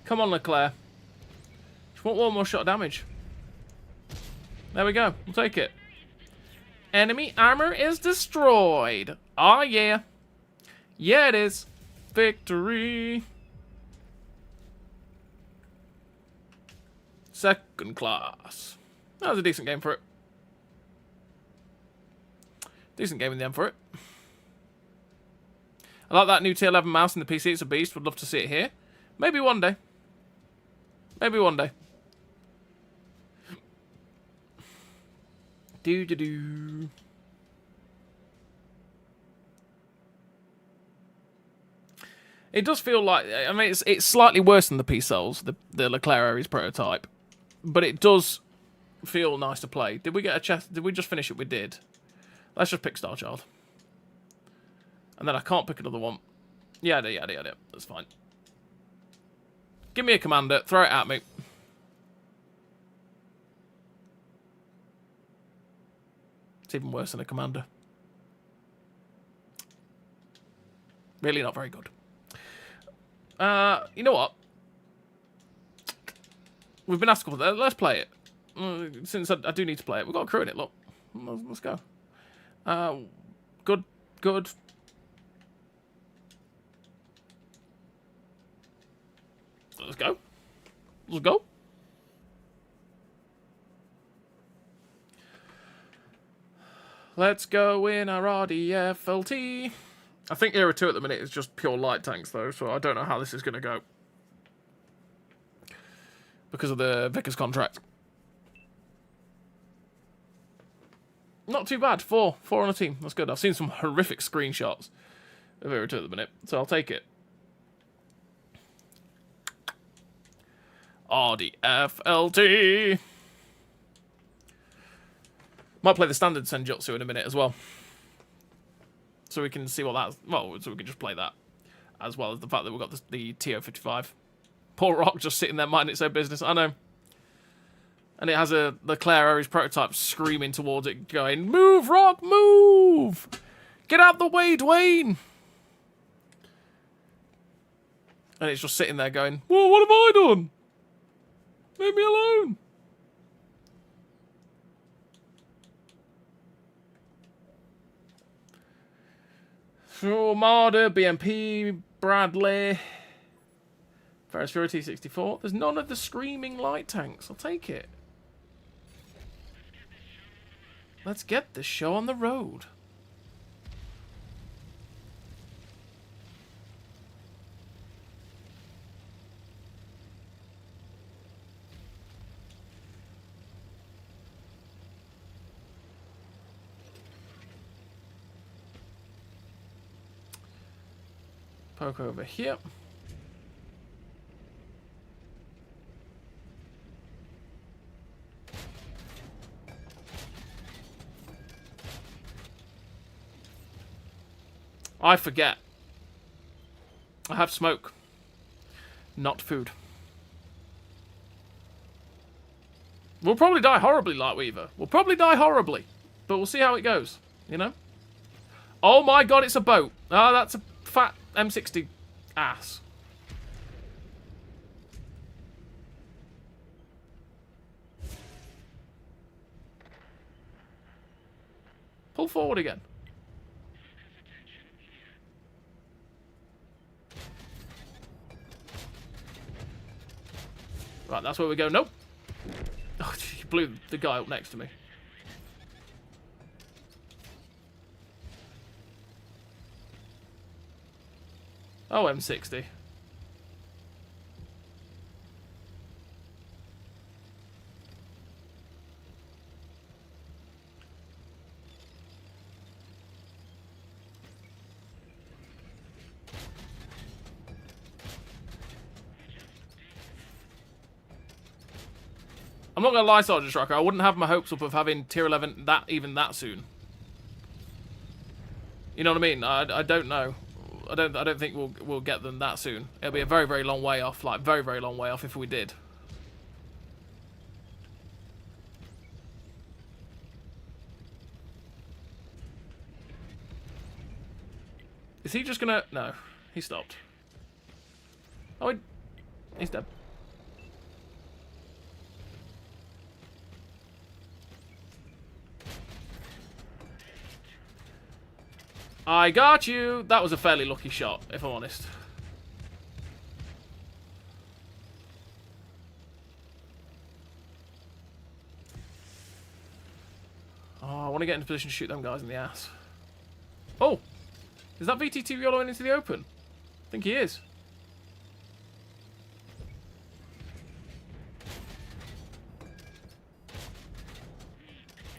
Come on, Leclerc. Just want one more shot of damage. There we go. We'll take it. Enemy armor is destroyed. Oh, yeah. Yeah, it is. Victory. Second class. That was a decent game for it. Decent game in the end for it. I like that new Tier 11 mouse in the PC. It's a beast. Would love to see it here. Maybe one day. Maybe one day. Do-do-do. It does feel like, I mean, it's slightly worse than the P-Cells, the Leclerc Aries prototype, but it does feel nice to play. Did we get a chest? Did we just finish it? We did. Let's just pick Star Child. And then I can't pick another one. Yada, yada, yada. That's fine. Give me a commander. Throw it at me. It's even worse than a commander. Really not very good. You know what? We've been asked a couple of... Let's play it. Since I do need to play it. We've got a crew in it, look. Let's go. Good. Good. Let's go. Let's go. Let's go in our RDFLT. I think Era 2 at the minute is just pure light tanks, though, so I don't know how this is going to go. Because of the Vickers contract. Not too bad. Four on a team. That's good. I've seen some horrific screenshots of Era 2 at the minute, so I'll take it. RDFLT. Might play the standard Senjutsu in a minute as well. So we can see what that's... Well, so we can just play that. As well as the fact that we've got the TO-55. Poor Rock just sitting there minding its own business. I know. And it has a Leclerc Aries prototype screaming towards it, going, "Move, Rock, move! Get out the way, Dwayne!" And it's just sitting there going, "Whoa, what have I done? Leave me alone." Armada, BMP, Bradley, Ferris Fury T-64. There's none of the screaming light tanks. I'll take it. Let's get this show on the road. Poke over here. I forget. I have smoke. Not food. We'll probably die horribly, Lightweaver. We'll probably die horribly. But we'll see how it goes. You know? Oh my god, it's a boat. Ah, that's a fat M60 ass. Pull forward again. Right, that's where we go. Nope. Oh, you blew the guy up next to me. Oh, M60. I'm not gonna lie, Sergeant Striker. I wouldn't have my hopes up of having tier 11 even that soon. You know what I mean? I don't know. I don't think we'll get them that soon. It'll be a very, very long way off. Like, very, very long way off if we did. Is he just gonna... No. He stopped. Oh, he's dead. I got you! That was a fairly lucky shot, if I'm honest. Oh, I want to get into position to shoot them guys in the ass. Oh! Is that VT2 YOLOing into the open? I think he is.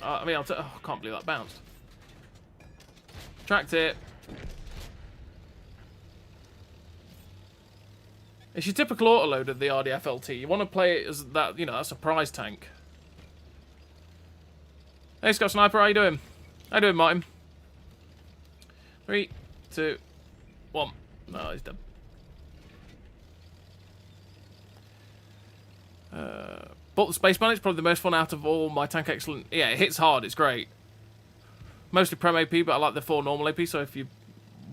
I mean, oh, I can't believe that bounced. Tracked it. It's your typical autoloader, the RDF LT. You want to play it as that, you know, that's a prize tank. Hey, Scott Sniper, how you doing? How you doing, Martin? 3, 2, 1. No, he's dead. But the Spaceman is probably the most fun out of all my tank excellent. Yeah, it hits hard, it's great. Mostly Prem AP, but I like the 4 normal AP, so if you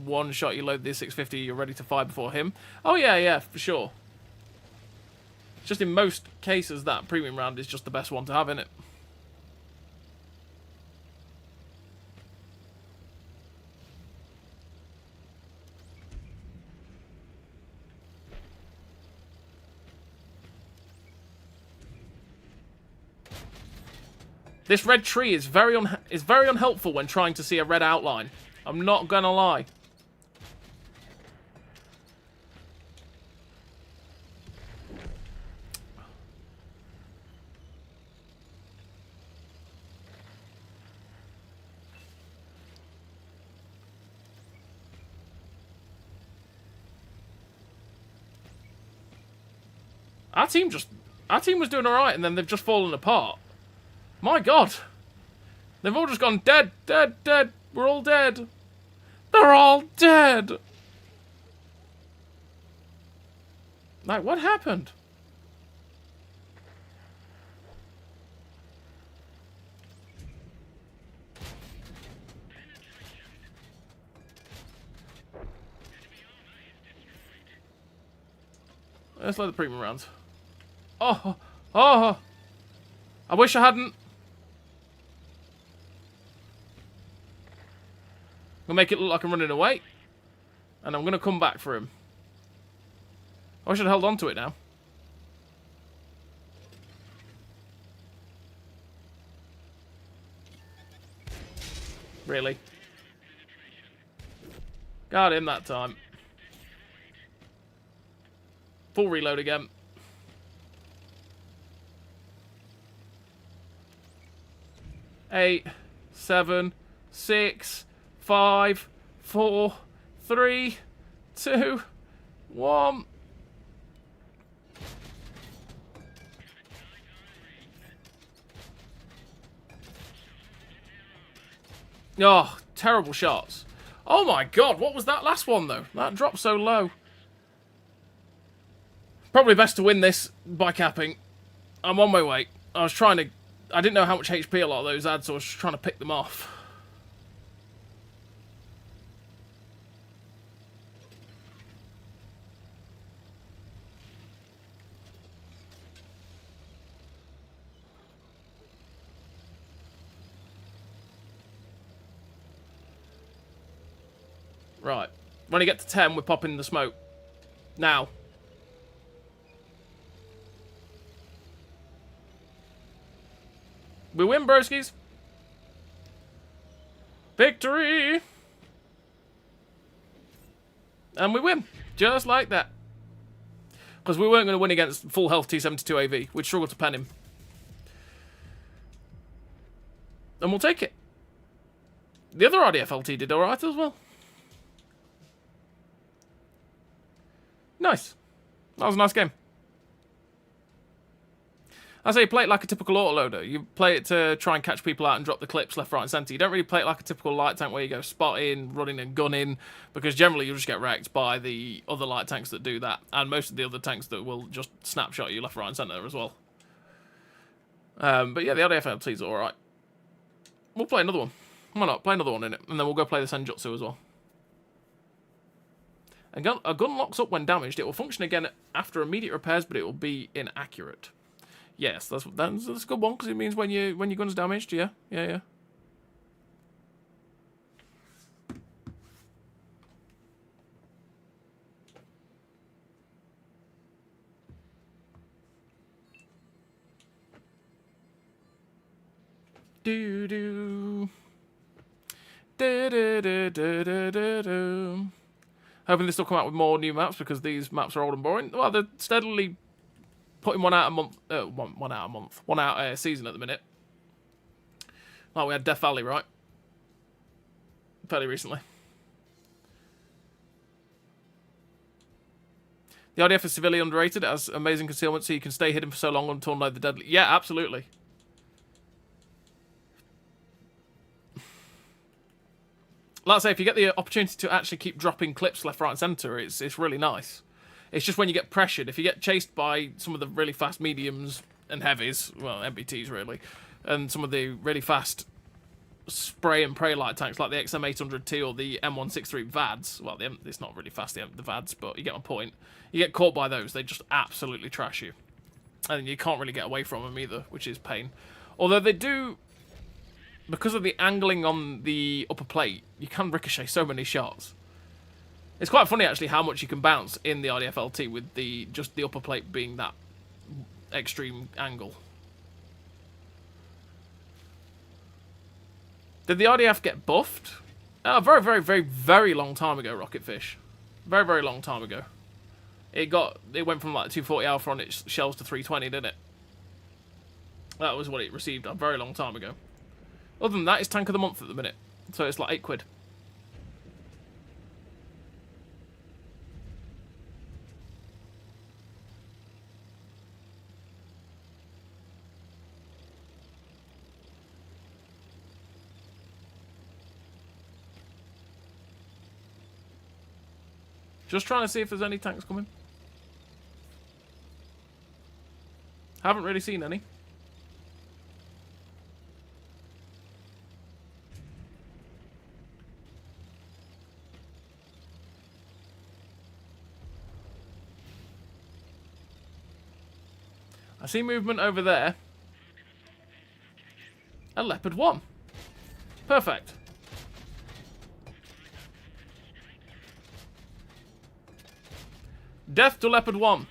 one shot you load the 650, you're ready to fire before him. Oh yeah, for sure. Just in most cases, that premium round is just the best one to have in it. This red tree is very unhelpful when trying to see a red outline. I'm not gonna lie. Our team was doing alright and then they've just fallen apart. My god! They've all just gone dead, dead, dead. We're all dead. They're all dead! Like, what happened? Let's load the premium rounds. Oh! I wish I hadn't. We'll make it look like I'm running away. And I'm going to come back for him. I should have held on to it now. Really? Got him that time. Full reload again. Eight, 7, 6, 5, 4, 3, 2, 1. Oh, terrible shots. Oh my god, what was that last one though? That dropped so low. Probably best to win this by capping. I'm on my way. I didn't know how much HP a lot of those had, so I was just trying to pick them off. Right. When I get to 10, we're popping the smoke. Now. We win, broskies. Victory! And we win. Just like that. Because we weren't going to win against full health T-72 AV. We'd struggle to pen him. And we'll take it. The other RDF LT did alright as well. Nice. That was a nice game. I say play it like a typical autoloader. You play it to try and catch people out and drop the clips left, right, and centre. You don't really play it like a typical light tank where you go spotting, running and gunning, because generally you'll just get wrecked by the other light tanks that do that, and most of the other tanks that will just snapshot you left, right, and centre as well. But yeah, the RDF LT's alright. We'll play another one. Why not? Play another one in it, and then we'll go play the Senjutsu as well. A gun locks up when damaged. It will function again after immediate repairs, but it will be inaccurate. Yes, that's a good one, because it means when your gun's damaged, yeah. Do. Hoping this will come out with more new maps, because these maps are old and boring. Well, they're steadily putting one out a month, one out a season at the minute. Like we had Death Valley, right? Fairly recently. The RDF is severely underrated. It has amazing concealment, so you can stay hidden for so long until know the deadly. Yeah, absolutely. Like I say, if you get the opportunity to actually keep dropping clips left, right, and centre, it's really nice. It's just when you get pressured, if you get chased by some of the really fast mediums and heavies, well, MBTs really, and some of the really fast spray and pray light tanks like the XM800T or the M163 VADs, well, it's not really fast, the VADs, but you get my point. You get caught by those, they just absolutely trash you. And you can't really get away from them either, which is pain. Although they do, because of the angling on the upper plate, you can ricochet so many shots. It's quite funny, actually, how much you can bounce in the RDF LT with just the upper plate being that extreme angle. Did the RDF get buffed? A very, very, very, very long time ago, Rocketfish. Very, very long time ago. It went from like 240 alpha on its shells to 320, didn't it? That was what it received a very long time ago. Other than that, it's Tank of the Month at the minute. So it's like £8. Just trying to see if there's any tanks coming. Haven't really seen any. I see movement over there. A Leopard 1. Perfect. Death to Leopard 1.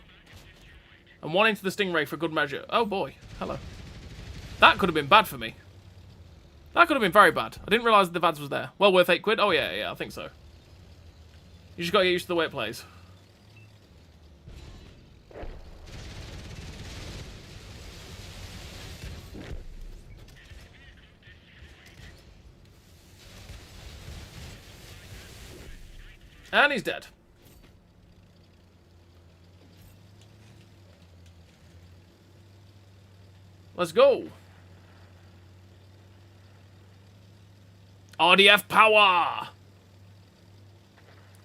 And 1 into the Stingray for good measure. Oh boy, hello. That could have been bad for me. That could have been very bad. I didn't realise the VADS was there. Well worth £8. Oh yeah, I think so. You just gotta get used to the way it plays. And he's dead. Let's go. RDF power!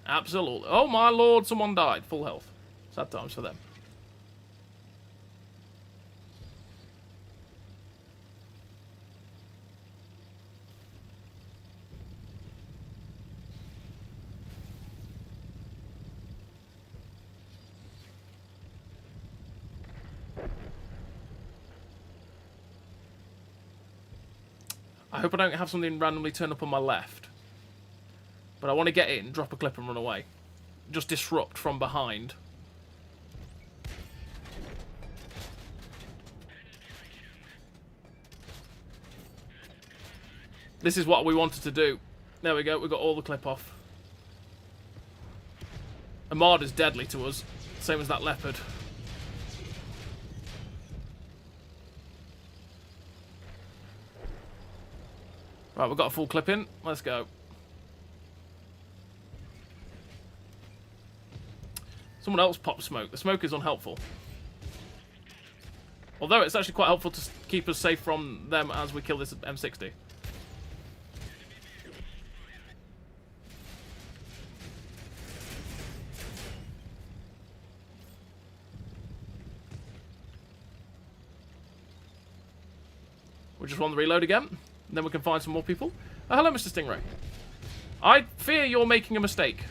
Absolutely. Oh my lord, someone died. Full health. Sad times for them. I hope I don't have something randomly turn up on my left. But I want to get in, drop a clip and run away. Just disrupt from behind. This is what we wanted to do. There we go, we got all the clip off. Armada's deadly to us. Same as that leopard. Right, we've got a full clip in. Let's go. Someone else popped smoke. The smoke is unhelpful. Although it's actually quite helpful to keep us safe from them as we kill this M60. We just want the reload again. And then we can find some more people. Hello, Mr. Stingray. I fear you're making a mistake.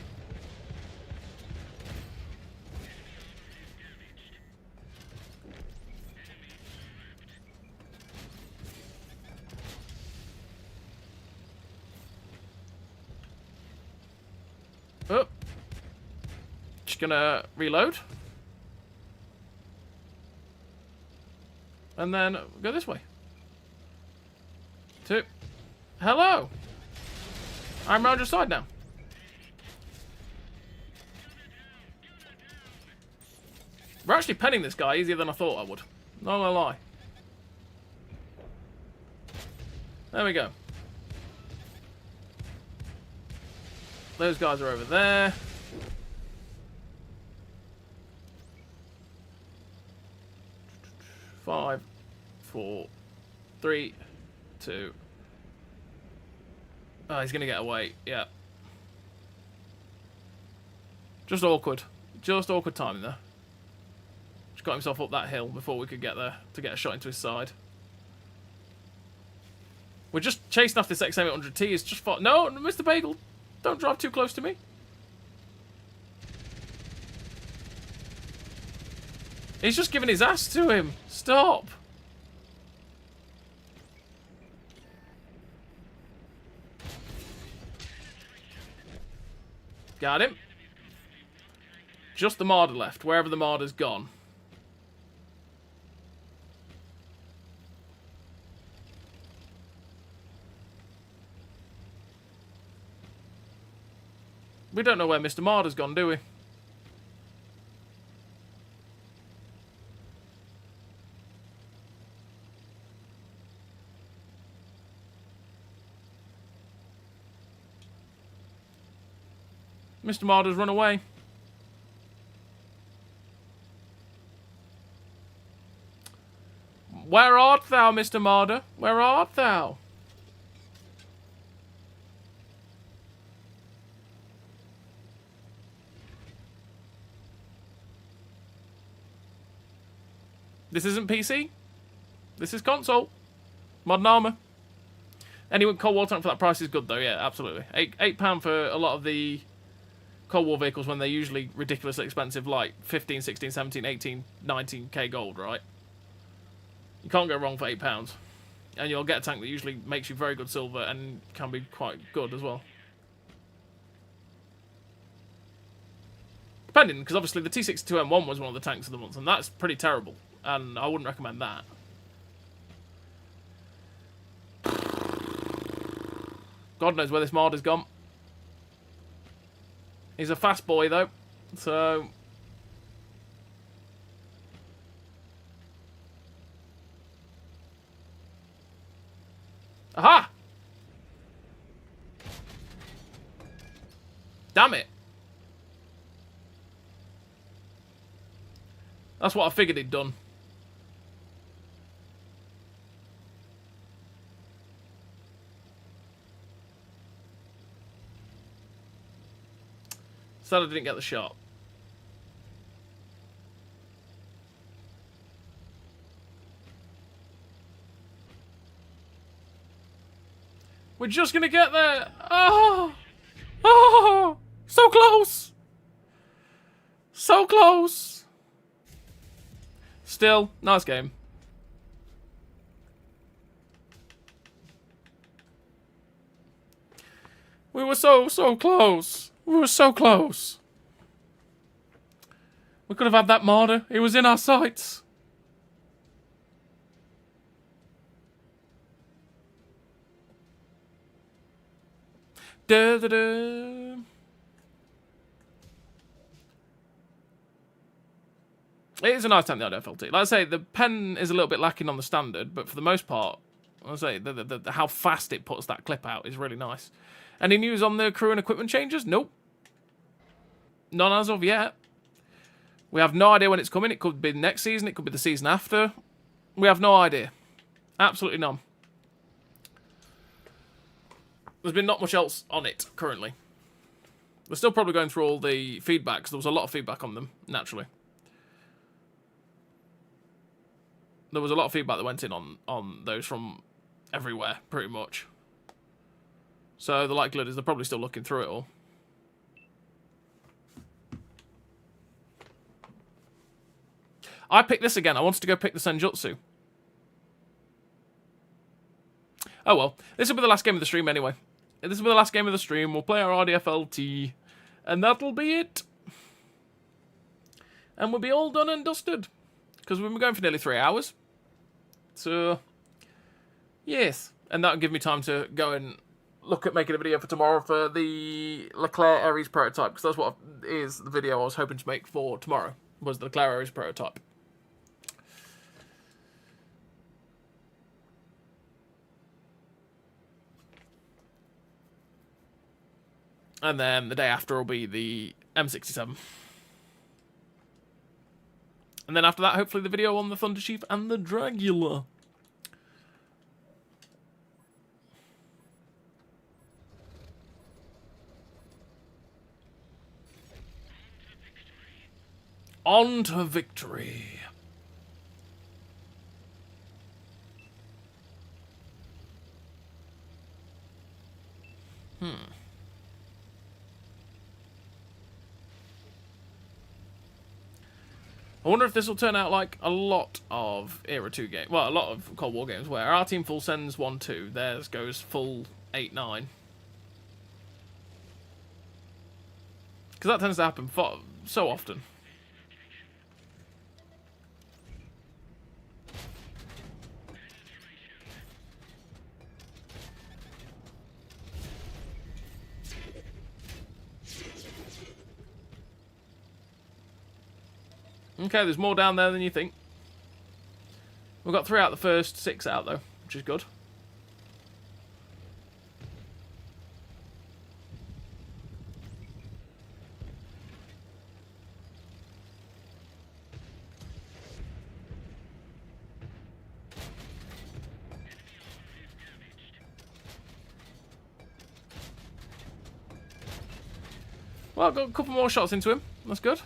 Oh. Just gonna reload. And then go this way. Two. Hello. I'm round your side now. We're actually penning this guy easier than I thought I would. Not gonna lie. There we go. Those guys are over there. Five, four, three, two. Oh, he's gonna get away. Yeah. Just awkward. Just awkward timing there. Just got himself up that hill before we could get there to get a shot into his side. We're just chasing off this XM800T. It's just fought. No, Mr. Bagel, don't drive too close to me. He's just giving his ass to him. Stop. Got him. Just the Marder left, wherever the Marder's gone. We don't know where Mr. Marder's gone, do we? Mr. Marder's run away. Where art thou, Mr. Marder? Where art thou? This isn't PC. This is console. Modern Armour. Anyone Cold War tank for that price is good though, yeah, absolutely. £8 for a lot of the Cold War vehicles when they're usually ridiculously expensive, like 15, 16, 17, 18, 19k gold, right? You can't go wrong for £8. And you'll get a tank that usually makes you very good silver and can be quite good as well. Depending, because obviously the T-62M1 was one of the tanks of the month, and that's pretty terrible. And I wouldn't recommend that. God knows where this mod has gone. He's a fast boy, though. So... Aha! Damn it. That's what I figured he'd done. Sad I didn't get the shot. We're just gonna get there. Oh! Oh! So close! So close! Still, nice game. We were so close. We were so close. We could have had that martyr. It was in our sights. Da da da. It is a nice tank, the IDFLT. Like I say, the pen is a little bit lacking on the standard, but for the most part, I say how fast it puts that clip out is really nice. Any news on the crew and equipment changes? Nope. None as of yet. We have no idea when it's coming. It could be next season. It could be the season after. We have no idea. Absolutely none. There's been not much else on it currently. We're still probably going through all the feedback, because there was a lot of feedback on them, naturally. There was a lot of feedback that went in on those from everywhere, pretty much. So the likelihood is they're probably still looking through it all. I picked this again. I wanted to go pick the Senjutsu. Oh well. This will be the last game of the stream anyway. This will be the last game of the stream. We'll play our RDFLT. And that'll be it. And we'll be all done and dusted. Because we've been going for nearly 3 hours. So, yes. And that'll give me time to go and look at making a video for tomorrow for the Leclerc Ares prototype. Because that's what is the video I was hoping to make for tomorrow. Was the Leclerc Ares prototype. And then the day after will be the M67. And then after that, hopefully the video on the Thunder Chief and the Dragula. On to victory. I wonder if this will turn out like a lot of Era 2 games. Well, a lot of Cold War games where our team full sends 1-2, theirs goes full 8-9. Because that tends to happen so often. Okay, there's more down there than you think. We've got 3 out of the first 6 out, though, which is good. Well, I've got a couple more shots into him. That's good.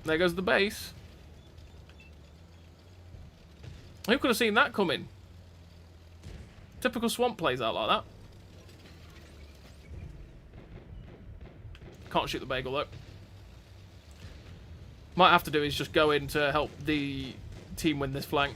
There goes the base. Who could have seen that coming? Typical swamp plays out like that. Can't shoot the bagel though. Might have to do is just go in to help the team win this flank.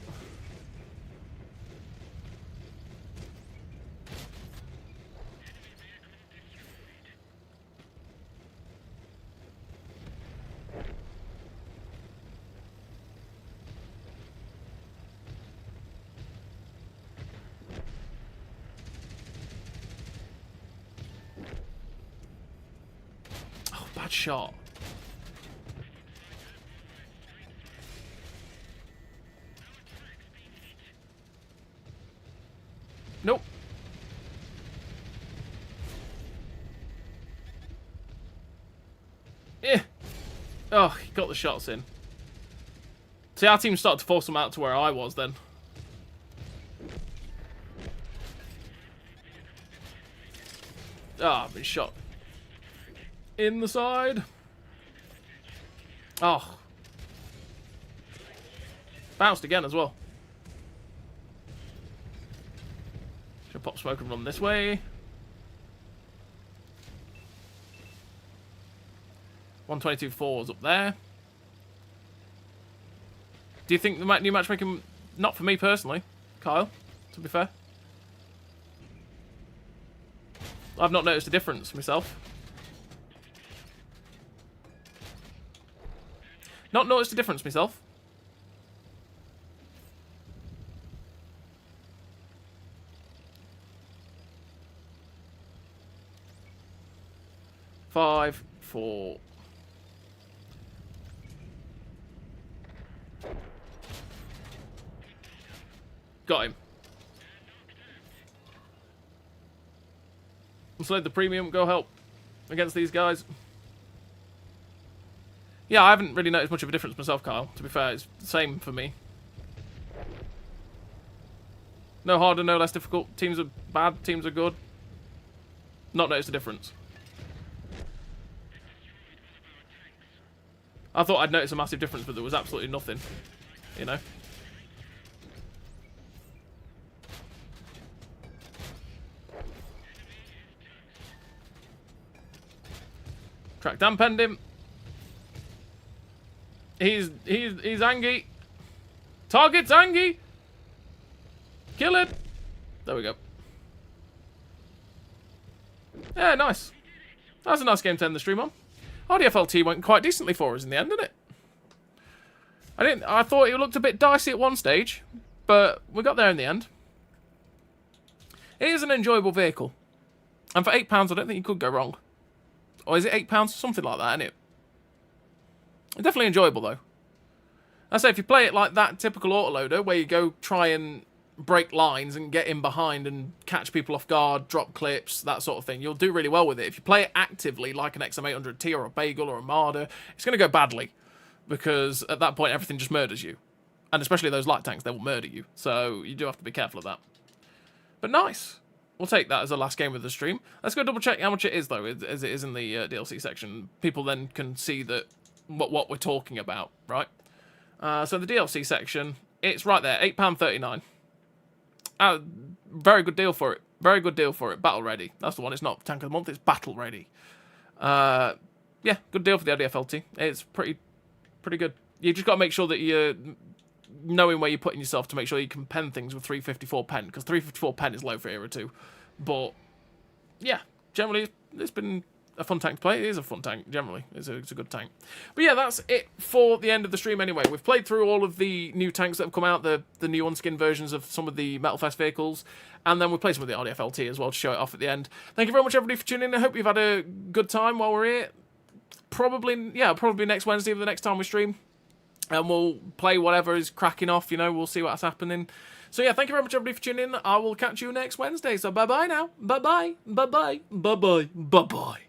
bad shot. Nope. Yeah. Oh, he got the shots in. See, our team started to force them out to where I was then. Ah, I've been shot. In the side. Oh. Bounced again as well. Should pop smoke and run this way. 122.4's up there. Do you think the new matchmaking... Not for me personally, Kyle, to be fair. I've not noticed a difference myself. Not noticed a difference myself. Five, four. Got him. Slide the premium, go help against these guys. Yeah, I haven't really noticed much of a difference myself, Kyle. To be fair, it's the same for me. No harder, no less difficult. Teams are bad, teams are good. Not noticed a difference. I thought I'd notice a massive difference, but there was absolutely nothing. You know? Track dampened him. He's angry. Target's angry. Kill it. There we go. Yeah, nice. That was a nice game to end the stream on. RDFLT went quite decently for us in the end, didn't it? I thought it looked a bit dicey at one stage, but we got there in the end. It is an enjoyable vehicle. And for £8, I don't think you could go wrong. Or is it £8? Something like that, isn't it? Definitely enjoyable, though. I say, if you play it like that typical autoloader, where you go try and break lines and get in behind and catch people off guard, drop clips, that sort of thing, you'll do really well with it. If you play it actively, like an XM800T or a Bagel or a Marder, it's going to go badly. Because at that point, everything just murders you. And especially those light tanks, they will murder you. So you do have to be careful of that. But nice. We'll take that as the last game of the stream. Let's go double check how much it is, though, as it is in the DLC section. People then can see that what we're talking about, right? So the DLC section, it's right there, £8.39. Very good deal for it. Very good deal for it. Battle ready. That's the one. It's not Tank of the Month, it's battle ready. Yeah, good deal for the RDFLT. It's pretty good. You just got to make sure that you're knowing where you're putting yourself to make sure you can pen things with 354 pen, because 354 pen is low for Era 2. But, yeah, generally, it's been a fun tank to play. It is a fun tank, generally. It's a good tank. But yeah, that's it for the end of the stream anyway. We've played through all of the new tanks that have come out, the new unskin versions of some of the Metal Fest vehicles, and then we'll play some of the RDFLT as well to show it off at the end. Thank you very much, everybody, for tuning in. I hope you've had a good time while we're here. Probably next Wednesday or the next time we stream. And we'll play whatever is cracking off, you know, we'll see what's happening. So yeah, thank you very much, everybody, for tuning in. I will catch you next Wednesday. So bye-bye now. Bye-bye. Bye-bye. Bye-bye. Bye-bye.